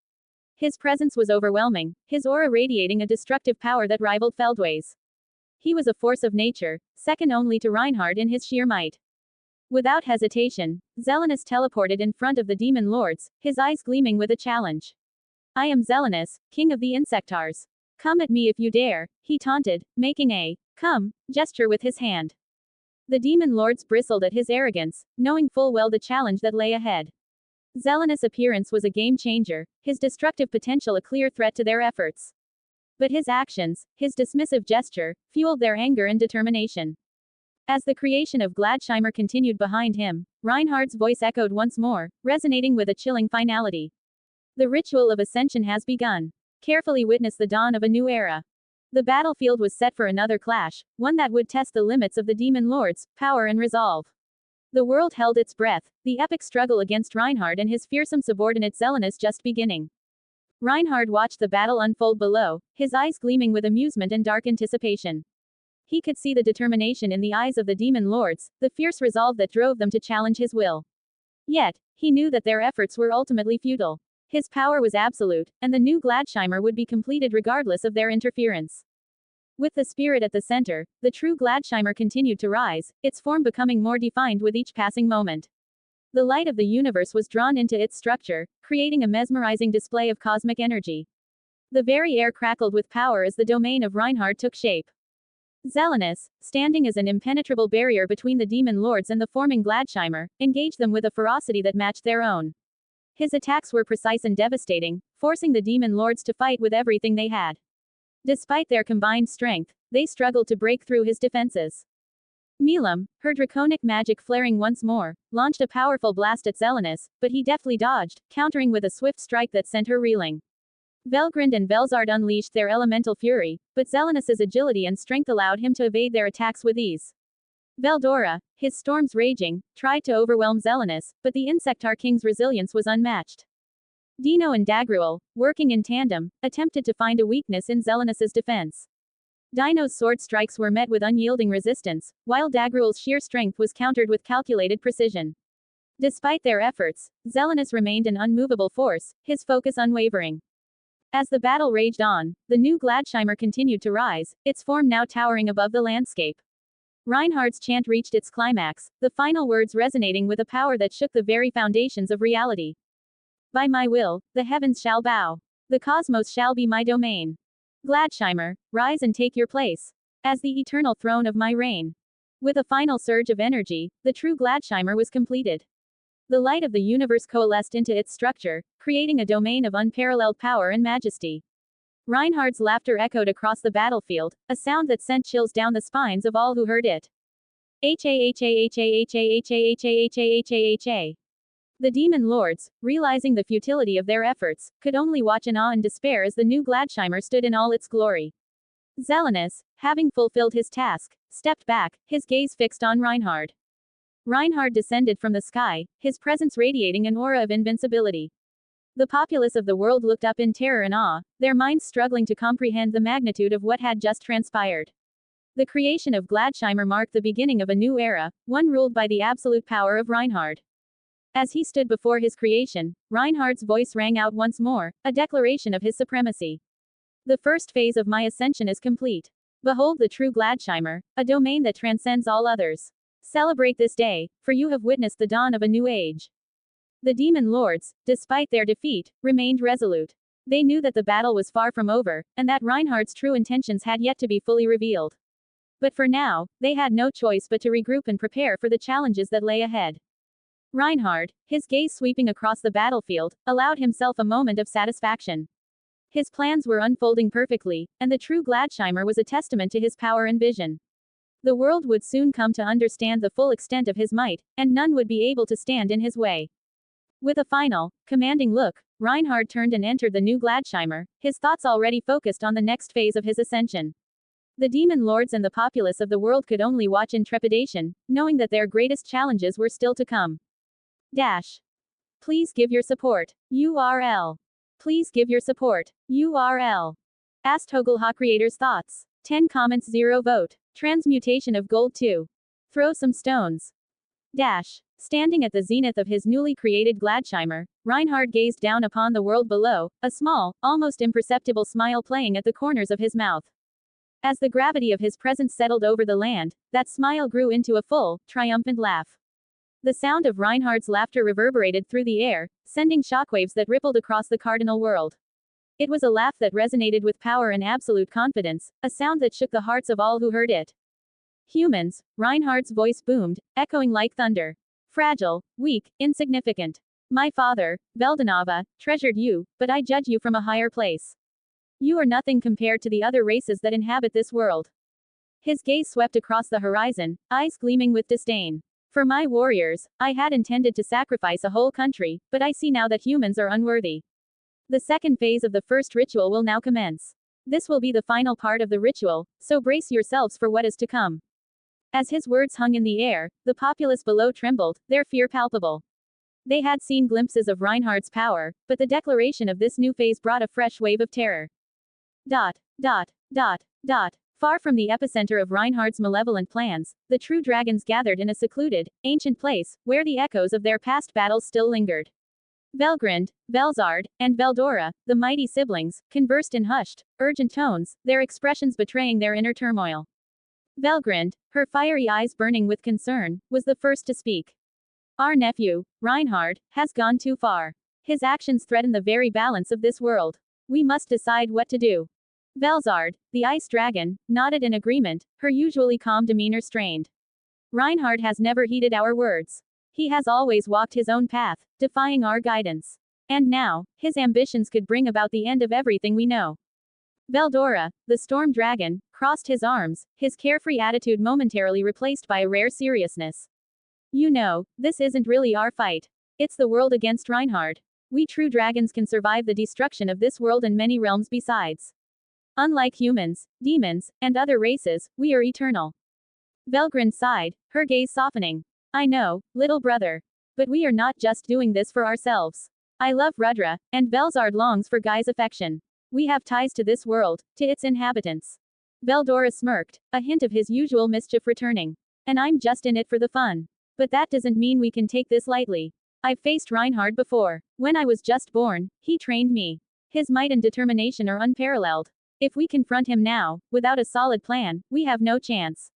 His presence was overwhelming, his aura radiating a destructive power that rivaled Feldway's. He was a force of nature, second only to Reinhard in his sheer might. Without hesitation, Zelenus teleported in front of the demon lords, his eyes gleaming with a challenge. I am Zelenus, king of the Insectars. Come at me if you dare, he taunted, making a come gesture with his hand. The demon lords bristled at his arrogance, knowing full well the challenge that lay ahead. Zelenus' appearance was a game changer, his destructive potential a clear threat to their efforts. But his actions, his dismissive gesture, fueled their anger and determination. As the creation of Gladsheimer continued behind him, Reinhard's voice echoed once more, resonating with a chilling finality. The ritual of ascension has begun. Carefully witness the dawn of a new era. The battlefield was set for another clash, one that would test the limits of the demon lords' power and resolve. The world held its breath, the epic struggle against Reinhard and his fearsome subordinate Zelenus just beginning. Reinhard watched the battle unfold below, his eyes gleaming with amusement and dark anticipation. He could see the determination in the eyes of the demon lords, the fierce resolve that drove them to challenge his will. Yet, he knew that their efforts were ultimately futile. His power was absolute, and the new Gladsheimer would be completed regardless of their interference. With the spirit at the center, the true Gladsheimer continued to rise, its form becoming more defined with each passing moment. The light of the universe was drawn into its structure, creating a mesmerizing display of cosmic energy. The very air crackled with power as the domain of Reinhard took shape. Zelenus, standing as an impenetrable barrier between the demon lords and the forming Gladsheimer, engaged them with a ferocity that matched their own. His attacks were precise and devastating, forcing the demon lords to fight with everything they had. Despite their combined strength, they struggled to break through his defenses. Milam, her draconic magic flaring once more, launched a powerful blast at Zelenus, but he deftly dodged, countering with a swift strike that sent her reeling. Velgrind and Velzard unleashed their elemental fury, but Zelenus's agility and strength allowed him to evade their attacks with ease. Veldora, his storms raging, tried to overwhelm Zelenus, but the Insectar King's resilience was unmatched. Dino and Dagruel, working in tandem, attempted to find a weakness in Zelenus's defense. Dino's sword strikes were met with unyielding resistance, while Dagruel's sheer strength was countered with calculated precision. Despite their efforts, Zelenus remained an unmovable force, his focus unwavering. As the battle raged on, the new Gladsheimer continued to rise, its form now towering above the landscape. Reinhardt's chant reached its climax, the final words resonating with a power that shook the very foundations of reality. By my will, the heavens shall bow. The cosmos shall be my domain. Gladsheimer, rise and take your place as the eternal throne of my reign. With a final surge of energy, the true Gladsheimer was completed. The light of the universe coalesced into its structure, creating a domain of unparalleled power and majesty. Reinhardt's laughter echoed across the battlefield, a sound that sent chills down the spines of all who heard it. Ha-ha-ha-ha-ha-ha-ha-ha-ha-ha-ha-ha-ha. The demon lords, realizing the futility of their efforts, could only watch in awe and despair as the new Gladsheimer stood in all its glory. Zelenus, having fulfilled his task, stepped back, his gaze fixed on Reinhardt. Reinhardt descended from the sky, his presence radiating an aura of invincibility. The populace of the world looked up in terror and awe, their minds struggling to comprehend the magnitude of what had just transpired. The creation of Gladsheimer marked the beginning of a new era, one ruled by the absolute power of Reinhardt. As he stood before his creation, Reinhardt's voice rang out once more, a declaration of his supremacy. The first phase of my ascension is complete. Behold the true Gladsheimer, a domain that transcends all others. Celebrate this day, for you have witnessed the dawn of a new age. The demon lords, despite their defeat, remained resolute. They knew that the battle was far from over, and that Reinhardt's true intentions had yet to be fully revealed. But for now, they had no choice but to regroup and prepare for the challenges that lay ahead. Reinhardt, his gaze sweeping across the battlefield, allowed himself a moment of satisfaction. His plans were unfolding perfectly, and the true Gladsheimer was a testament to his power and vision. The world would soon come to understand the full extent of his might, and none would be able to stand in his way. With a final, commanding look, Reinhardt turned and entered the new Gladsheimer, his thoughts already focused on the next phase of his ascension. The demon lords and the populace of the world could only watch in trepidation, knowing that their greatest challenges were still to come. Please give your support. URL. Please give your support. URL. Asthoglho creators thoughts. 10 comments 0 vote. Transmutation of gold 2. Throw some stones. Standing at the zenith of his newly created Gladsheimer, Reinhardt gazed down upon the world below, a small, almost imperceptible smile playing at the corners of his mouth. As the gravity of his presence settled over the land, that smile grew into a full, triumphant laugh. The sound of Reinhardt's laughter reverberated through the air, sending shockwaves that rippled across the cardinal world. It was a laugh that resonated with power and absolute confidence, a sound that shook the hearts of all who heard it. Humans, Reinhardt's voice boomed, echoing like thunder. Fragile, weak, insignificant. My father, Veldanava, treasured you, but I judge you from a higher place. You are nothing compared to the other races that inhabit this world. His gaze swept across the horizon, eyes gleaming with disdain. For my warriors, I had intended to sacrifice a whole country, but I see now that humans are unworthy. The second phase of the first ritual will now commence. This will be the final part of the ritual, so brace yourselves for what is to come. As his words hung in the air, the populace below trembled, their fear palpable. They had seen glimpses of Reinhardt's power, but the declaration of this new phase brought a fresh wave of terror. Far from the epicenter of Reinhardt's malevolent plans, the true dragons gathered in a secluded, ancient place, where the echoes of their past battles still lingered. Velgrind, Velzard, and Veldora, the mighty siblings, conversed in hushed, urgent tones, their expressions betraying their inner turmoil. Velgrind, her fiery eyes burning with concern, was the first to speak. Our nephew, Reinhardt, has gone too far. His actions threaten the very balance of this world. We must decide what to do. Velzard, the ice dragon, nodded in agreement, her usually calm demeanor strained. Reinhardt has never heeded our words. He has always walked his own path, defying our guidance. And now, his ambitions could bring about the end of everything we know. Veldora, the storm dragon, crossed his arms, his carefree attitude momentarily replaced by a rare seriousness. You know, this isn't really our fight. It's the world against Reinhard. We true dragons can survive the destruction of this world and many realms besides. Unlike humans, demons, and other races, we are eternal. Velgrind sighed, her gaze softening. I know, little brother. But we are not just doing this for ourselves. I love Rudra, and Velzard longs for Guy's affection. We have ties to this world, to its inhabitants. Veldora smirked, a hint of his usual mischief returning. And I'm just in it for the fun. But that doesn't mean we can take this lightly. I've faced Reinhard before. When I was just born, he trained me. His might and determination are unparalleled. If we confront him now, without a solid plan, we have no chance.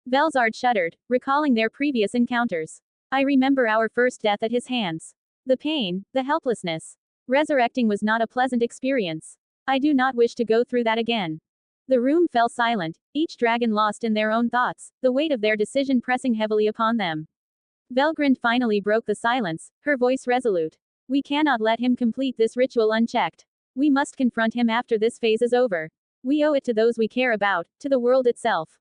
Velzard shuddered, recalling their previous encounters. I remember our first death at his hands. The pain, the helplessness. Resurrecting was not a pleasant experience. I do not wish to go through that again. The room fell silent, each dragon lost in their own thoughts, the weight of their decision pressing heavily upon them. Velgrind finally broke the silence, her voice resolute. We cannot let him complete this ritual unchecked. We must confront him after this phase is over. We owe it to those we care about, to the world itself.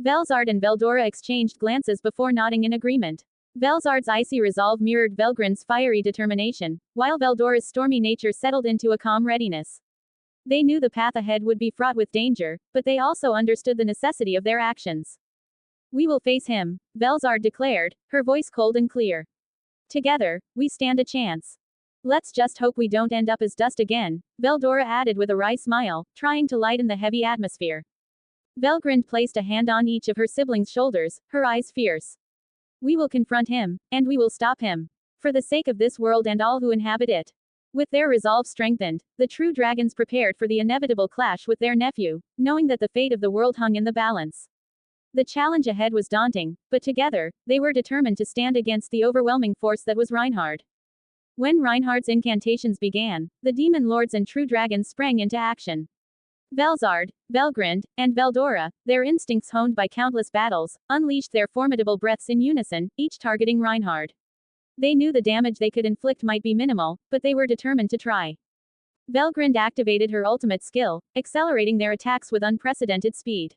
Velzard and Veldora exchanged glances before nodding in agreement. Velzard's icy resolve mirrored Velgrind's fiery determination, while Veldora's stormy nature settled into a calm readiness. They knew the path ahead would be fraught with danger, but they also understood the necessity of their actions. We will face him, Velzard declared, her voice cold and clear. Together, we stand a chance. Let's just hope we don't end up as dust again, Veldora added with a wry smile, trying to lighten the heavy atmosphere. Velgrind placed a hand on each of her siblings' shoulders, her eyes fierce. We will confront him, and we will stop him. For the sake of this world and all who inhabit it. With their resolve strengthened, the true dragons prepared for the inevitable clash with their nephew, knowing that the fate of the world hung in the balance. The challenge ahead was daunting, but together, they were determined to stand against the overwhelming force that was Reinhard. When Reinhard's incantations began, the demon lords and true dragons sprang into action. Velzard, Velgrind, and Veldora, their instincts honed by countless battles, unleashed their formidable breaths in unison, each targeting Reinhard. They knew the damage they could inflict might be minimal, but they were determined to try. Velgrind activated her ultimate skill, accelerating their attacks with unprecedented speed.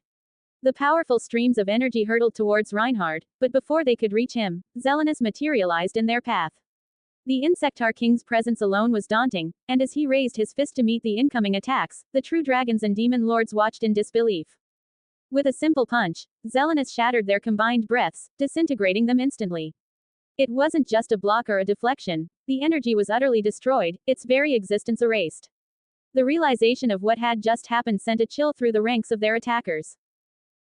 The powerful streams of energy hurtled towards Reinhard, but before they could reach him, Zelenus materialized in their path. The Insectar King's presence alone was daunting, and as he raised his fist to meet the incoming attacks, the true dragons and demon lords watched in disbelief. With a simple punch, Zelenus shattered their combined breaths, disintegrating them instantly. It wasn't just a block or a deflection, the energy was utterly destroyed, its very existence erased. The realization of what had just happened sent a chill through the ranks of their attackers.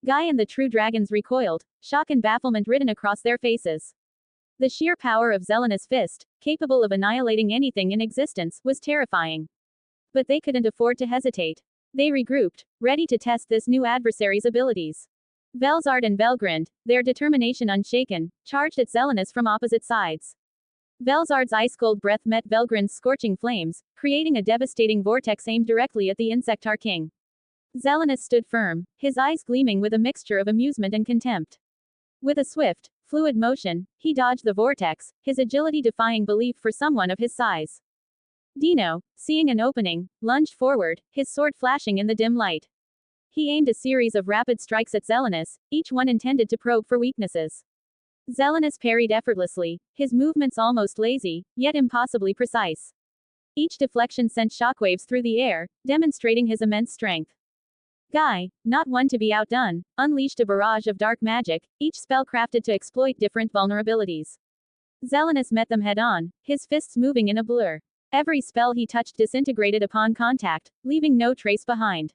Guy and the true dragons recoiled, shock and bafflement written across their faces. The sheer power of Zelenus' fist, capable of annihilating anything in existence, was terrifying. But they couldn't afford to hesitate. They regrouped, ready to test this new adversary's abilities. Velzard and Velgrind, their determination unshaken, charged at Zelenus from opposite sides. Velzard's ice-cold breath met Velgrind's scorching flames, creating a devastating vortex aimed directly at the Insectar King. Zelenus stood firm, his eyes gleaming with a mixture of amusement and contempt. With a swift, fluid motion, he dodged the vortex, his agility defying belief for someone of his size. Dino, seeing an opening, lunged forward, his sword flashing in the dim light. He aimed a series of rapid strikes at Zelenus, each one intended to probe for weaknesses. Zelenus parried effortlessly, his movements almost lazy, yet impossibly precise. Each deflection sent shockwaves through the air, demonstrating his immense strength. Guy, not one to be outdone, unleashed a barrage of dark magic, each spell crafted to exploit different vulnerabilities. Zelenus met them head-on, his fists moving in a blur. Every spell he touched disintegrated upon contact, leaving no trace behind.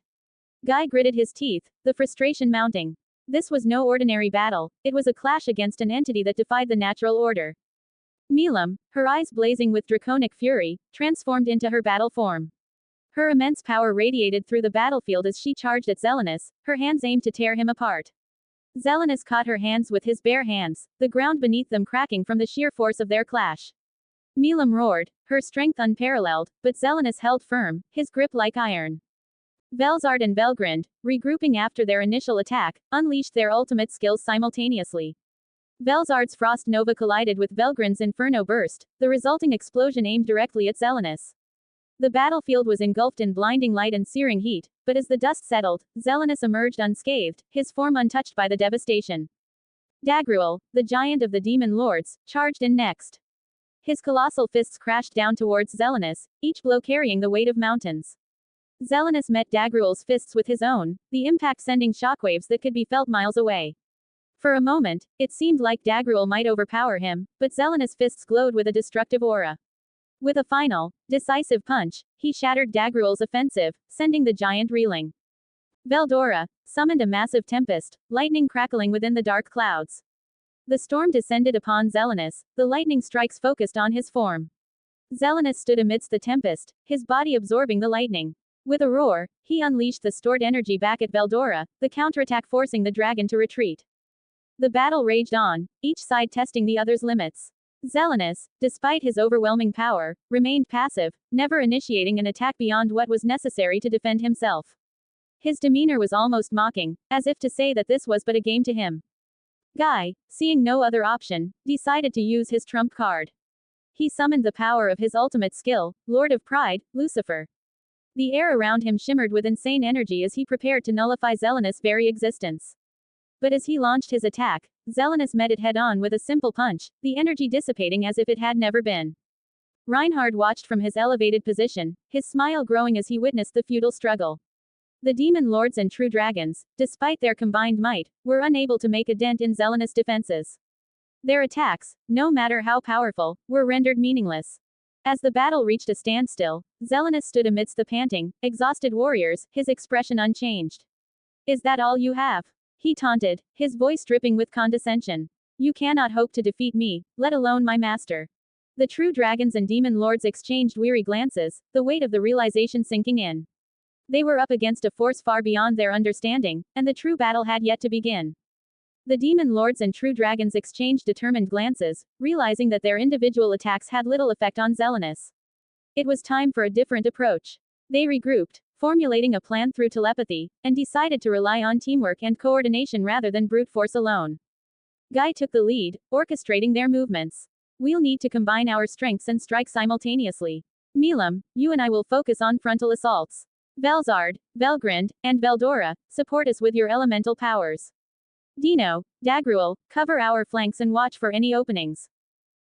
Guy gritted his teeth, the frustration mounting. This was no ordinary battle, it was a clash against an entity that defied the natural order. Milam, her eyes blazing with draconic fury, transformed into her battle form. Her immense power radiated through the battlefield as she charged at Zelenus, her hands aimed to tear him apart. Zelenus caught her hands with his bare hands, the ground beneath them cracking from the sheer force of their clash. Milam roared, her strength unparalleled, but Zelenus held firm, his grip like iron. Velzard and Velgrind, regrouping after their initial attack, unleashed their ultimate skills simultaneously. Velzard's Frost Nova collided with Velgrind's Inferno Burst, the resulting explosion aimed directly at Zelenus. The battlefield was engulfed in blinding light and searing heat, but as the dust settled, Zelenus emerged unscathed, his form untouched by the devastation. Dagruel, the giant of the demon lords, charged in next. His colossal fists crashed down towards Zelenus, each blow carrying the weight of mountains. Zelenus met Dagruel's fists with his own, the impact sending shockwaves that could be felt miles away. For a moment, it seemed like Dagruel might overpower him, but Zelenus' fists glowed with a destructive aura. With a final, decisive punch, he shattered Dagruel's offensive, sending the giant reeling. Veldora summoned a massive tempest, lightning crackling within the dark clouds. The storm descended upon Zelenus, the lightning strikes focused on his form. Zelenus stood amidst the tempest, his body absorbing the lightning. With a roar, he unleashed the stored energy back at Veldora, the counterattack forcing the dragon to retreat. The battle raged on, each side testing the other's limits. Zelenus, despite his overwhelming power, remained passive, never initiating an attack beyond what was necessary to defend himself. His demeanor was almost mocking, as if to say that this was but a game to him. Guy, seeing no other option, decided to use his trump card. He summoned the power of his ultimate skill, Lord of Pride, Lucifer. The air around him shimmered with insane energy as he prepared to nullify Zelenus' very existence. But as he launched his attack, Zelenus met it head-on with a simple punch, the energy dissipating as if it had never been. Reinhard watched from his elevated position, his smile growing as he witnessed the futile struggle. The demon lords and true dragons, despite their combined might, were unable to make a dent in Zelenus' defenses. Their attacks, no matter how powerful, were rendered meaningless. As the battle reached a standstill, Zelenus stood amidst the panting, exhausted warriors, his expression unchanged. "Is that all you have?" he taunted, his voice dripping with condescension. "You cannot hope to defeat me, let alone my master." The true dragons and demon lords exchanged weary glances, the weight of the realization sinking in. They were up against a force far beyond their understanding, and the true battle had yet to begin. The demon lords and true dragons exchanged determined glances, realizing that their individual attacks had little effect on Zelenus. It was time for a different approach. They regrouped, formulating a plan through telepathy, and decided to rely on teamwork and coordination rather than brute force alone. Guy took the lead, orchestrating their movements. "We'll need to combine our strengths and strike simultaneously. Milam, you and I will focus on frontal assaults. Velzard, Velgrind, and Veldora, support us with your elemental powers. Dino, Dagruel, cover our flanks and watch for any openings."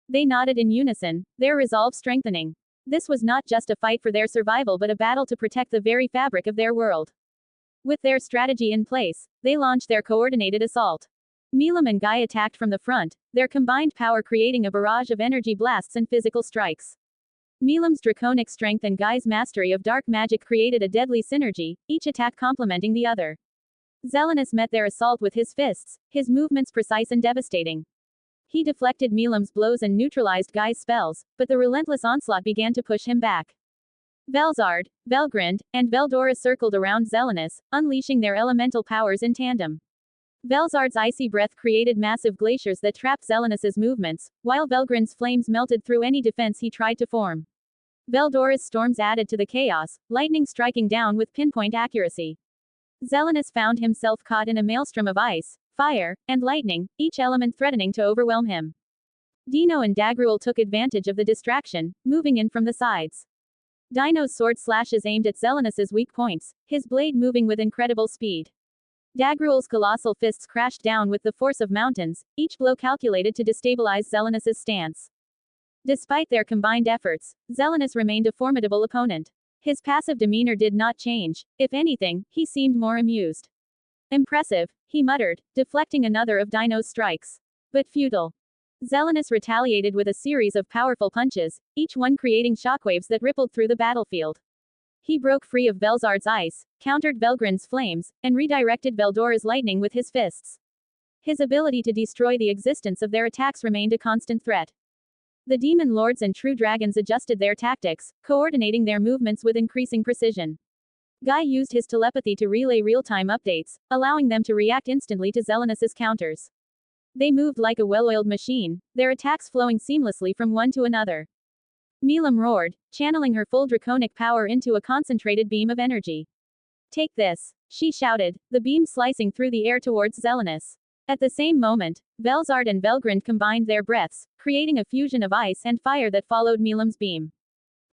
They nodded in unison, their resolve strengthening. This was not just a fight for their survival but a battle to protect the very fabric of their world. With their strategy in place, they launched their coordinated assault. Milam and Guy attacked from the front, their combined power creating a barrage of energy blasts and physical strikes. Milam's draconic strength and Guy's mastery of dark magic created a deadly synergy, each attack complementing the other. Zelenus met their assault with his fists, his movements precise and devastating. He deflected Milam's blows and neutralized Guy's spells, but the relentless onslaught began to push him back. Velzard, Velgrind, and Veldora circled around Zelenus, unleashing their elemental powers in tandem. Velzard's icy breath created massive glaciers that trapped Zelenus's movements, while Velgrind's flames melted through any defense he tried to form. Veldora's storms added to the chaos, lightning striking down with pinpoint accuracy. Zelenus found himself caught in a maelstrom of ice, fire, and lightning, each element threatening to overwhelm him. Dino and Dagruel took advantage of the distraction, moving in from the sides. Dino's sword slashes aimed at Zelenus's weak points, his blade moving with incredible speed. Dagruel's colossal fists crashed down with the force of mountains, each blow calculated to destabilize Zelenus's stance. Despite their combined efforts, Zelenus remained a formidable opponent. His passive demeanor did not change, if anything, he seemed more amused. "Impressive," he muttered, deflecting another of Dino's strikes. But futile. Zelenus retaliated with a series of powerful punches, each one creating shockwaves that rippled through the battlefield. He broke free of Velzard's ice, countered Velgrind's flames, and redirected Veldora's lightning with his fists. His ability to destroy the existence of their attacks remained a constant threat. The demon lords and true dragons adjusted their tactics, coordinating their movements with increasing precision. Guy used his telepathy to relay real-time updates, allowing them to react instantly to Zelenus's counters. They moved like a well-oiled machine, their attacks flowing seamlessly from one to another. Milam roared, channeling her full draconic power into a concentrated beam of energy. "Take this," she shouted, the beam slicing through the air towards Zelenus. At the same moment, Velzard and Velgrind combined their breaths, creating a fusion of ice and fire that followed Milam's beam.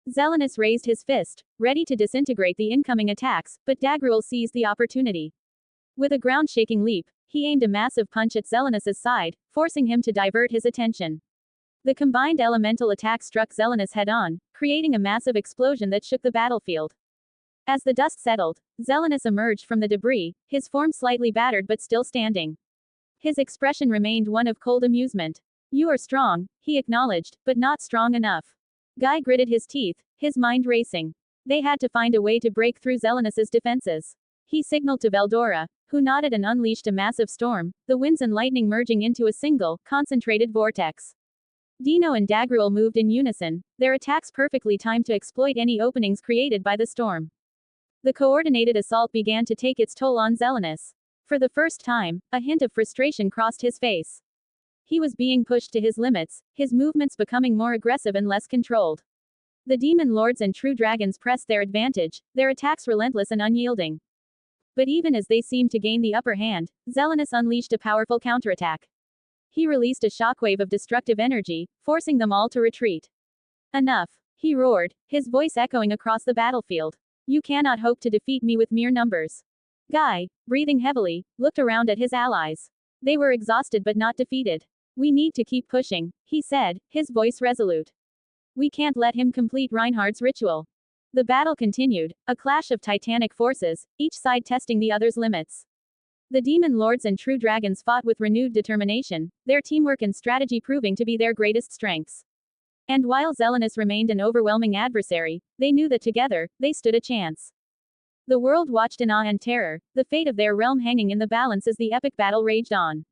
Zelenus raised his fist, ready to disintegrate the incoming attacks, but Dagruel seized the opportunity. With a ground-shaking leap, he aimed a massive punch at Zelenus's side, forcing him to divert his attention. The combined elemental attack struck Zelenus head-on, creating a massive explosion that shook the battlefield. As the dust settled, Zelenus emerged from the debris, his form slightly battered but still standing. His expression remained one of cold amusement. "You are strong," he acknowledged, "but not strong enough." Guy gritted his teeth, his mind racing. They had to find a way to break through Zelenus's defenses. He signaled to Veldora, who nodded and unleashed a massive storm, the winds and lightning merging into a single, concentrated vortex. Dino and Dagruel moved in unison, their attacks perfectly timed to exploit any openings created by the storm. The coordinated assault began to take its toll on Zelenus. For the first time, a hint of frustration crossed his face. He was being pushed to his limits, his movements becoming more aggressive and less controlled. The demon lords and true dragons pressed their advantage, their attacks relentless and unyielding. But even as they seemed to gain the upper hand, Zelenus unleashed a powerful counterattack. He released a shockwave of destructive energy, forcing them all to retreat. "Enough!" he roared, his voice echoing across the battlefield. "You cannot hope to defeat me with mere numbers." Guy, breathing heavily, looked around at his allies. They were exhausted but not defeated. "We need to keep pushing," he said, his voice resolute. "We can't let him complete Reinhardt's ritual." The battle continued, a clash of titanic forces, each side testing the other's limits. The demon lords and true dragons fought with renewed determination, their teamwork and strategy proving to be their greatest strengths. And while Zelenus remained an overwhelming adversary, they knew that together, they stood a chance. The world watched in awe and terror, the fate of their realm hanging in the balance as the epic battle raged on.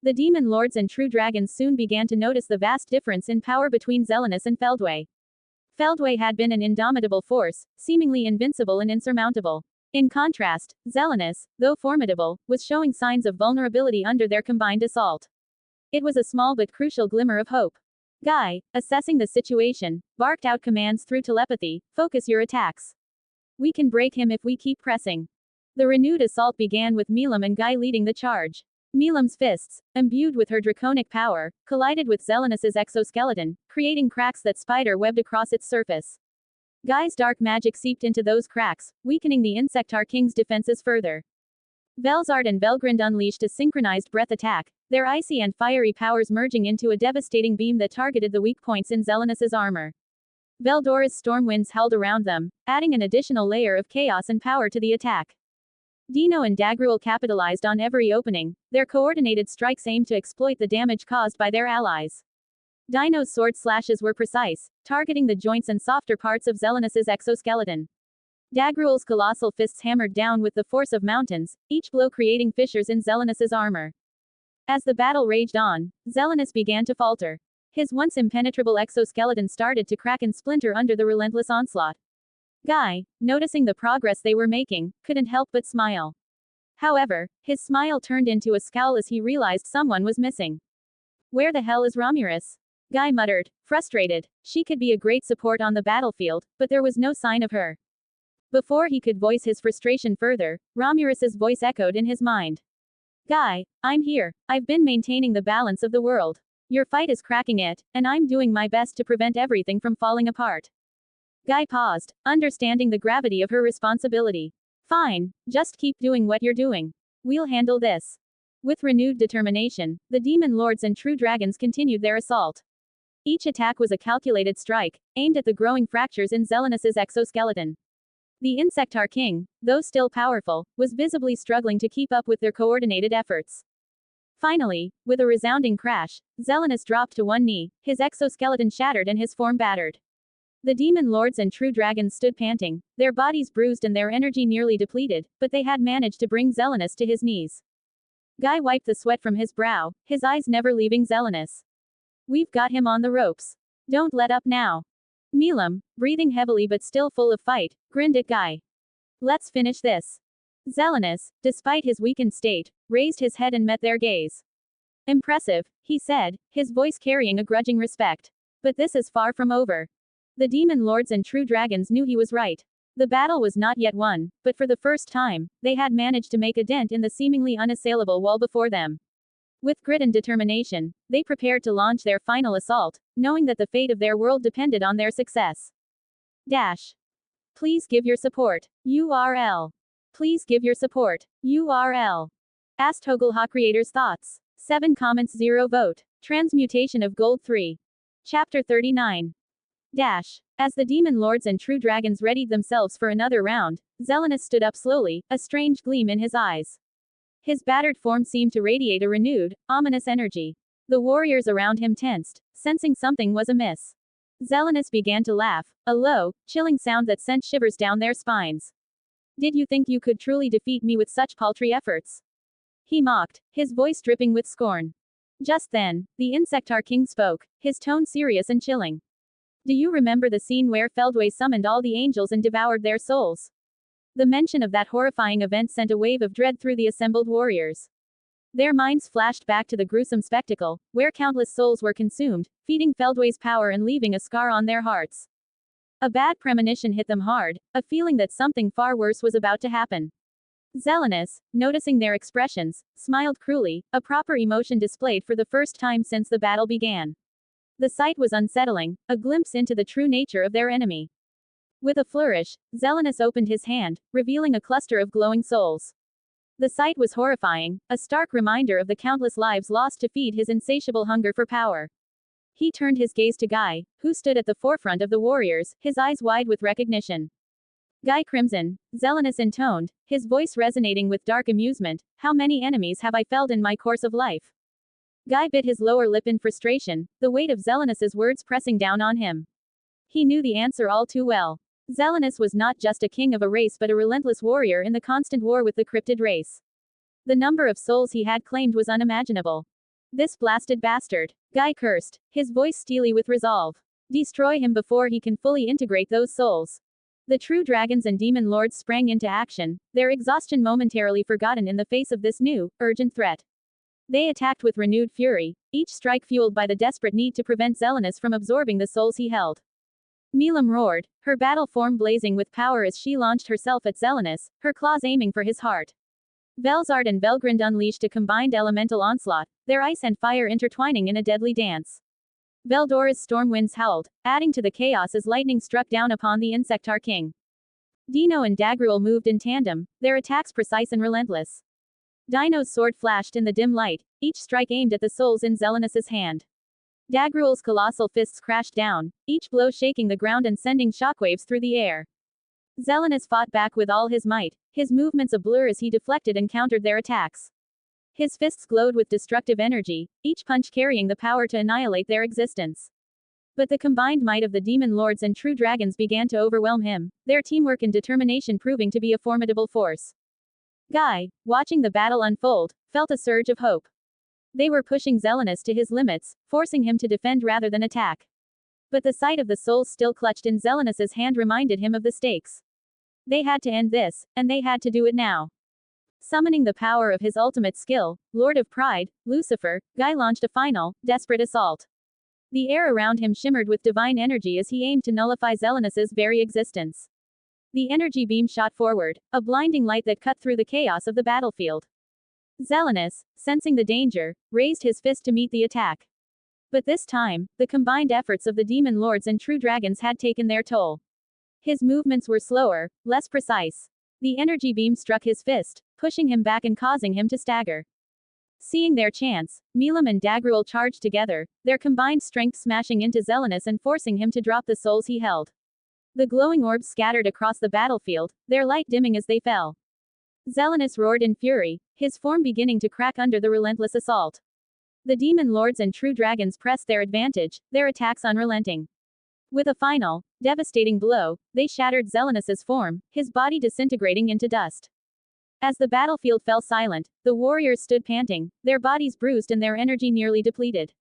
The demon lords and true dragons soon began to notice the vast difference in power between Zelenus and Feldway. Feldway had been an indomitable force, seemingly invincible and insurmountable. In contrast, Zelenus, though formidable, was showing signs of vulnerability under their combined assault. It was a small but crucial glimmer of hope. Guy, assessing the situation, barked out commands through telepathy: "Focus your attacks. We can break him if we keep pressing." The renewed assault began with Milam and Guy leading the charge. Milam's fists, imbued with her draconic power, collided with Zelenus's exoskeleton, creating cracks that spider-webbed across its surface. Guy's dark magic seeped into those cracks, weakening the Insectar King's defenses further. Velzard and Velgrind unleashed a synchronized breath attack, their icy and fiery powers merging into a devastating beam that targeted the weak points in Zelenus's armor. Veldora's storm winds held around them, adding an additional layer of chaos and power to the attack. Dino and Dagruel capitalized on every opening, their coordinated strikes aimed to exploit the damage caused by their allies. Dino's sword slashes were precise, targeting the joints and softer parts of Zelenus's exoskeleton. Dagruel's colossal fists hammered down with the force of mountains, each blow creating fissures in Zelenus's armor. As the battle raged on, Zelenus began to falter. His once impenetrable exoskeleton started to crack and splinter under the relentless onslaught. Guy, noticing the progress they were making, couldn't help but smile. However, his smile turned into a scowl as he realized someone was missing. "Where the hell is Romulus?" Guy muttered, frustrated. She could be a great support on the battlefield, but there was no sign of her. Before he could voice his frustration further, Romulus's voice echoed in his mind. "Guy, I'm here. I've been maintaining the balance of the world. Your fight is cracking it, and I'm doing my best to prevent everything from falling apart." Guy paused, understanding the gravity of her responsibility. "Fine, just keep doing what you're doing. We'll handle this." With renewed determination, the demon lords and true dragons continued their assault. Each attack was a calculated strike, aimed at the growing fractures in Zelenus's exoskeleton. The Insectar King, though still powerful, was visibly struggling to keep up with their coordinated efforts. Finally, with a resounding crash, Zelenus dropped to one knee, his exoskeleton shattered and his form battered. The demon lords and true dragons stood panting, their bodies bruised and their energy nearly depleted, but they had managed to bring Zelenus to his knees. Guy wiped the sweat from his brow, his eyes never leaving Zelenus. "We've got him on the ropes. Don't let up now." Milam, breathing heavily but still full of fight, grinned at Guy. "Let's finish this." Zelenus, despite his weakened state, raised his head and met their gaze. "Impressive," he said, his voice carrying a grudging respect. "But this is far from over." The demon lords and true dragons knew he was right. The battle was not yet won, but for the first time, they had managed to make a dent in the seemingly unassailable wall before them. With grit and determination, they prepared to launch their final assault, knowing that the fate of their world depended on their success. Dash. Please give your support. URL. Please give your support. URL. Asthoglho creators thoughts. 7 comments 0 vote. Transmutation of Gold 3. Chapter 39. Dash. As the demon lords and true dragons readied themselves for another round, Zelenus stood up slowly, a strange gleam in his eyes. His battered form seemed to radiate a renewed, ominous energy. The warriors around him tensed, sensing something was amiss. Zelenus began to laugh, a low, chilling sound that sent shivers down their spines. Did you think you could truly defeat me with such paltry efforts? He mocked, his voice dripping with scorn. Just then, the Insectar King spoke, his tone serious and chilling. Do you remember the scene where Feldway summoned all the angels and devoured their souls? The mention of that horrifying event sent a wave of dread through the assembled warriors. Their minds flashed back to the gruesome spectacle, where countless souls were consumed, feeding Feldway's power and leaving a scar on their hearts. A bad premonition hit them hard, a feeling that something far worse was about to happen. Zelenus, noticing their expressions, smiled cruelly, a proper emotion displayed for the first time since the battle began. The sight was unsettling, a glimpse into the true nature of their enemy. With a flourish, Zelenus opened his hand, revealing a cluster of glowing souls. The sight was horrifying, a stark reminder of the countless lives lost to feed his insatiable hunger for power. He turned his gaze to Guy, who stood at the forefront of the warriors, his eyes wide with recognition. Guy crimson, Zelenus intoned, his voice resonating with dark amusement. How many enemies have I felled in my course of life? Guy bit his lower lip in frustration, the weight of Zelenus's words pressing down on him. He knew the answer all too well. Zelenus was not just a king of a race but a relentless warrior in the constant war with the cryptid race. The number of souls he had claimed was unimaginable. This blasted bastard, Guy cursed, his voice steely with resolve. Destroy him before he can fully integrate those souls. The true dragons and demon lords sprang into action, their exhaustion momentarily forgotten in the face of this new, urgent threat. They attacked with renewed fury, each strike fueled by the desperate need to prevent Zelenus from absorbing the souls he held. Milam roared, her battle form blazing with power as she launched herself at Zelenus, her claws aiming for his heart. Velzard and Velgrind unleashed a combined elemental onslaught, their ice and fire intertwining in a deadly dance. Veldora's storm winds howled, adding to the chaos as lightning struck down upon the Insectar King. Dino and Dagruel moved in tandem, their attacks precise and relentless. Dino's sword flashed in the dim light, each strike aimed at the souls in Zelenus's hand. Dagruel's colossal fists crashed down, each blow shaking the ground and sending shockwaves through the air. Zelenus fought back with all his might, his movements a blur as he deflected and countered their attacks. His fists glowed with destructive energy, each punch carrying the power to annihilate their existence. But the combined might of the demon lords and true dragons began to overwhelm him, their teamwork and determination proving to be a formidable force. Guy, watching the battle unfold, felt a surge of hope. They were pushing Zelenus to his limits, forcing him to defend rather than attack. But the sight of the souls still clutched in Zelenus's hand reminded him of the stakes. They had to end this, and they had to do it now. Summoning the power of his ultimate skill, Lord of Pride, Lucifer, Guy launched a final, desperate assault. The air around him shimmered with divine energy as he aimed to nullify Zelenus's very existence. The energy beam shot forward, a blinding light that cut through the chaos of the battlefield. Zelenus, sensing the danger, raised his fist to meet the attack. But this time, the combined efforts of the demon lords and true dragons had taken their toll. His movements were slower, less precise. The energy beam struck his fist, pushing him back and causing him to stagger. Seeing their chance, Milam and Dagruel charged together, their combined strength smashing into Zelenus and forcing him to drop the souls he held. The glowing orbs scattered across the battlefield, their light dimming as they fell. Zelenus roared in fury, his form beginning to crack under the relentless assault. The demon lords and true dragons pressed their advantage, their attacks unrelenting. With a final, devastating blow, they shattered Zelenus's form, his body disintegrating into dust. As the battlefield fell silent, the warriors stood panting, their bodies bruised and their energy nearly depleted.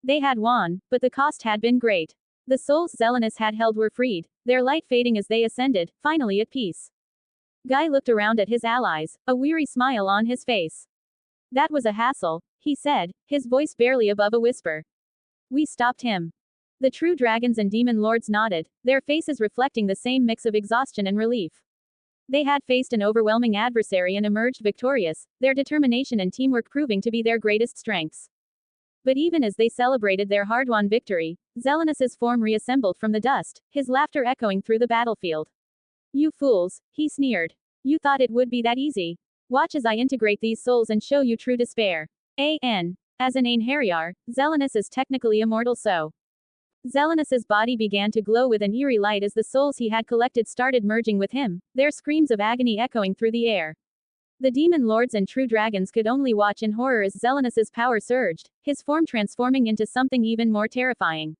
They had won, but the cost had been great. The souls Zelenus had held were freed, their light fading as they ascended, finally at peace. Guy looked around at his allies, a weary smile on his face. That was a hassle, he said, his voice barely above a whisper. We stopped him. The true dragons and demon lords nodded, their faces reflecting the same mix of exhaustion and relief. They had faced an overwhelming adversary and emerged victorious, their determination and teamwork proving to be their greatest strengths. But even as they celebrated their hard-won victory, Zelenus's form reassembled from the dust, his laughter echoing through the battlefield. You fools, he sneered. You thought it would be that easy. Watch as I integrate these souls and show you true despair. As an Einherjar, Zelenus is technically immortal, so. Zelenus's body began to glow with an eerie light as the souls he had collected started merging with him, their screams of agony echoing through the air. The demon lords and true dragons could only watch in horror as Zelenus's power surged, his form transforming into something even more terrifying.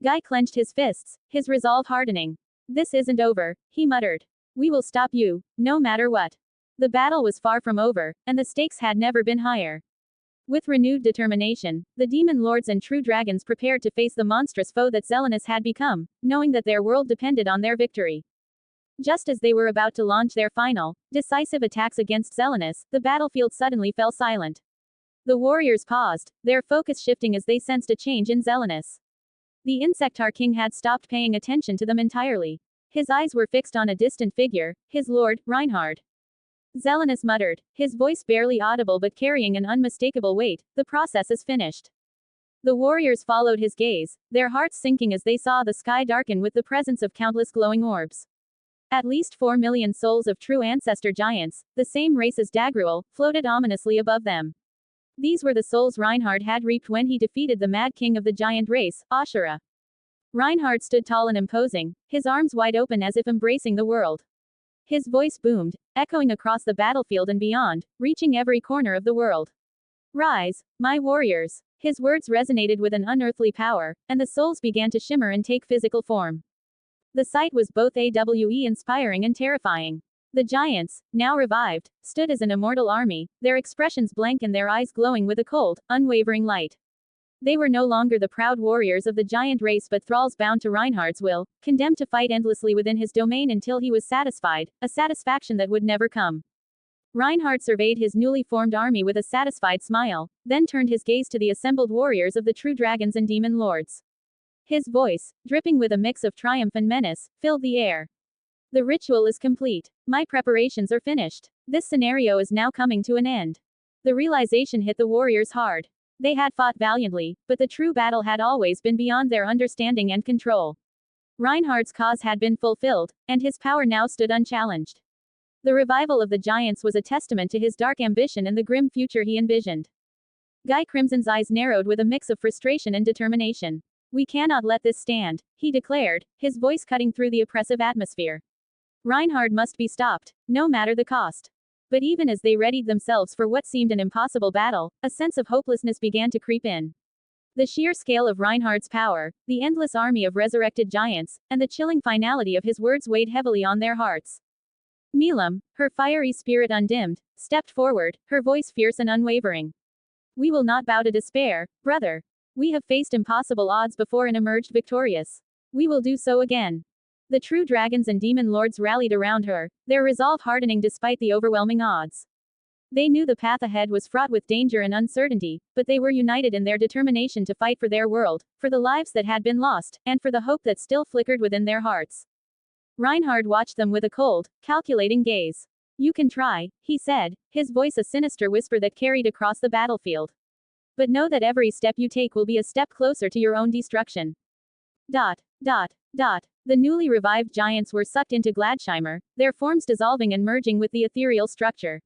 Guy clenched his fists, his resolve hardening. This isn't over, he muttered. We will stop you, no matter what. The battle was far from over, and the stakes had never been higher. With renewed determination, the demon lords and true dragons prepared to face the monstrous foe that Zelenus had become, knowing that their world depended on their victory. Just as they were about to launch their final, decisive attacks against Zelenus, the battlefield suddenly fell silent. The warriors paused, their focus shifting as they sensed a change in Zelenus. The Insectar King had stopped paying attention to them entirely. His eyes were fixed on a distant figure, his lord, Reinhard. Zelenus muttered, his voice barely audible but carrying an unmistakable weight, the process is finished. The warriors followed his gaze, their hearts sinking as they saw the sky darken with the presence of countless glowing orbs. At least 4 million souls of true ancestor giants, the same race as Dagruel, floated ominously above them. These were the souls Reinhard had reaped when he defeated the mad king of the giant race, Ashura. Reinhard stood tall and imposing, his arms wide open as if embracing the world. His voice boomed, echoing across the battlefield and beyond, reaching every corner of the world. Rise, my warriors. His words resonated with an unearthly power, and the souls began to shimmer and take physical form. The sight was both inspiring and terrifying. The giants, now revived, stood as an immortal army, their expressions blank and their eyes glowing with a cold, unwavering light. They were no longer the proud warriors of the giant race but thralls bound to Reinhard's will, condemned to fight endlessly within his domain until he was satisfied, a satisfaction that would never come. Reinhard surveyed his newly formed army with a satisfied smile, then turned his gaze to the assembled warriors of the true dragons and demon lords. His voice, dripping with a mix of triumph and menace, filled the air. The ritual is complete. My preparations are finished. This scenario is now coming to an end. The realization hit the warriors hard. They had fought valiantly, but the true battle had always been beyond their understanding and control. Reinhard's cause had been fulfilled, and his power now stood unchallenged. The revival of the giants was a testament to his dark ambition and the grim future he envisioned. Guy Crimson's eyes narrowed with a mix of frustration and determination. We cannot let this stand, he declared, his voice cutting through the oppressive atmosphere. Reinhard must be stopped, no matter the cost. But even as they readied themselves for what seemed an impossible battle, a sense of hopelessness began to creep in. The sheer scale of Reinhard's power, the endless army of resurrected giants, and the chilling finality of his words weighed heavily on their hearts. Milam, her fiery spirit undimmed, stepped forward, her voice fierce and unwavering. We will not bow to despair, brother. We have faced impossible odds before and emerged victorious. We will do so again. The true dragons and demon lords rallied around her, their resolve hardening despite the overwhelming odds. They knew the path ahead was fraught with danger and uncertainty, but they were united in their determination to fight for their world, for the lives that had been lost, and for the hope that still flickered within their hearts. Reinhard watched them with a cold, calculating gaze. You can try, he said, his voice a sinister whisper that carried across the battlefield. But know that every step you take will be a step closer to your own destruction. The newly revived giants were sucked into Gladsheimer, their forms dissolving and merging with the ethereal structure.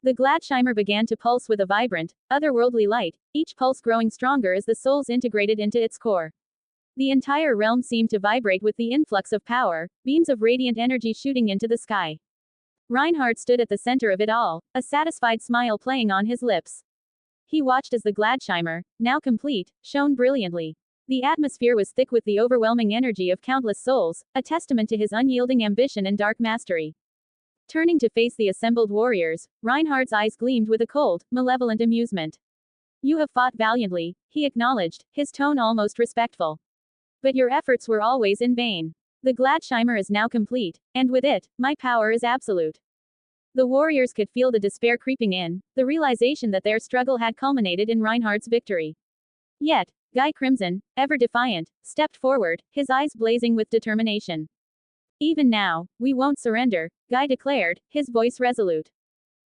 The Gladsheimer began to pulse with a vibrant, otherworldly light, each pulse growing stronger as the souls integrated into its core. The entire realm seemed to vibrate with the influx of power, beams of radiant energy shooting into the sky. Reinhard stood at the center of it all, a satisfied smile playing on his lips. He watched as the Gladsheimer, now complete, shone brilliantly. The atmosphere was thick with the overwhelming energy of countless souls, a testament to his unyielding ambition and dark mastery. Turning to face the assembled warriors, Reinhard's eyes gleamed with a cold, malevolent amusement. You have fought valiantly, he acknowledged, his tone almost respectful. But your efforts were always in vain. The Gladsheimer is now complete, and with it, my power is absolute. The warriors could feel the despair creeping in, the realization that their struggle had culminated in Reinhard's victory. Yet, Guy Crimson, ever defiant, stepped forward, his eyes blazing with determination. Even now, we won't surrender, Guy declared, his voice resolute.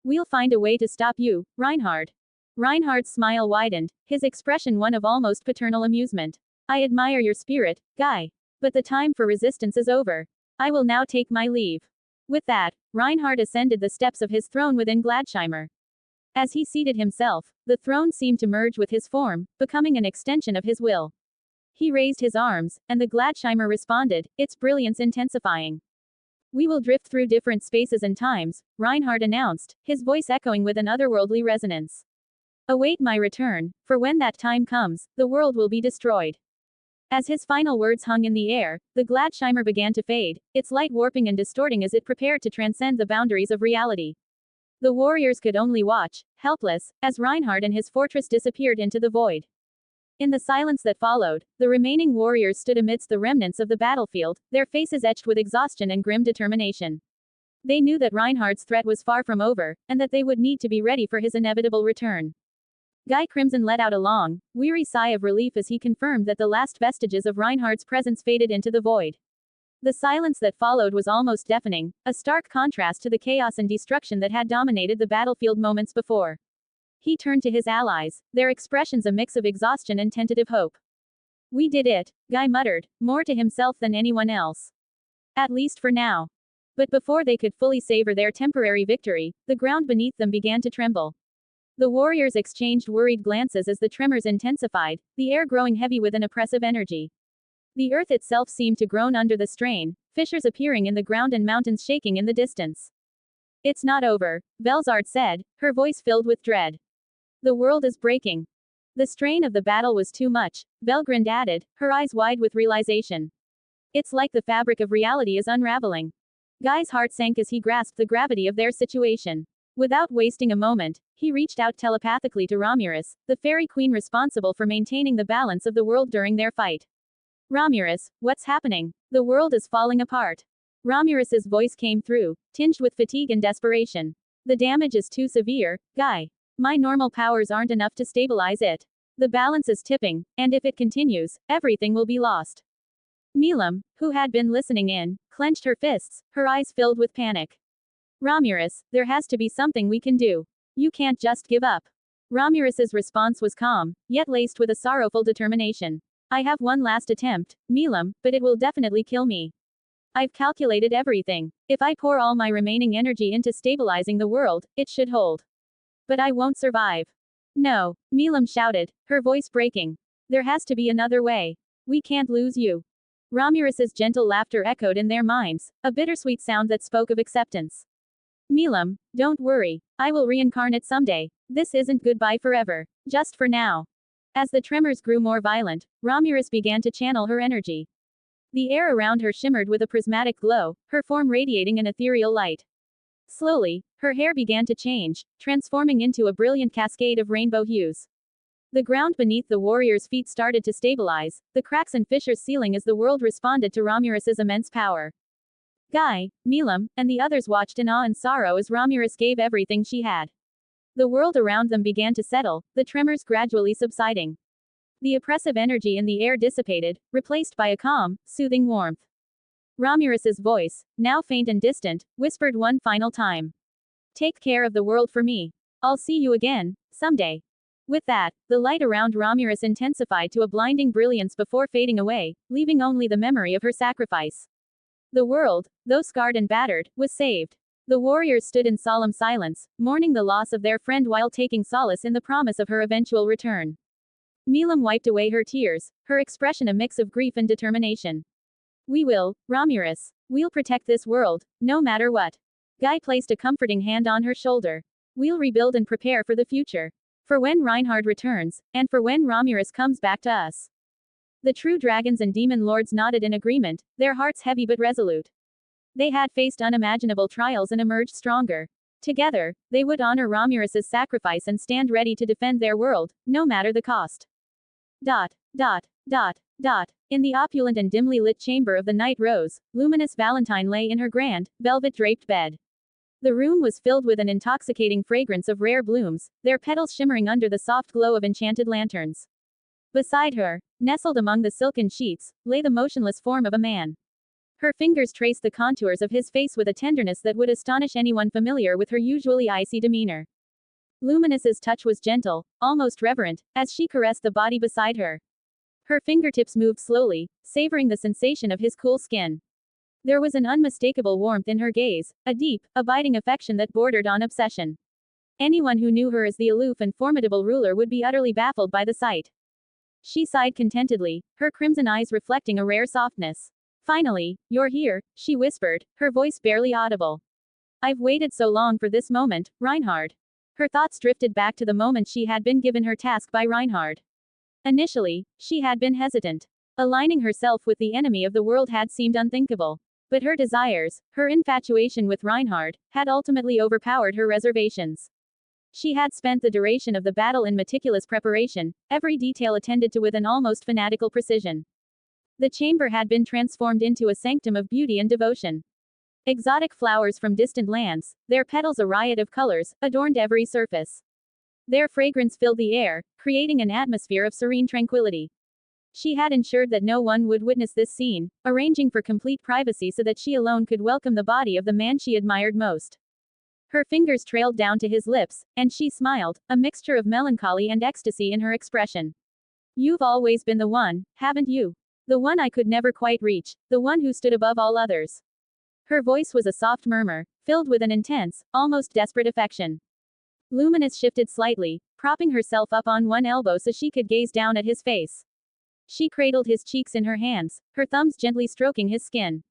We'll find a way to stop you, Reinhard. Reinhardt's smile widened, his expression one of almost paternal amusement. I admire your spirit, Guy. But the time for resistance is over. I will now take my leave. With that, Reinhardt ascended the steps of his throne within Gladsheimer. As he seated himself, the throne seemed to merge with his form, becoming an extension of his will. He raised his arms, and the Gladsheimer responded, its brilliance intensifying. We will drift through different spaces and times, Reinhardt announced, his voice echoing with an otherworldly resonance. Await my return, for when that time comes, the world will be destroyed. As his final words hung in the air, the Gladsheimer began to fade, its light warping and distorting as it prepared to transcend the boundaries of reality. The warriors could only watch, helpless, as Reinhardt and his fortress disappeared into the void. In the silence that followed, the remaining warriors stood amidst the remnants of the battlefield, their faces etched with exhaustion and grim determination. They knew that Reinhardt's threat was far from over, and that they would need to be ready for his inevitable return. Guy Crimson let out a long, weary sigh of relief as he confirmed that the last vestiges of Reinhardt's presence faded into the void. The silence that followed was almost deafening, a stark contrast to the chaos and destruction that had dominated the battlefield moments before. He turned to his allies, their expressions a mix of exhaustion and tentative hope. We did it, Guy muttered, more to himself than anyone else. At least for now. But before they could fully savor their temporary victory, the ground beneath them began to tremble. The warriors exchanged worried glances as the tremors intensified, the air growing heavy with an oppressive energy. The earth itself seemed to groan under the strain, fissures appearing in the ground and mountains shaking in the distance. It's not over, Velzard said, her voice filled with dread. The world is breaking. The strain of the battle was too much, Belgrind added, her eyes wide with realization. It's like the fabric of reality is unraveling. Guy's heart sank as he grasped the gravity of their situation. Without wasting a moment, he reached out telepathically to Romulus, the fairy queen responsible for maintaining the balance of the world during their fight. Romulus, what's happening? The world is falling apart. Romulus's voice came through, tinged with fatigue and desperation. The damage is too severe, Guy. My normal powers aren't enough to stabilize it. The balance is tipping, and if it continues, everything will be lost. Milam, who had been listening in, clenched her fists, her eyes filled with panic. Romulus, there has to be something we can do. You can't just give up. Romulus's response was calm, yet laced with a sorrowful determination. I have one last attempt, Milam, but it will definitely kill me. I've calculated everything. If I pour all my remaining energy into stabilizing the world, it should hold. But I won't survive. No, Milam shouted, her voice breaking. There has to be another way. We can't lose you. Romulus's gentle laughter echoed in their minds, a bittersweet sound that spoke of acceptance. Milam, don't worry. I will reincarnate someday. This isn't goodbye forever. Just for now. As the tremors grew more violent, Romulus began to channel her energy. The air around her shimmered with a prismatic glow, her form radiating an ethereal light. Slowly, her hair began to change, transforming into a brilliant cascade of rainbow hues. The ground beneath the warriors' feet started to stabilize, the cracks and fissures sealing as the world responded to Romulus's immense power. Guy, Milam, and the others watched in awe and sorrow as Romulus gave everything she had. The world around them began to settle, the tremors gradually subsiding. The oppressive energy in the air dissipated, replaced by a calm, soothing warmth. Romulus's voice, now faint and distant, whispered one final time. Take care of the world for me. I'll see you again, someday. With that, the light around Romulus intensified to a blinding brilliance before fading away, leaving only the memory of her sacrifice. The world, though scarred and battered, was saved. The warriors stood in solemn silence, mourning the loss of their friend while taking solace in the promise of her eventual return. Milam wiped away her tears, her expression a mix of grief and determination. We will, Romulus. We'll protect this world, no matter what. Guy placed a comforting hand on her shoulder. We'll rebuild and prepare for the future. For when Reinhardt returns, and for when Romulus comes back to us. The true dragons and demon lords nodded in agreement, their hearts heavy but resolute. They had faced unimaginable trials and emerged stronger. Together, they would honor Romulus's sacrifice and stand ready to defend their world, no matter the cost. Dot, dot, dot, dot. In the opulent and dimly lit chamber of the Night Rose, luminous Valentine lay in her grand, velvet-draped bed. The room was filled with an intoxicating fragrance of rare blooms, their petals shimmering under the soft glow of enchanted lanterns. Beside her, nestled among the silken sheets, lay the motionless form of a man. Her fingers traced the contours of his face with a tenderness that would astonish anyone familiar with her usually icy demeanor. Luminous's touch was gentle, almost reverent, as she caressed the body beside her. Her fingertips moved slowly, savoring the sensation of his cool skin. There was an unmistakable warmth in her gaze, a deep, abiding affection that bordered on obsession. Anyone who knew her as the aloof and formidable ruler would be utterly baffled by the sight. She sighed contentedly, her crimson eyes reflecting a rare softness. Finally, you're here, she whispered, her voice barely audible. I've waited so long for this moment, Reinhard. Her thoughts drifted back to the moment she had been given her task by Reinhard. Initially, she had been hesitant. Aligning herself with the enemy of the world had seemed unthinkable. But her desires, her infatuation with Reinhard, had ultimately overpowered her reservations. She had spent the duration of the battle in meticulous preparation, every detail attended to with an almost fanatical precision. The chamber had been transformed into a sanctum of beauty and devotion. Exotic flowers from distant lands, their petals a riot of colors, adorned every surface. Their fragrance filled the air, creating an atmosphere of serene tranquility. She had ensured that no one would witness this scene, arranging for complete privacy so that she alone could welcome the body of the man she admired most. Her fingers trailed down to his lips, and she smiled, a mixture of melancholy and ecstasy in her expression. You've always been the one, haven't you? The one I could never quite reach, the one who stood above all others. Her voice was a soft murmur, filled with an intense, almost desperate affection. Luminous shifted slightly, propping herself up on one elbow so she could gaze down at his face. She cradled his cheeks in her hands, her thumbs gently stroking his skin.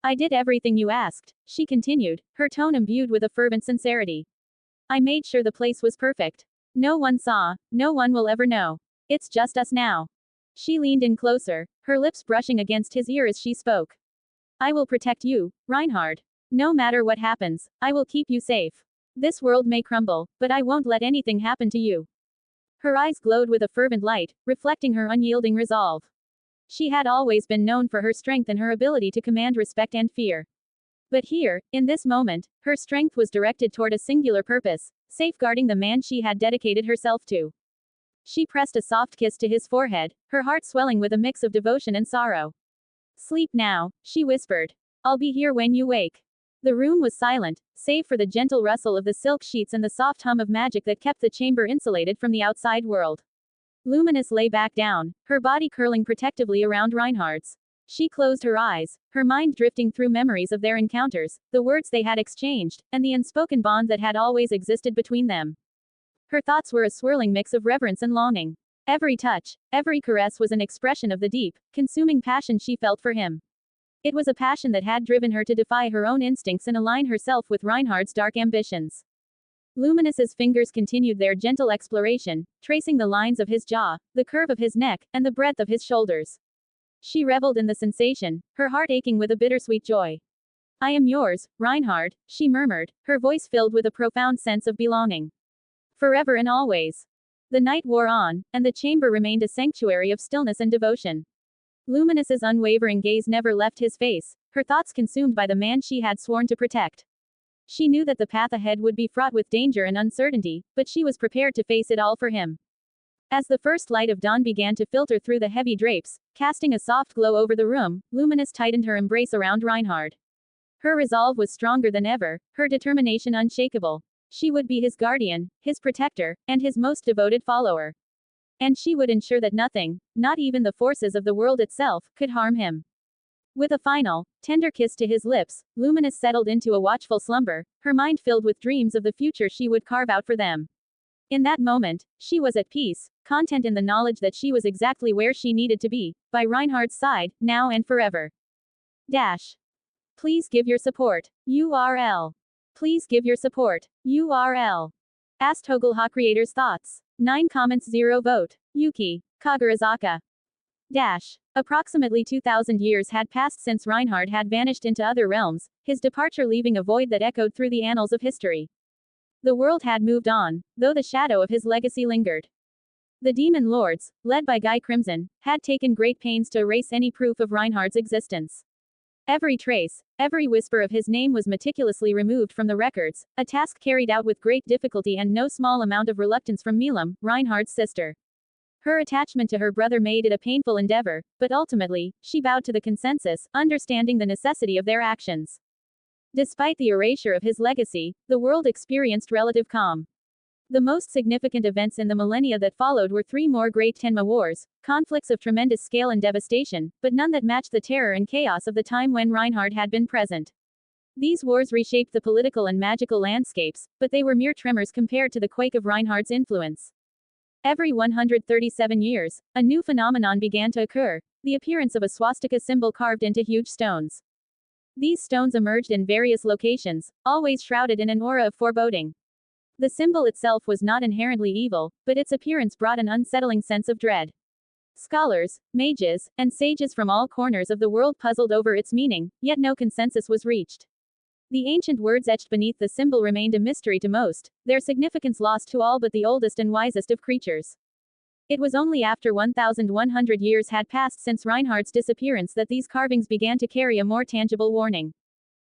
I did everything you asked, she continued, her tone imbued with a fervent sincerity. I made sure the place was perfect. No one saw, no one will ever know. It's just us now. She leaned in closer, her lips brushing against his ear as she spoke. I will protect you, Reinhard. No matter what happens, I will keep you safe. This world may crumble, but I won't let anything happen to you. Her eyes glowed with a fervent light, reflecting her unyielding resolve. She had always been known for her strength and her ability to command respect and fear. But here, in this moment, her strength was directed toward a singular purpose, safeguarding the man she had dedicated herself to. She pressed a soft kiss to his forehead, her heart swelling with a mix of devotion and sorrow. Sleep now, she whispered. I'll be here when you wake. The room was silent, save for the gentle rustle of the silk sheets and the soft hum of magic that kept the chamber insulated from the outside world. Luminous lay back down, her body curling protectively around Reinhard's. She closed her eyes, her mind drifting through memories of their encounters, the words they had exchanged, and the unspoken bond that had always existed between them. Her thoughts were a swirling mix of reverence and longing. Every touch, every caress was an expression of the deep, consuming passion she felt for him. It was a passion that had driven her to defy her own instincts and align herself with Reinhard's dark ambitions. Luminous's fingers continued their gentle exploration, tracing the lines of his jaw, the curve of his neck, and the breadth of his shoulders. She reveled in the sensation, her heart aching with a bittersweet joy. I am yours, Reinhard, she murmured, her voice filled with a profound sense of belonging. Forever and always. The night wore on, and the chamber remained a sanctuary of stillness and devotion. Luminous's unwavering gaze never left his face, her thoughts consumed by the man she had sworn to protect. She knew that the path ahead would be fraught with danger and uncertainty, but she was prepared to face it all for him. As the first light of dawn began to filter through the heavy drapes, casting a soft glow over the room, Luminous tightened her embrace around Reinhard. Her resolve was stronger than ever, her determination unshakable. She would be his guardian, his protector, and his most devoted follower. And she would ensure that nothing, not even the forces of the world itself, could harm him. With a final, tender kiss to his lips, Luminous settled into a watchful slumber, her mind filled with dreams of the future she would carve out for them. In that moment, she was at peace, content in the knowledge that she was exactly where she needed to be, by Reinhard's side, now and forever. Please give your support. URL. Please give your support. URL. Asthoglho creators' thoughts. 9 comments 0 vote. Yuki. Kagarazaka. Approximately 2,000 years had passed since Reinhard had vanished into other realms, his departure leaving a void that echoed through the annals of history. The world had moved on, though the shadow of his legacy lingered. The demon lords, led by Guy Crimson, had taken great pains to erase any proof of Reinhard's existence. Every trace, every whisper of his name was meticulously removed from the records, a task carried out with great difficulty and no small amount of reluctance from Milam, Reinhard's sister. Her attachment to her brother made it a painful endeavor, but ultimately, she bowed to the consensus, understanding the necessity of their actions. Despite the erasure of his legacy, the world experienced relative calm. The most significant events in the millennia that followed were three more great Tenma wars, conflicts of tremendous scale and devastation, but none that matched the terror and chaos of the time when Reinhardt had been present. These wars reshaped the political and magical landscapes, but they were mere tremors compared to the quake of Reinhardt's influence. Every 137 years, a new phenomenon began to occur, the appearance of a swastika symbol carved into huge stones. These stones emerged in various locations, always shrouded in an aura of foreboding. The symbol itself was not inherently evil, but its appearance brought an unsettling sense of dread. Scholars, mages, and sages from all corners of the world puzzled over its meaning, yet no consensus was reached. The ancient words etched beneath the symbol remained a mystery to most, their significance lost to all but the oldest and wisest of creatures. It was only after 1,100 years had passed since Reinhardt's disappearance that these carvings began to carry a more tangible warning.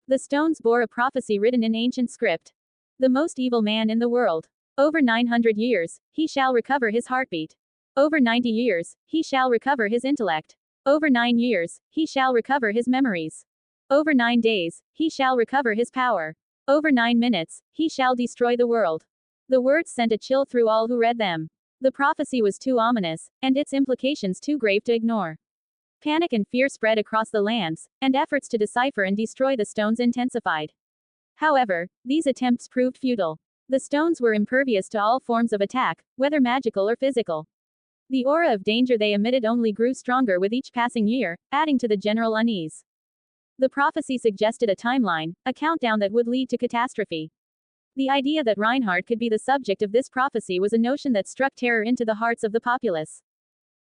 The stones bore a prophecy written in ancient script. The most evil man in the world. Over 900 years, he shall recover his heartbeat. Over 90 years, he shall recover his intellect. Over 9 years, he shall recover his memories. Over 9 days, he shall recover his power. Over 9 minutes, he shall destroy the world. The words sent a chill through all who read them. The prophecy was too ominous, and its implications too grave to ignore. Panic and fear spread across the lands, and efforts to decipher and destroy the stones intensified. However, these attempts proved futile. The stones were impervious to all forms of attack, whether magical or physical. The aura of danger they emitted only grew stronger with each passing year, adding to the general unease. The prophecy suggested a timeline, a countdown that would lead to catastrophe. The idea that Reinhardt could be the subject of this prophecy was a notion that struck terror into the hearts of the populace.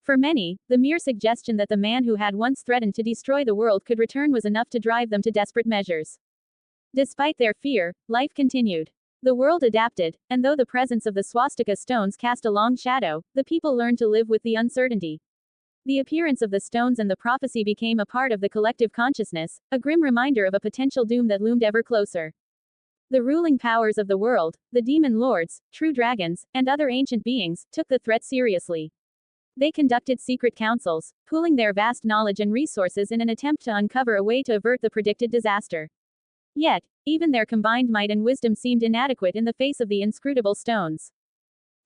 For many, the mere suggestion that the man who had once threatened to destroy the world could return was enough to drive them to desperate measures. Despite their fear, life continued. The world adapted, and though the presence of the swastika stones cast a long shadow, the people learned to live with the uncertainty. The appearance of the stones and the prophecy became a part of the collective consciousness, a grim reminder of a potential doom that loomed ever closer. The ruling powers of the world, the demon lords, true dragons, and other ancient beings, took the threat seriously. They conducted secret councils, pooling their vast knowledge and resources in an attempt to uncover a way to avert the predicted disaster. Yet, even their combined might and wisdom seemed inadequate in the face of the inscrutable stones.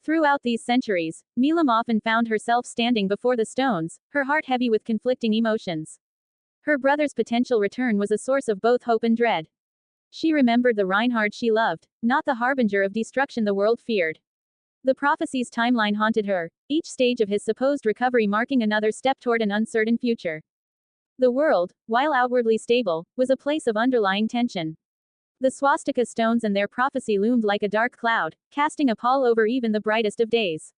Throughout these centuries, Milam often found herself standing before the stones, her heart heavy with conflicting emotions. Her brother's potential return was a source of both hope and dread. She remembered the Reinhardt she loved, not the harbinger of destruction the world feared. The prophecy's timeline haunted her, each stage of his supposed recovery marking another step toward an uncertain future. The world, while outwardly stable, was a place of underlying tension. The swastika stones and their prophecy loomed like a dark cloud, casting a pall over even the brightest of days.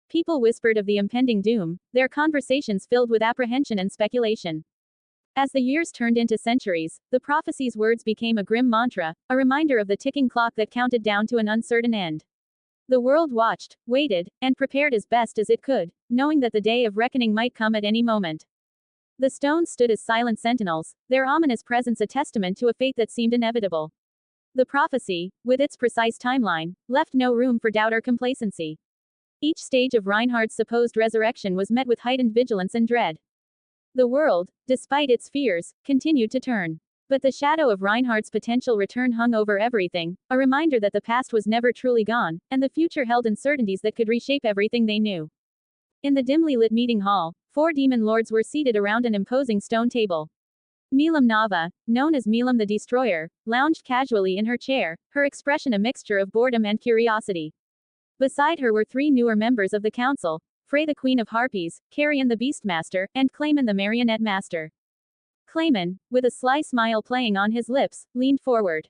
People whispered of the impending doom, their conversations filled with apprehension and speculation. As the years turned into centuries, the prophecy's words became a grim mantra, a reminder of the ticking clock that counted down to an uncertain end. The world watched, waited, and prepared as best as it could, knowing that the day of reckoning might come at any moment. The stones stood as silent sentinels, their ominous presence a testament to a fate that seemed inevitable. The prophecy, with its precise timeline, left no room for doubt or complacency. Each stage of Reinhardt's supposed resurrection was met with heightened vigilance and dread. The world, despite its fears, continued to turn. But the shadow of Reinhardt's potential return hung over everything, a reminder that the past was never truly gone, and the future held uncertainties that could reshape everything they knew. In the dimly lit meeting hall, 4 demon lords were seated around an imposing stone table. Milam Nava, known as Milam the Destroyer, lounged casually in her chair, her expression a mixture of boredom and curiosity. Beside her were 3 newer members of the council, Frey the Queen of Harpies, Carrion the Beastmaster, and Clayman the Marionette Master. Clayman, with a sly smile playing on his lips, leaned forward.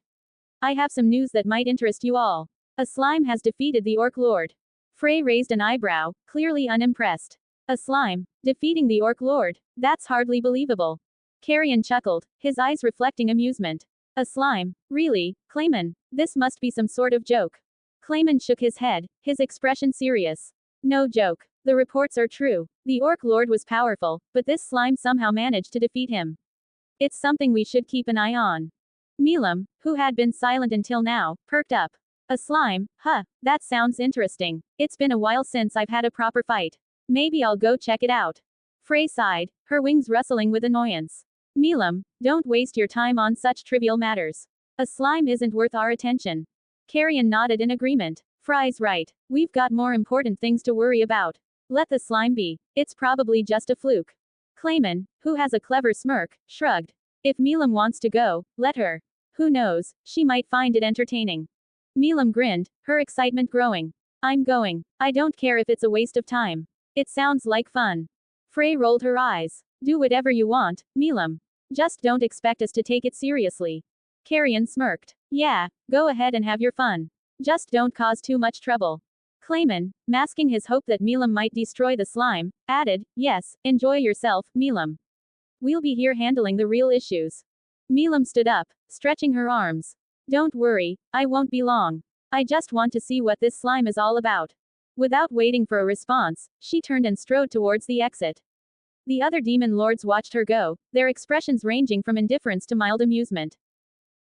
I have some news that might interest you all. A slime has defeated the Orc Lord. Frey raised an eyebrow, clearly unimpressed. A slime, defeating the Orc Lord? That's hardly believable. Carrion chuckled, his eyes reflecting amusement. A slime? Really, Clayman? This must be some sort of joke. Clayman shook his head, his expression serious. No joke. The reports are true. The Orc Lord was powerful, but this slime somehow managed to defeat him. It's something we should keep an eye on. Milam, who had been silent until now, perked up. A slime? Huh, that sounds interesting. It's been a while since I've had a proper fight. Maybe I'll go check it out. Frey sighed, her wings rustling with annoyance. Milam, don't waste your time on such trivial matters. A slime isn't worth our attention. Carrion nodded in agreement. Fry's right. We've got more important things to worry about. Let the slime be. It's probably just a fluke. Clayman, who has a clever smirk, shrugged. If Milam wants to go, let her. Who knows, she might find it entertaining. Milam grinned, her excitement growing. I'm going. I don't care if it's a waste of time. It sounds like fun. Frey rolled her eyes. Do whatever you want, Milam. Just don't expect us to take it seriously. Carrion smirked. Yeah, go ahead and have your fun. Just don't cause too much trouble. Clayman, masking his hope that Milam might destroy the slime, added, yes, enjoy yourself, Milam. We'll be here handling the real issues. Milam stood up, stretching her arms. Don't worry, I won't be long. I just want to see what this slime is all about. Without waiting for a response, she turned and strode towards the exit. The other demon lords watched her go, their expressions ranging from indifference to mild amusement.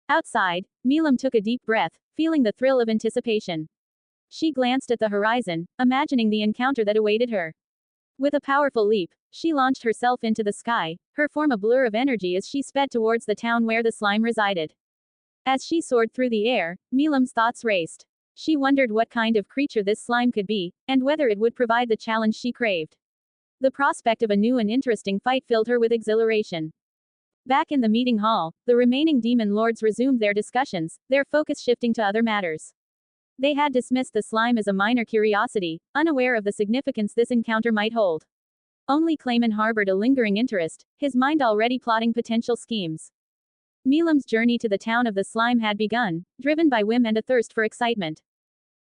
Outside, Milam took a deep breath, feeling the thrill of anticipation. She glanced at the horizon, imagining the encounter that awaited her. With a powerful leap, she launched herself into the sky, her form a blur of energy as she sped towards the town where the slime resided. As she soared through the air, Milam's thoughts raced. She wondered what kind of creature this slime could be, and whether it would provide the challenge she craved. The prospect of a new and interesting fight filled her with exhilaration. Back in the meeting hall, the remaining demon lords resumed their discussions, their focus shifting to other matters. They had dismissed the slime as a minor curiosity, unaware of the significance this encounter might hold. Only Clayman harbored a lingering interest, his mind already plotting potential schemes. Milam's journey to the town of the slime had begun, driven by whim and a thirst for excitement.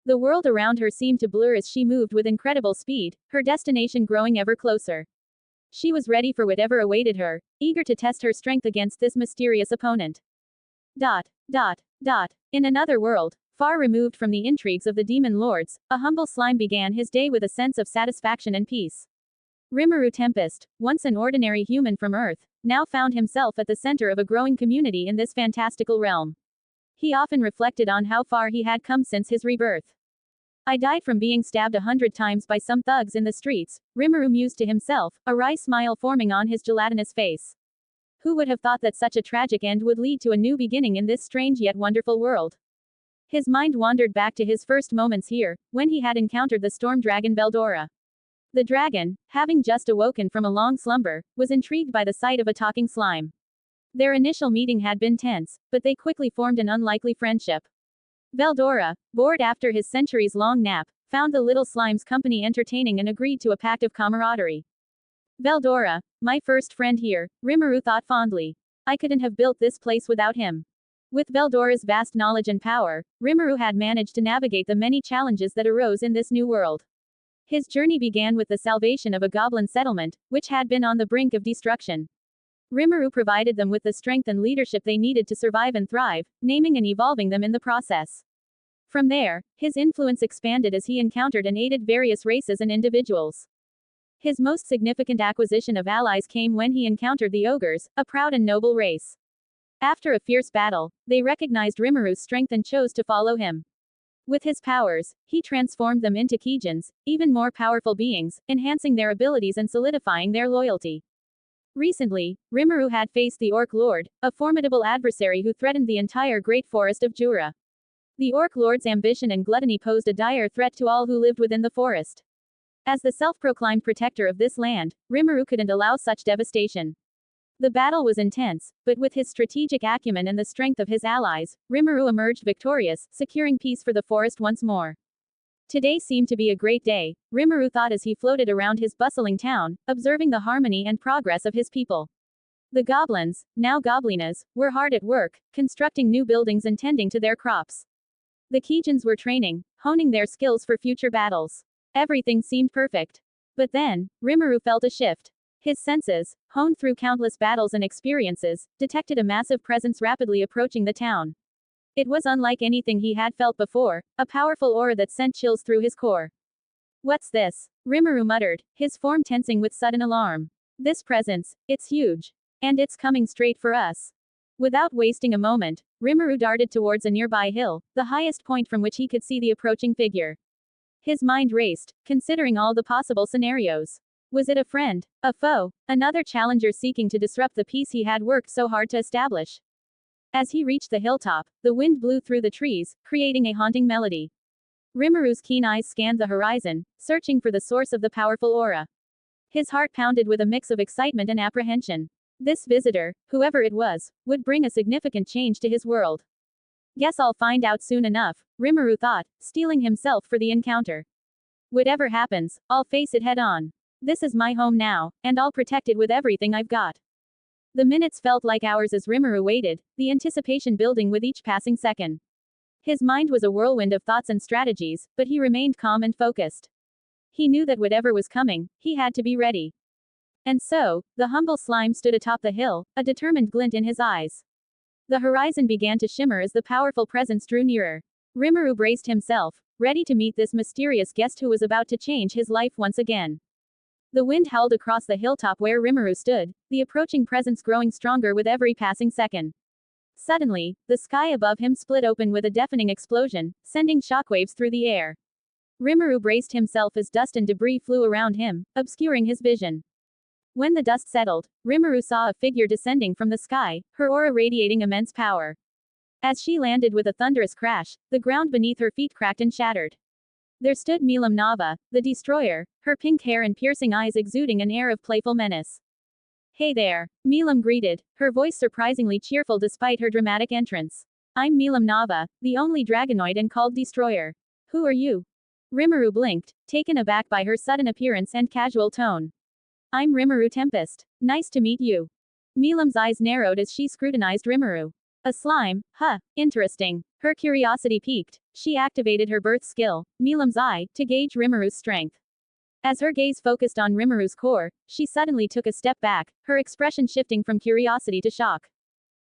The world around her seemed to blur as she moved with incredible speed, her destination growing ever closer. She was ready for whatever awaited her, eager to test her strength against this mysterious opponent. In another world, far removed from the intrigues of the demon lords, a humble slime began his day with a sense of satisfaction and peace. Rimuru Tempest, once an ordinary human from Earth, now found himself at the center of a growing community in this fantastical realm. He often reflected on how far he had come since his rebirth. I died from being stabbed 100 times by some thugs in the streets, Rimuru mused to himself, a wry smile forming on his gelatinous face. Who would have thought that such a tragic end would lead to a new beginning in this strange yet wonderful world? His mind wandered back to his first moments here, when he had encountered the storm dragon Veldora. The dragon, having just awoken from a long slumber, was intrigued by the sight of a talking slime. Their initial meeting had been tense, but they quickly formed an unlikely friendship. Veldora, bored after his centuries-long nap, found the little slime's company entertaining and agreed to a pact of camaraderie. Veldora, my first friend here, Rimuru thought fondly. I couldn't have built this place without him. With Veldora's vast knowledge and power, Rimuru had managed to navigate the many challenges that arose in this new world. His journey began with the salvation of a goblin settlement, which had been on the brink of destruction. Rimuru provided them with the strength and leadership they needed to survive and thrive, naming and evolving them in the process. From there, his influence expanded as he encountered and aided various races and individuals. His most significant acquisition of allies came when he encountered the ogres, a proud and noble race. After a fierce battle, they recognized Rimuru's strength and chose to follow him. With his powers, he transformed them into Kijins, even more powerful beings, enhancing their abilities and solidifying their loyalty. Recently, Rimuru had faced the Orc Lord, a formidable adversary who threatened the entire Great Forest of Jura. The Orc Lord's ambition and gluttony posed a dire threat to all who lived within the forest. As the self-proclaimed protector of this land, Rimuru couldn't allow such devastation. The battle was intense, but with his strategic acumen and the strength of his allies, Rimuru emerged victorious, securing peace for the forest once more. Today seemed to be a great day, Rimuru thought as he floated around his bustling town, observing the harmony and progress of his people. The goblins, now goblinas, were hard at work, constructing new buildings and tending to their crops. The Kijins were training, honing their skills for future battles. Everything seemed perfect. But then, Rimuru felt a shift. His senses, honed through countless battles and experiences, detected a massive presence rapidly approaching the town. It was unlike anything he had felt before, a powerful aura that sent chills through his core. What's this? Rimuru muttered, his form tensing with sudden alarm. This presence, it's huge. And it's coming straight for us. Without wasting a moment, Rimuru darted towards a nearby hill, the highest point from which he could see the approaching figure. His mind raced, considering all the possible scenarios. Was it a friend? A foe? Another challenger seeking to disrupt the peace he had worked so hard to establish? As he reached the hilltop, the wind blew through the trees, creating a haunting melody. Rimaru's keen eyes scanned the horizon, searching for the source of the powerful aura. His heart pounded with a mix of excitement and apprehension. This visitor, whoever it was, would bring a significant change to his world. Guess I'll find out soon enough, Rimuru thought, steeling himself for the encounter. Whatever happens, I'll face it head on. This is my home now, and I'll protect it with everything I've got. The minutes felt like hours as Rimuru waited, the anticipation building with each passing second. His mind was a whirlwind of thoughts and strategies, but he remained calm and focused. He knew that whatever was coming, he had to be ready. And so, the humble slime stood atop the hill, a determined glint in his eyes. The horizon began to shimmer as the powerful presence drew nearer. Rimuru braced himself, ready to meet this mysterious guest who was about to change his life once again. The wind howled across the hilltop where Rimuru stood, the approaching presence growing stronger with every passing second. Suddenly, the sky above him split open with a deafening explosion, sending shockwaves through the air. Rimuru braced himself as dust and debris flew around him, obscuring his vision. When the dust settled, Rimuru saw a figure descending from the sky, her aura radiating immense power. As she landed with a thunderous crash, the ground beneath her feet cracked and shattered. There stood Milam Nava, the destroyer, her pink hair and piercing eyes exuding an air of playful menace. Hey there, Milam greeted, her voice surprisingly cheerful despite her dramatic entrance. I'm Milam Nava, the only dragonoid and called destroyer. Who are you? Rimuru blinked, taken aback by her sudden appearance and casual tone. I'm Rimuru Tempest. Nice to meet you. Milam's eyes narrowed as she scrutinized Rimuru. A slime, huh, interesting. Her curiosity piqued. She activated her birth skill, Milam's eye, to gauge Rimuru's strength. As her gaze focused on Rimuru's core, she suddenly took a step back, her expression shifting from curiosity to shock.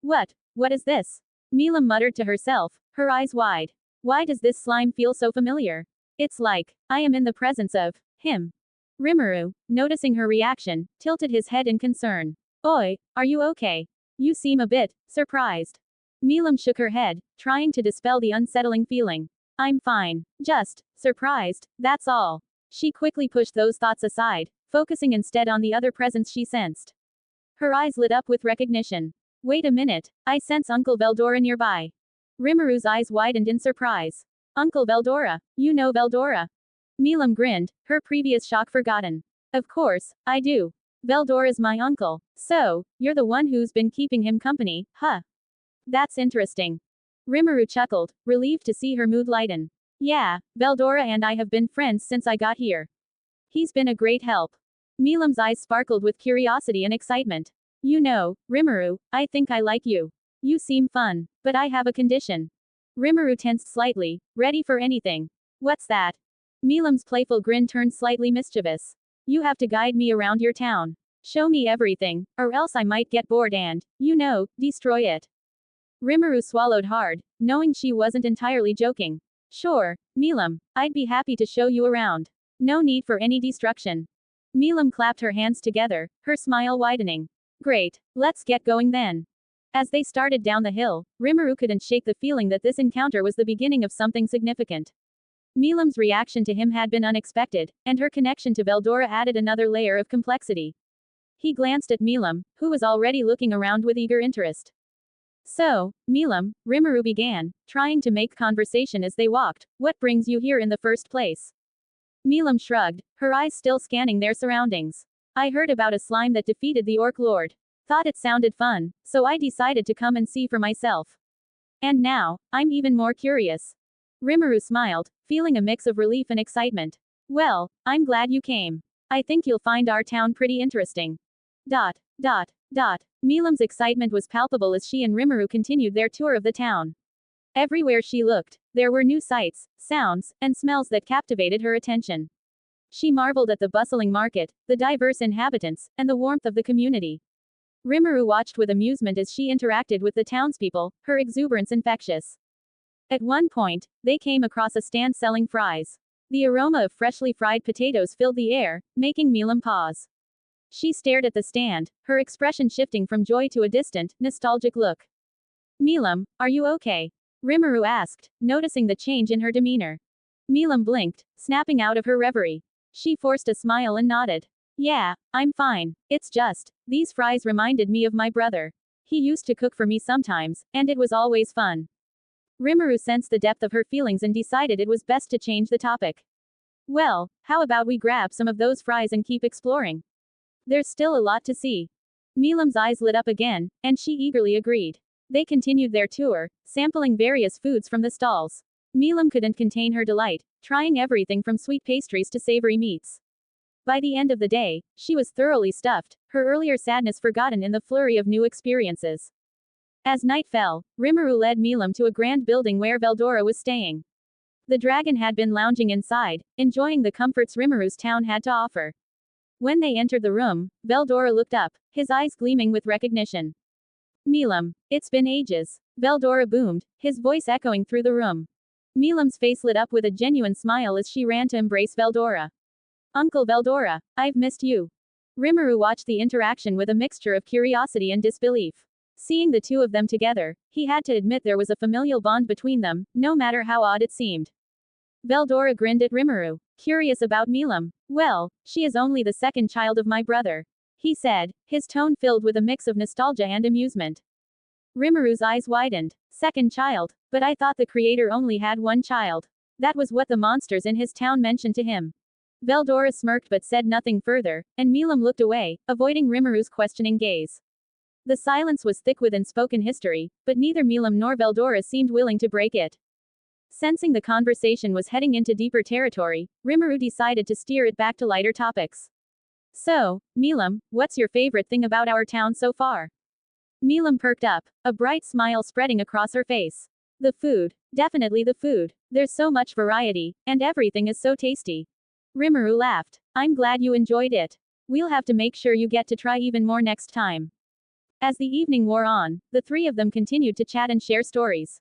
What is this? Milam muttered to herself, her eyes wide. Why does this slime feel so familiar? It's like, I am in the presence of him. Rimuru, noticing her reaction, tilted his head in concern. Oi, are you okay? You seem a bit surprised. Milam shook her head, trying to dispel the unsettling feeling. I'm fine. Just surprised, that's all. She quickly pushed those thoughts aside, focusing instead on the other presence she sensed. Her eyes lit up with recognition. Wait a minute, I sense Uncle Veldora nearby. Rimuru's eyes widened in surprise. Uncle Veldora, you know Veldora? Milam grinned, her previous shock forgotten. Of course, I do. Veldora's my uncle. So, you're the one who's been keeping him company, huh? That's interesting. Rimuru chuckled, relieved to see her mood lighten. Yeah, Veldora and I have been friends since I got here. He's been a great help. Milam's eyes sparkled with curiosity and excitement. You know, Rimuru, I think I like you. You seem fun. But I have a condition. Rimuru tensed slightly, ready for anything. What's that? Milam's playful grin turned slightly mischievous. You have to guide me around your town. Show me everything, or else I might get bored and, destroy it. Rimuru swallowed hard, knowing she wasn't entirely joking. Sure, Milam, I'd be happy to show you around. No need for any destruction. Milam clapped her hands together, her smile widening. Great, let's get going then. As they started down the hill, Rimuru couldn't shake the feeling that this encounter was the beginning of something significant. Milam's reaction to him had been unexpected, and her connection to Veldora added another layer of complexity. He glanced at Milam, who was already looking around with eager interest. So, Milam, Rimuru began, trying to make conversation as they walked, what brings you here in the first place? Milam shrugged, her eyes still scanning their surroundings. I heard about a slime that defeated the Orc Lord. Thought it sounded fun, so I decided to come and see for myself. And now, I'm even more curious. Rimuru smiled, feeling a mix of relief and excitement. Well, I'm glad you came. I think you'll find our town pretty interesting. Milam's excitement was palpable as she and Rimuru continued their tour of the town. Everywhere she looked, there were new sights, sounds, and smells that captivated her attention. She marveled at the bustling market, the diverse inhabitants, and the warmth of the community. Rimuru watched with amusement as she interacted with the townspeople, her exuberance infectious. At one point, they came across a stand selling fries. The aroma of freshly fried potatoes filled the air, making Milam pause. She stared at the stand, her expression shifting from joy to a distant, nostalgic look. Milam, are you okay? Rimuru asked, noticing the change in her demeanor. Milam blinked, snapping out of her reverie. She forced a smile and nodded. Yeah, I'm fine. It's just, these fries reminded me of my brother. He used to cook for me sometimes, and it was always fun. Rimuru sensed the depth of her feelings and decided it was best to change the topic. Well, how about we grab some of those fries and keep exploring? There's still a lot to see. Milam's eyes lit up again, and she eagerly agreed. They continued their tour, sampling various foods from the stalls. Milam couldn't contain her delight, trying everything from sweet pastries to savory meats. By the end of the day, she was thoroughly stuffed, her earlier sadness forgotten in the flurry of new experiences. As night fell, Rimuru led Milam to a grand building where Veldora was staying. The dragon had been lounging inside, enjoying the comforts Rimuru's town had to offer. When they entered the room, Veldora looked up, his eyes gleaming with recognition. Milam, it's been ages. Veldora boomed, his voice echoing through the room. Milam's face lit up with a genuine smile as she ran to embrace Veldora. Uncle Veldora, I've missed you. Rimuru watched the interaction with a mixture of curiosity and disbelief. Seeing the two of them together, he had to admit there was a familial bond between them, no matter how odd it seemed. Veldora grinned at Rimuru, curious about Milam. Well, she is only the second child of my brother, he said, his tone filled with a mix of nostalgia and amusement. Rimuru's eyes widened. Second child, but I thought the creator only had one child. That was what the monsters in his town mentioned to him. Veldora smirked but said nothing further, and Milam looked away, avoiding Rimuru's questioning gaze. The silence was thick with unspoken history, but neither Milam nor Veldora seemed willing to break it. Sensing the conversation was heading into deeper territory, Rimuru decided to steer it back to lighter topics. So, Milam, what's your favorite thing about our town so far? Milam perked up, a bright smile spreading across her face. The food. Definitely the food. There's so much variety, and everything is so tasty. Rimuru laughed. I'm glad you enjoyed it. We'll have to make sure you get to try even more next time. As the evening wore on, the three of them continued to chat and share stories.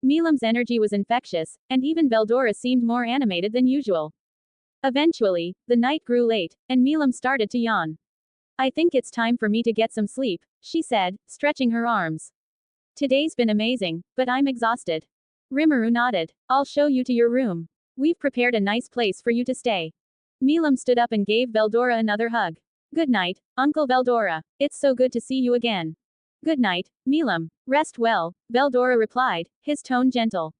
Milam's energy was infectious, and even Veldora seemed more animated than usual. Eventually, the night grew late, and Milam started to yawn. I think it's time for me to get some sleep, she said, stretching her arms. Today's been amazing, but I'm exhausted. Rimuru nodded. I'll show you to your room. We've prepared a nice place for you to stay. Milam stood up and gave Veldora another hug. Good night, Uncle Veldora. It's so good to see you again. Good night, Milam. Rest well, Veldora replied, his tone gentle.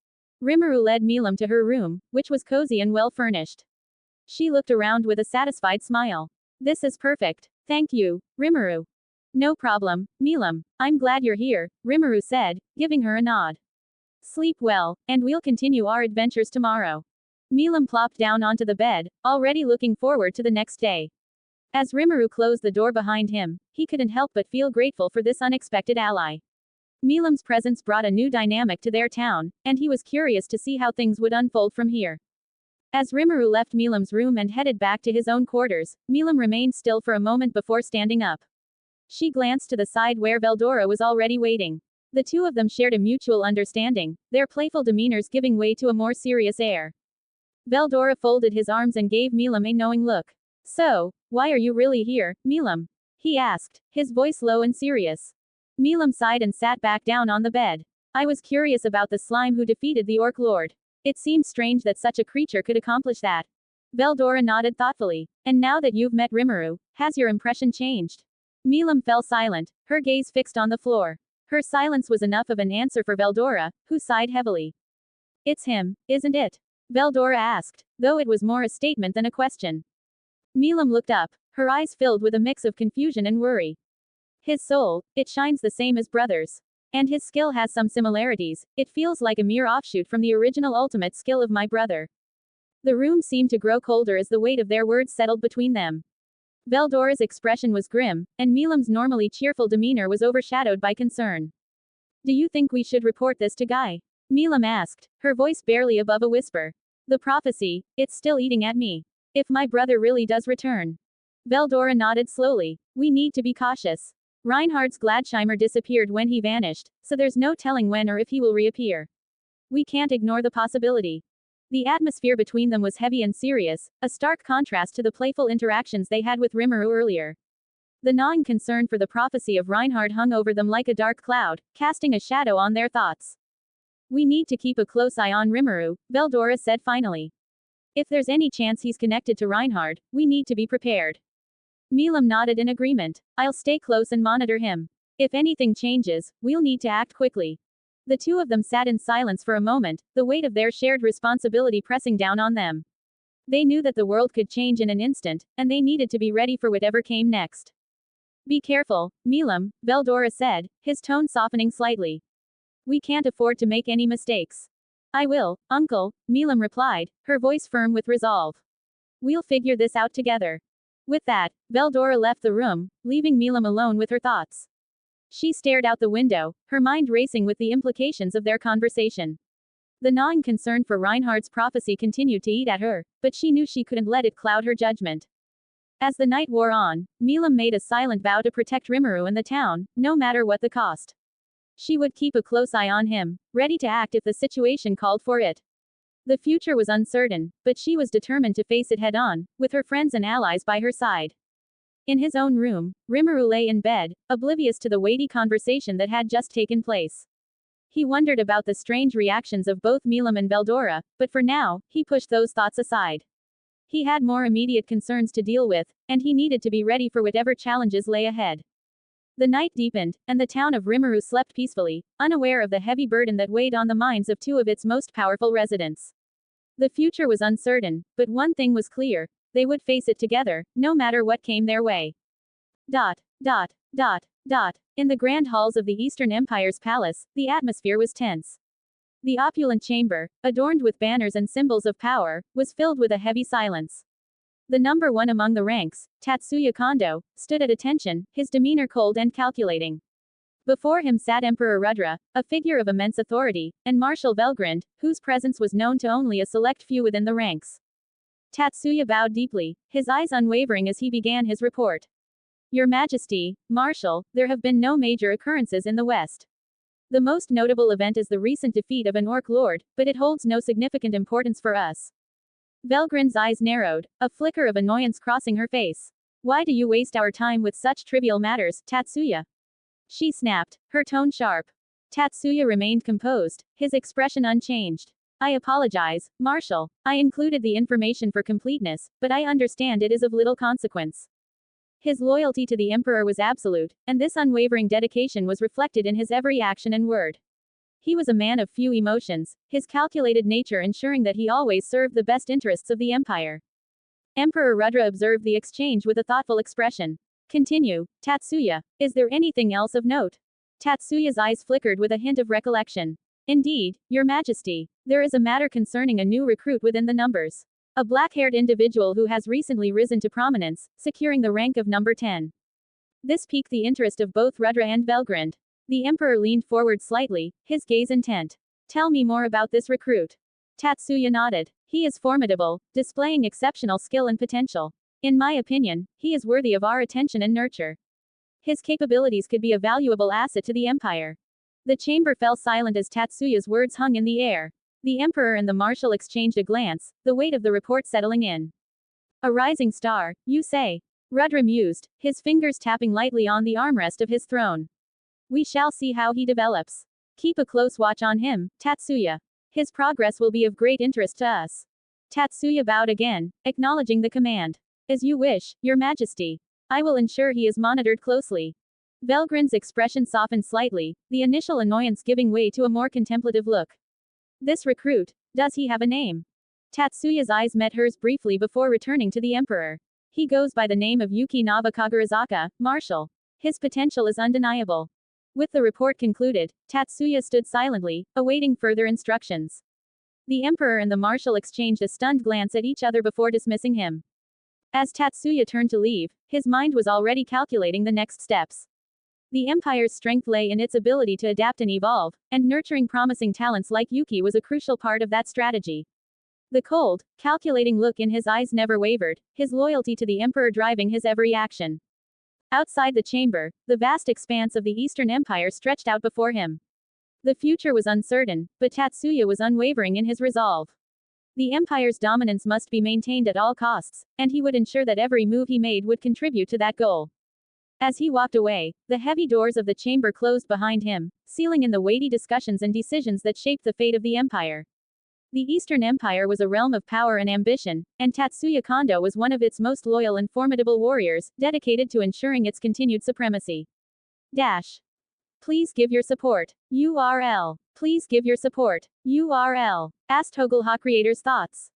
Rimuru led Milam to her room, which was cozy and well furnished. She looked around with a satisfied smile. This is perfect. Thank you, Rimuru. No problem, Milam. I'm glad you're here, Rimuru said, giving her a nod. Sleep well, and we'll continue our adventures tomorrow. Milam plopped down onto the bed, already looking forward to the next day. As Rimuru closed the door behind him, he couldn't help but feel grateful for this unexpected ally. Milam's presence brought a new dynamic to their town, and he was curious to see how things would unfold from here. As Rimuru left Milam's room and headed back to his own quarters, Milam remained still for a moment before standing up. She glanced to the side where Veldora was already waiting. The two of them shared a mutual understanding, their playful demeanors giving way to a more serious air. Veldora folded his arms and gave Milam a knowing look. So, why are you really here, Milam? He asked, his voice low and serious. Milam sighed and sat back down on the bed. I was curious about the slime who defeated the Orc Lord. It seemed strange that such a creature could accomplish that. Veldora nodded thoughtfully. And now that you've met Rimuru, has your impression changed? Milam fell silent, her gaze fixed on the floor. Her silence was enough of an answer for Veldora, who sighed heavily. It's him, isn't it? Veldora asked, though it was more a statement than a question. Milam looked up, her eyes filled with a mix of confusion and worry. His soul, it shines the same as brothers. And his skill has some similarities, it feels like a mere offshoot from the original ultimate skill of my brother. The room seemed to grow colder as the weight of their words settled between them. Veldora's expression was grim, and Milam's normally cheerful demeanor was overshadowed by concern. Do you think we should report this to Guy? Milam asked, her voice barely above a whisper. The prophecy, it's still eating at me. If my brother really does return. Veldora nodded slowly. We need to be cautious. Reinhardt's Gladsheimer disappeared when he vanished, so there's no telling when or if he will reappear. We can't ignore the possibility. The atmosphere between them was heavy and serious, a stark contrast to the playful interactions they had with Rimuru earlier. The gnawing concern for the prophecy of Reinhardt hung over them like a dark cloud, casting a shadow on their thoughts. We need to keep a close eye on Rimuru, Veldora said finally. If there's any chance he's connected to Reinhardt, we need to be prepared. Milam nodded in agreement. I'll stay close and monitor him. If anything changes, we'll need to act quickly. The two of them sat in silence for a moment, the weight of their shared responsibility pressing down on them. They knew that the world could change in an instant, and they needed to be ready for whatever came next. Be careful, Milam, Veldora said, his tone softening slightly. We can't afford to make any mistakes. I will, Uncle, Milam replied, her voice firm with resolve. We'll figure this out together. With that, Veldora left the room, leaving Milam alone with her thoughts. She stared out the window, her mind racing with the implications of their conversation. The gnawing concern for Reinhardt's prophecy continued to eat at her, but she knew she couldn't let it cloud her judgment. As the night wore on, Milam made a silent vow to protect Rimuru and the town, no matter what the cost. She would keep a close eye on him, ready to act if the situation called for it. The future was uncertain, but she was determined to face it head-on, with her friends and allies by her side. In his own room, Rimuru lay in bed, oblivious to the weighty conversation that had just taken place. He wondered about the strange reactions of both Milam and Veldora, but for now, he pushed those thoughts aside. He had more immediate concerns to deal with, and he needed to be ready for whatever challenges lay ahead. The night deepened, and the town of Rimuru slept peacefully, unaware of the heavy burden that weighed on the minds of two of its most powerful residents. The future was uncertain, but one thing was clear: they would face it together, no matter what came their way. In the grand halls of the Eastern Empire's palace, the atmosphere was tense. The opulent chamber, adorned with banners and symbols of power, was filled with a heavy silence. The number one among the ranks, Tatsuya Kondo, stood at attention, his demeanor cold and calculating. Before him sat Emperor Rudra, a figure of immense authority, and Marshal Velgrund, whose presence was known to only a select few within the ranks. Tatsuya bowed deeply, his eyes unwavering as he began his report. Your Majesty, Marshal, there have been no major occurrences in the West. The most notable event is the recent defeat of an Orc Lord, but it holds no significant importance for us. Velgrund's eyes narrowed, a flicker of annoyance crossing her face. Why do you waste our time with such trivial matters, Tatsuya? She snapped, her tone sharp. Tatsuya remained composed, his expression unchanged. I apologize, Marshal. I included the information for completeness, but I understand it is of little consequence. His loyalty to the Emperor was absolute, and this unwavering dedication was reflected in his every action and word. He was a man of few emotions, his calculated nature ensuring that he always served the best interests of the Empire. Emperor Rudra observed the exchange with a thoughtful expression. Continue, Tatsuya. Is there anything else of note? Tatsuya's eyes flickered with a hint of recollection. Indeed, Your Majesty. There is a matter concerning a new recruit within the numbers. A black-haired individual who has recently risen to prominence, securing the rank of number 10. This piqued the interest of both Rudra and Velgrund. The Emperor leaned forward slightly, his gaze intent. Tell me more about this recruit. Tatsuya nodded. He is formidable, displaying exceptional skill and potential. In my opinion, he is worthy of our attention and nurture. His capabilities could be a valuable asset to the Empire. The chamber fell silent as Tatsuya's words hung in the air. The Emperor and the Marshal exchanged a glance, the weight of the report settling in. A rising star, you say? Rudra mused, his fingers tapping lightly on the armrest of his throne. We shall see how he develops. Keep a close watch on him, Tatsuya. His progress will be of great interest to us. Tatsuya bowed again, acknowledging the command. As you wish, Your Majesty. I will ensure he is monitored closely. Velgrund's expression softened slightly, the initial annoyance giving way to a more contemplative look. This recruit, does he have a name? Tatsuya's eyes met hers briefly before returning to the Emperor. He goes by the name of Yuki Kagarazaka, Marshal. His potential is undeniable. With the report concluded, Tatsuya stood silently, awaiting further instructions. The Emperor and the Marshal exchanged a stunned glance at each other before dismissing him. As Tatsuya turned to leave, his mind was already calculating the next steps. The Empire's strength lay in its ability to adapt and evolve, and nurturing promising talents like Yuki was a crucial part of that strategy. The cold, calculating look in his eyes never wavered, his loyalty to the Emperor driving his every action. Outside the chamber, the vast expanse of the Eastern Empire stretched out before him. The future was uncertain, but Tatsuya was unwavering in his resolve. The Empire's dominance must be maintained at all costs, and he would ensure that every move he made would contribute to that goal. As he walked away, the heavy doors of the chamber closed behind him, sealing in the weighty discussions and decisions that shaped the fate of the Empire. The Eastern Empire was a realm of power and ambition, and Tatsuya Kondo was one of its most loyal and formidable warriors, dedicated to ensuring its continued supremacy. Please give your support. URL. Please give your support. URL. Asthoglho creators' thoughts.